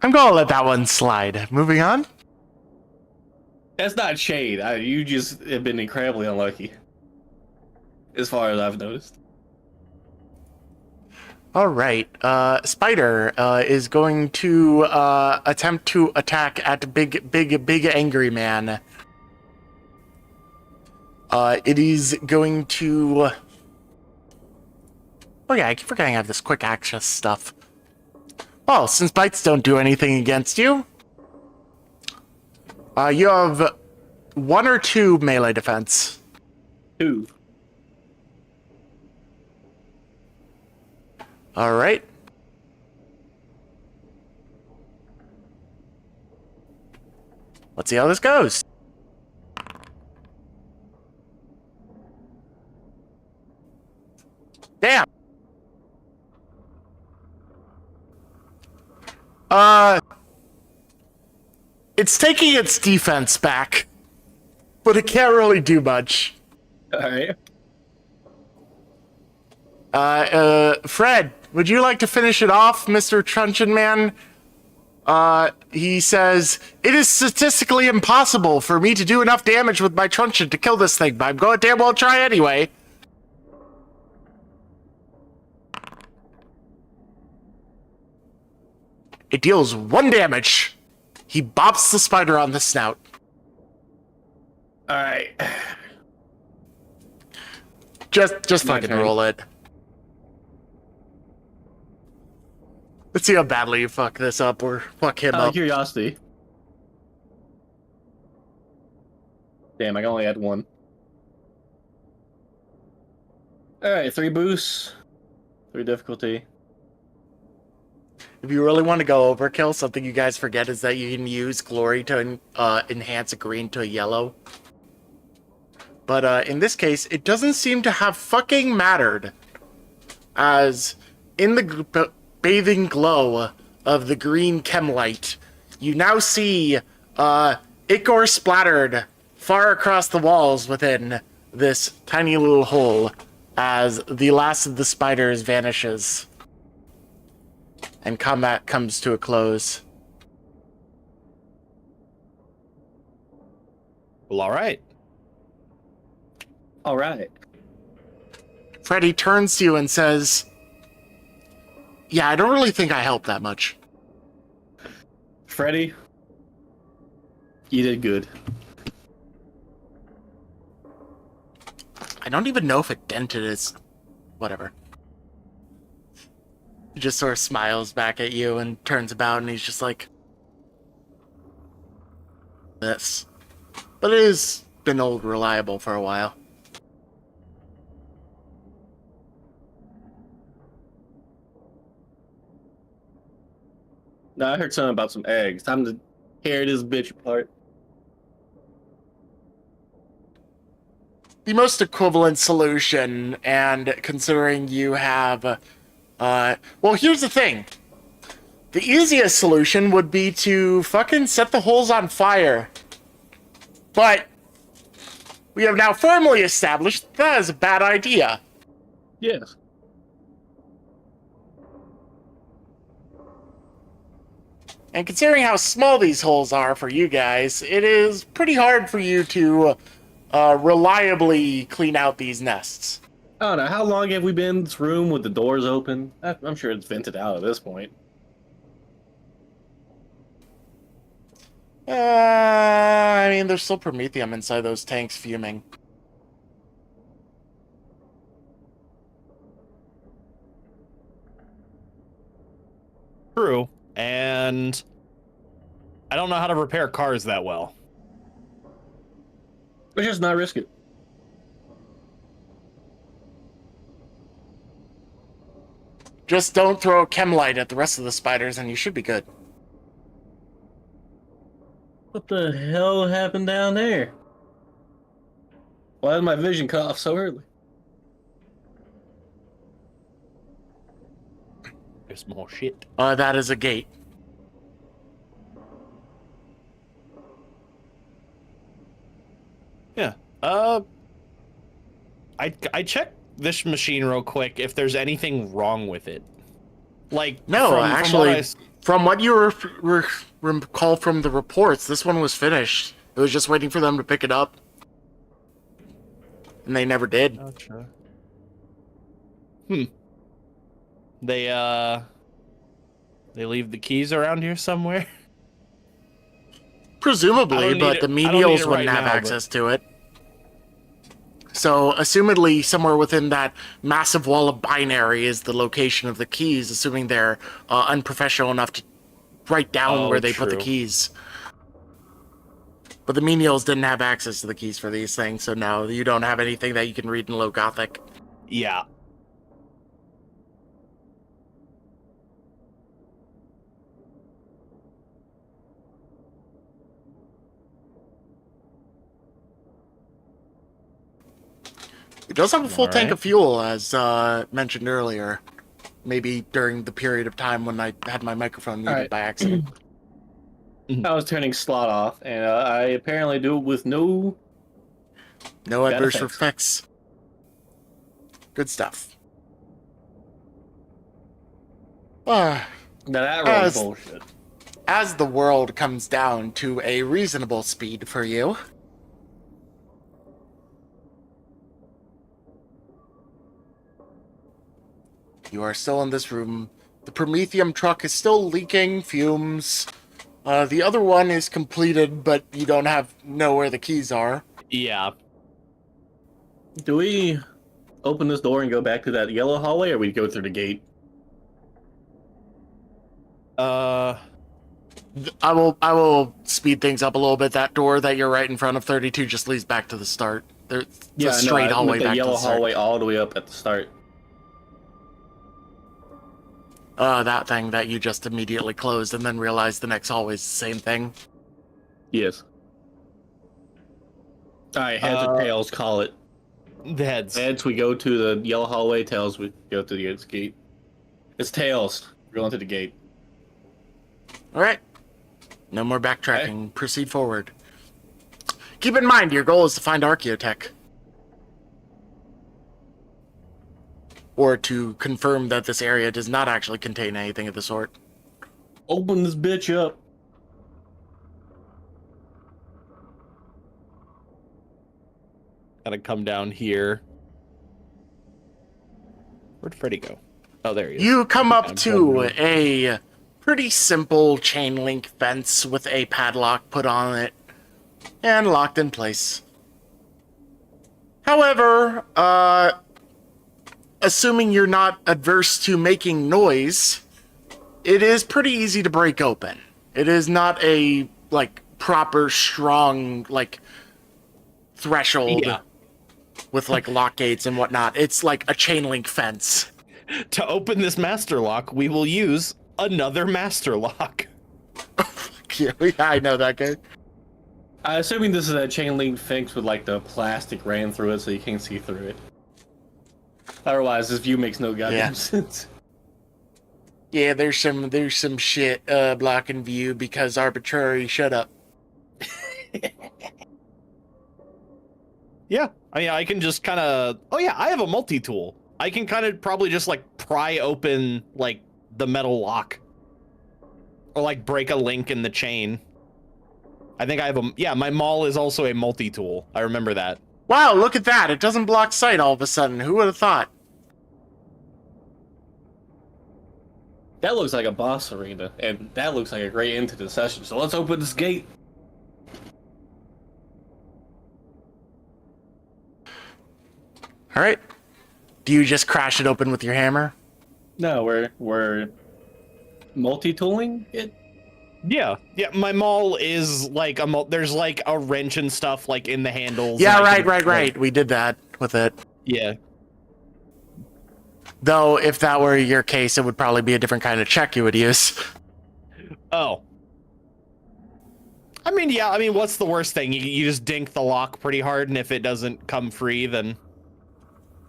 I'm gonna let that one slide. Moving on. That's not shade. You just have been incredibly unlucky. As far as I've noticed. All right. Spider is going to attempt to attack at big angry man. It is going to... Oh yeah, I keep forgetting I have this quick access stuff. Well, since bites don't do anything against you, you have 1 or 2 melee defense. 2. All right. Let's see how this goes. Damn. It's taking its defense back, but it can't really do much. Alright. Fred, would you like to finish it off, Mr. Truncheon Man? He says, it is statistically impossible for me to do enough damage with my truncheon to kill this thing, but I'm going to damn well try anyway. It deals 1 damage. He bops the spider on the snout. Alright. Just My fucking turn. roll it. Let's see how badly you fuck this up or fuck him Out of up. curiosity. Damn, I can only add 1. Alright, 3 boosts. 3 difficulty. If you really want to go overkill, something you guys forget is that you can use glory to enhance a green to a yellow. But in this case, it doesn't seem to have fucking mattered, as in the bathing glow of the green chemlight, you now see ichor splattered far across the walls within this tiny little hole as the last of the spiders vanishes. and combat comes to a close. Well, all right. All right. Freddy turns to you and says, yeah, I don't really think I helped that much. Freddy, you did good. I don't even know if it dented his... Whatever. He just sort of smiles back at you and turns about and he's just like... This. But it has been old reliable for a while. No, I heard something about some eggs. Time to tear this bitch apart. The most equivalent solution, and considering you have... well, here's the thing. The easiest solution would be to fucking set the holes on fire. But we have now firmly established that is a bad idea. Yes. And considering how small these holes are for you guys, it is pretty hard for you to reliably clean out these nests. I don't know. How long have we been in this room with the doors open? I'm sure it's vented out at this point. I mean, there's still promethium inside those tanks fuming. True. And I don't know how to repair cars that well. Let's just not risk it. Just don't throw a chem light at the rest of the spiders and you should be good. What the hell happened down there? Why did my vision cut off so early? There's more shit. That is a gate. Yeah. I checked this machine real quick if there's anything wrong with it. Like, No, actually, from what you recall from the reports, this one was finished. It was just waiting for them to pick it up. And they never did. Gotcha. They leave the keys around here somewhere? Presumably, but the menials wouldn't have access to it. So, assumedly, somewhere within that massive wall of binary is the location of the keys, assuming they're unprofessional enough to write down where they put the keys. But the menials didn't have access to the keys for these things, so no, you don't have anything that you can read in Low Gothic. Yeah. It does have a full tank of fuel, as mentioned earlier. Maybe during the period of time when I had my microphone muted by accident. I was turning slot off, and I apparently do it with no adverse effects. Good stuff. Now that was bullshit. As the world comes down to a reasonable speed for you, you are still in this room. The Promethium truck is still leaking fumes. The other one is completed, but you don't know where the keys are. Yeah. Do we open this door and go back to that yellow hallway, or we go through the gate? I will speed things up a little bit. That door that you're right in front of 32 just leads back to the start. There's a straight hallway back to the start. The yellow hallway all the way up at the start. That thing that you just immediately closed and then realized the next hallway is the same thing. Yes. Alright, heads or tails, call it. The heads. Heads, we go to the yellow hallway. Tails, we go to the gate. It's tails. We're going to the gate. Alright. No more backtracking. Okay. Proceed forward. Keep in mind, your goal is to find archeotech. or to confirm that this area does not actually contain anything of the sort. Open this bitch up. Gotta come down here. Where'd Freddy go? Oh, there he is. You come up I'm to wondering. a pretty simple chain link fence with a padlock put on it and locked in place. However, assuming you're not adverse to making noise, it is pretty easy to break open. It is not a, like, proper, strong, like, threshold with, like, lock gates and whatnot. It's like a chain link fence. To open this master lock, we will use another master lock. Yeah, I know that guy. Assuming this is a chain link fence with like the plastic ran through it so you can't see through it. Otherwise, this view makes no goddamn sense. Yeah, there's some shit blocking view because arbitrary. Shut up. Yeah, I mean, I can just kind of... Oh yeah, I have a multi-tool. I can kind of probably just like pry open like the metal lock. Or like break a link in the chain. I think I have a... Yeah, my maul is also a multi-tool. I remember that. Wow, look at that. It doesn't block sight all of a sudden. Who would have thought? That looks like a boss arena, and that looks like a great end to the session. So let's open this gate. All right. Do you just crash it open with your hammer? No, we're multi-tooling it. Yeah, my maul is like there's like a wrench and stuff like in the handles. Yeah, and I can, right. We did that with it. Yeah. Though, if that were your case, it would probably be a different kind of check you would use. Oh. I mean, yeah, what's the worst thing? You just dink the lock pretty hard, and if it doesn't come free, then...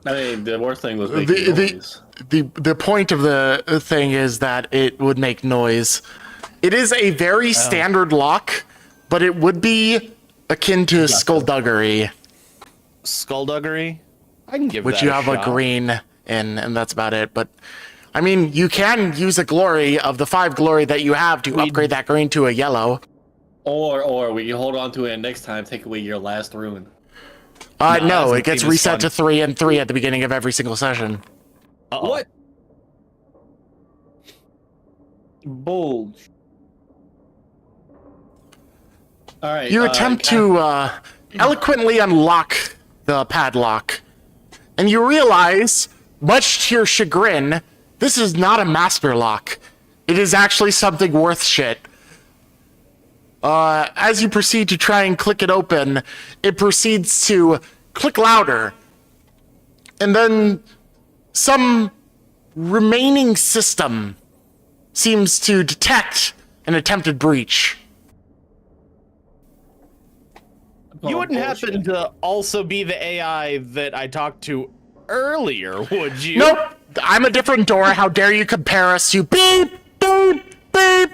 I mean, the worst thing was making noise. The point of the thing is that it would make noise. It is a very standard lock, but it would be akin to skullduggery. Skullduggery? I can give which that you a have shot. a green in, and that's about it. But, I mean, you can use a glory of the 5 glory that you have to upgrade that green to a yellow. Or we can hold on to it and next time take away your last ruin. No, that it gets seems reset fun. to 3 and 3 at the beginning of every single session. Uh-oh. What? Bulge. Alright. You attempt to eloquently unlock the padlock, and you realize, much to your chagrin, this is not a master lock. It is actually something worth shit. As you proceed to try and click it open, it proceeds to click louder. And then some remaining system seems to detect an attempted breach. You wouldn't happen to also be the AI that I talked to earlier, would you? Nope, I'm a different door. How dare you compare us to beep, beep, beep.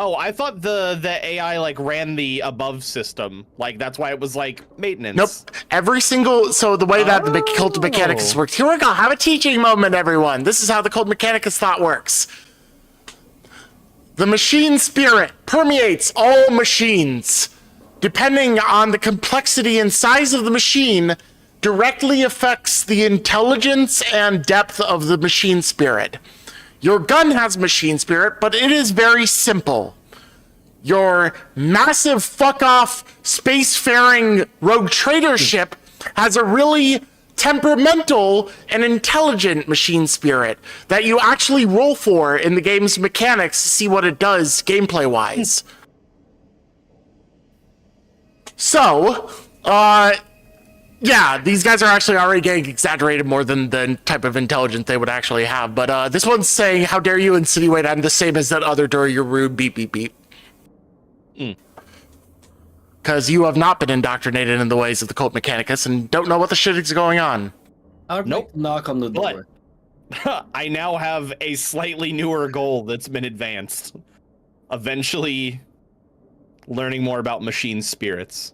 Oh, I thought the AI like ran the above system. Like that's why it was like maintenance. Nope. Every single... So the way that the Cult of Mechanicus works... Here we go. Have a teaching moment, everyone. This is how the Cult of Mechanicus thought works. The machine spirit permeates all machines. Depending on the complexity and size of the machine, directly affects the intelligence and depth of the machine spirit. Your gun has machine spirit, but it is very simple. Your massive fuck-off spacefaring rogue trader ship has a really temperamental and intelligent machine spirit that you actually roll for in the game's mechanics to see what it does gameplay-wise. So, yeah, these guys are actually already getting exaggerated more than the type of intelligence they would actually have. But this one's saying, how dare you insinuate I'm the same as that other door, you're rude, beep, beep, beep. Because you have not been indoctrinated in the ways of the Cult Mechanicus and don't know what the shit is going on. Nope. Knock on the door. I now have a slightly newer goal that's been advanced. Eventually learning more about machine spirits.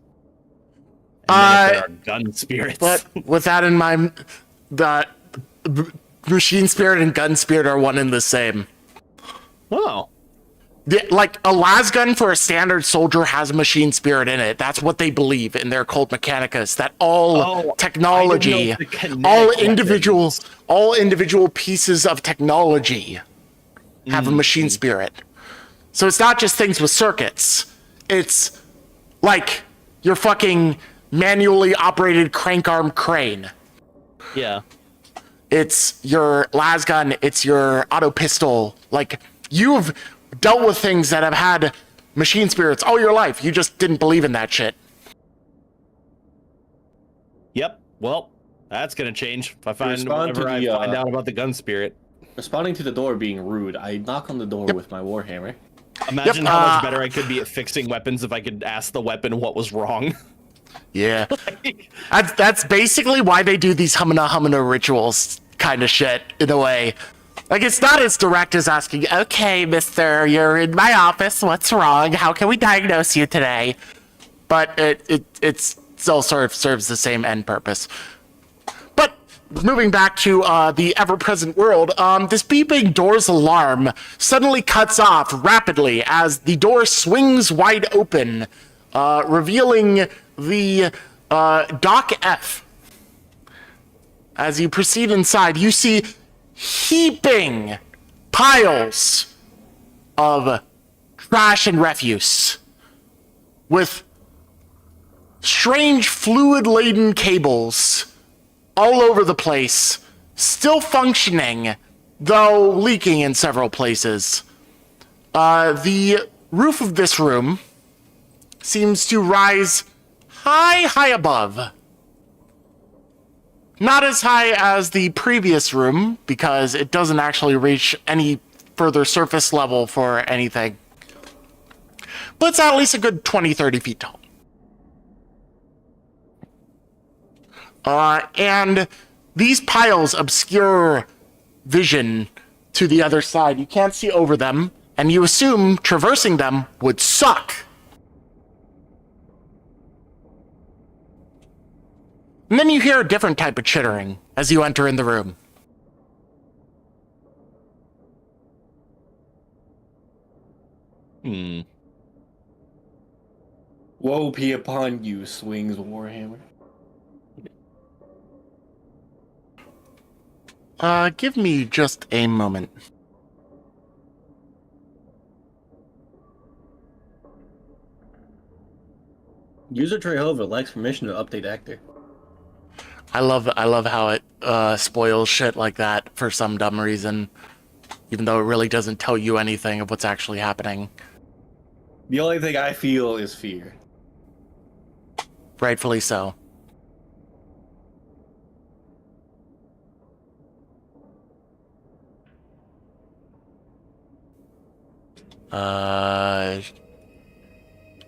And then if there are gun spirits. But with that in mind, the machine spirit and gun spirit are one and the same. Oh. Like, a lasgun for a standard soldier has a machine spirit in it. That's what they believe in their cult mechanicus. That all technology, all individual pieces of technology have a machine spirit. So it's not just things with circuits. It's like your fucking manually operated crank arm crane. Yeah. It's your lasgun. It's your auto pistol. Like, you've dealt with things that have had machine spirits all your life. You just didn't believe in that shit. Yep. Well, that's gonna change if I find Respond whenever to I the, find out about the gun spirit. Responding to the door being rude, I knock on the door with my warhammer. Imagine how much better I could be at fixing weapons if I could ask the weapon what was wrong. Yeah. That's basically why they do these humana rituals kind of shit, in a way. Like, it's not as direct as asking, okay, mister, you're in my office, what's wrong? How can we diagnose you today? But it still sort of serves the same end purpose. But moving back to the ever-present world, this beeping door's alarm suddenly cuts off rapidly as the door swings wide open, revealing the Dock F. As you proceed inside, you see heaping piles of trash and refuse with strange fluid-laden cables all over the place, still functioning, though leaking in several places. The roof of this room seems to rise high above. Not as high as the previous room, because it doesn't actually reach any further surface level for anything. But it's at least a good 20-30 feet tall. And these piles obscure vision to the other side. You can't see over them, and you assume traversing them would suck. And then you hear a different type of chittering as you enter in the room. Woe be upon you, swings warhammer. Give me just a moment. User Trehova likes permission to update actor. I love how it spoils shit like that for some dumb reason, even though it really doesn't tell you anything of what's actually happening. The only thing I feel is fear. Rightfully so.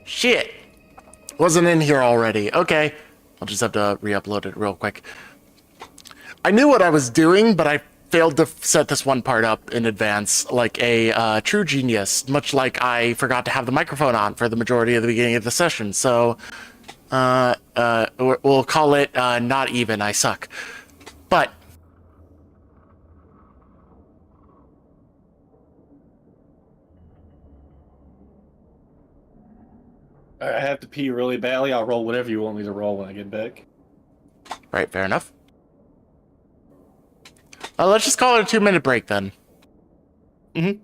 Shit. Wasn't in here already. Okay. I'll just have to re-upload it real quick. I knew what I was doing, but I failed to set this one part up in advance like a true genius, much like I forgot to have the microphone on for the majority of the beginning of the session. So, we'll call it not even, I suck. But I have to pee really badly. I'll roll whatever you want me to roll when I get back. right, fair enough. Let's just call it a 2-minute break then. Mm-hmm.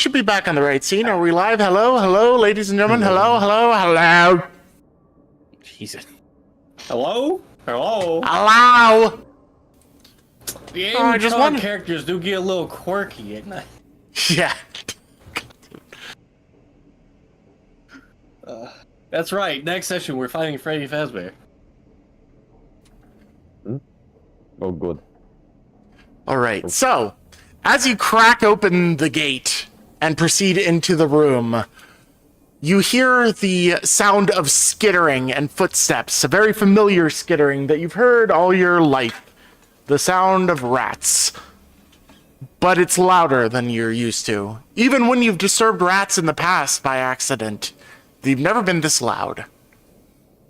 should be back on the right scene. Are we live? Hello, hello, ladies and gentlemen. Hello, hello, hello. Jesus. Hello? Hello? Hello. The Oh, I just wanted- characters do get a little quirky at night. Yeah. That's right. Next session, we're fighting Freddy Fazbear. Oh, good. All right. So, as you crack open the gate and proceed into the room, you hear the sound of skittering and footsteps, a very familiar skittering that you've heard all your life. The sound of rats. But it's louder than you're used to. Even when you've disturbed rats in the past by accident, they've never been this loud.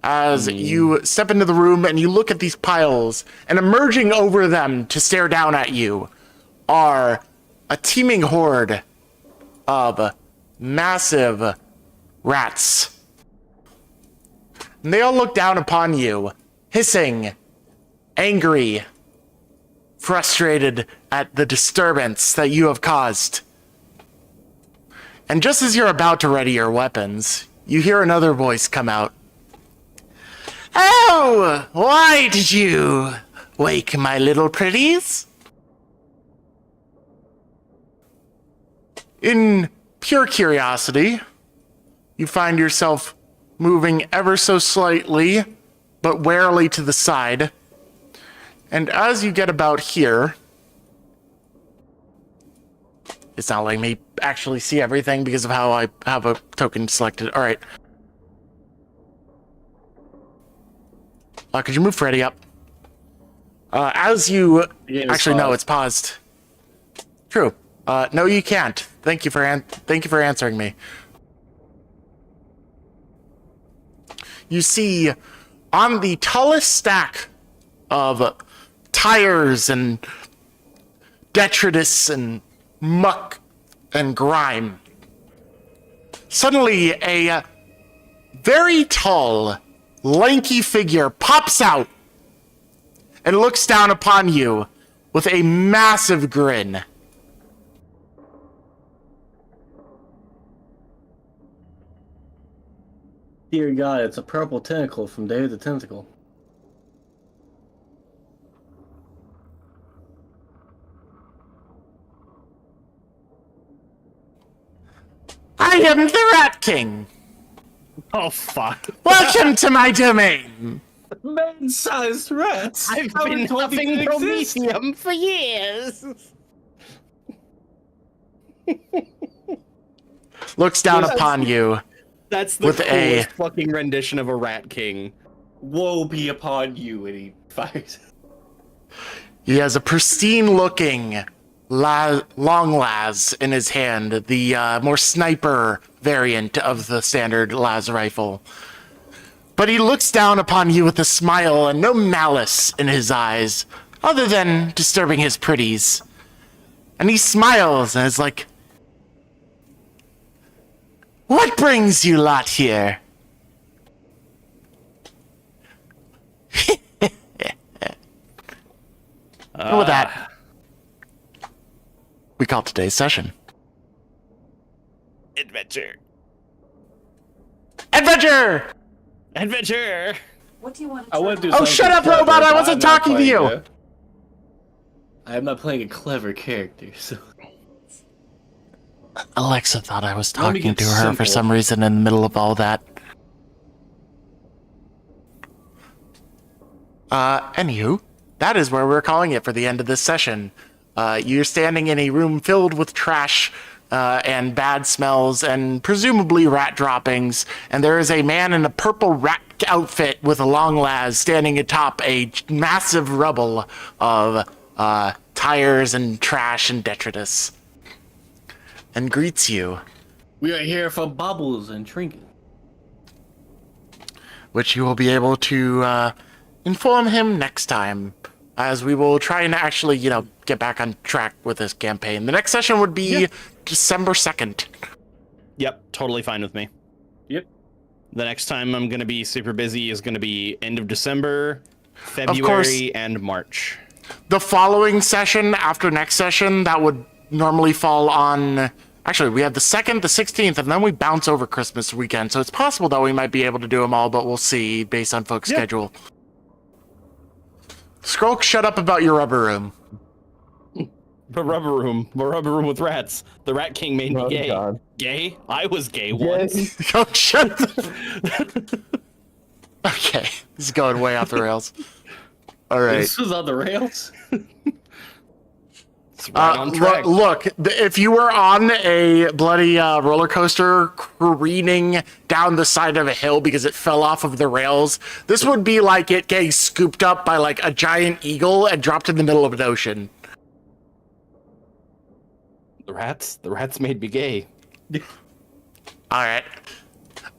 As you step into the room and you look at these piles, and emerging over them to stare down at you are a teeming horde of massive rats. And they all look down upon you, hissing, angry, frustrated at the disturbance that you have caused. And just as you're about to ready your weapons, you hear another voice come out. Oh, why did you wake my little pretties? In pure curiosity, you find yourself moving ever so slightly, but warily to the side. And as you get about here, it's not letting me actually see everything because of how I have a token selected. All right. Could you move Freddy up? As you... Actually, no, it's paused. True. No, you can't. Thank you for answering me. You see, on the tallest stack of tires and detritus and muck and grime, suddenly a very tall, lanky figure pops out and looks down upon you with a massive grin. Dear God, it's a purple tentacle from Day of the Tentacle. I am the Rat King. Oh, fuck. Welcome to my domain. Man-sized rats! I've How been did you huffing even exist? Prometheum for years. Looks down upon you. That's the With coolest fucking rendition of a Rat King. Woe be upon you, and he fires. He has a pristine-looking long las in his hand, the more sniper variant of the standard las rifle. But he looks down upon you with a smile and no malice in his eyes, other than disturbing his pretties. And he smiles and is like, "What brings you lot here?" And with that, we call today's session Adventure. Adventure! Adventure! What do you want I want to do Oh, something shut up, clever, robot! I but wasn't I'm not talking to playing you! I'm not playing a clever character, so... Alexa thought I was Let me talking get to her for simple. some reason in the middle of all that. Anywho, that is where we're calling it for the end of this session. You're standing in a room filled with trash and bad smells and presumably rat droppings, and there is a man in a purple rat outfit with a long las standing atop a massive rubble of tires and trash and detritus, and greets you, We are here for bubbles and trinkets. which you will be able to inform him next time, as we will try and actually, get back on track with this campaign. The next session would be December 2nd. Yep, totally fine with me. Yep. The next time I'm going to be super busy is going to be end of December, February, and March. The following session, after next session, that would normally fall on Actually, we have the 2nd, the 16th, and then we bounce over Christmas weekend. So it's possible that we might be able to do them all, but we'll see based on folks' schedule. Skrulk, shut up about your rubber room. The rubber room with rats. The Rat King made me gay. God. Gay? I was gay once. Oh, shut the... Okay, this is going way off the rails. All right. This was on the rails. It's right on track. Look, if you were on a bloody roller coaster careening down the side of a hill because it fell off of the rails, this would be like it getting scooped up by like a giant eagle and dropped in the middle of an ocean. The rats made me gay. All right,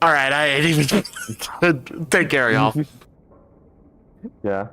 I ain't even. Take care, y'all. Yeah.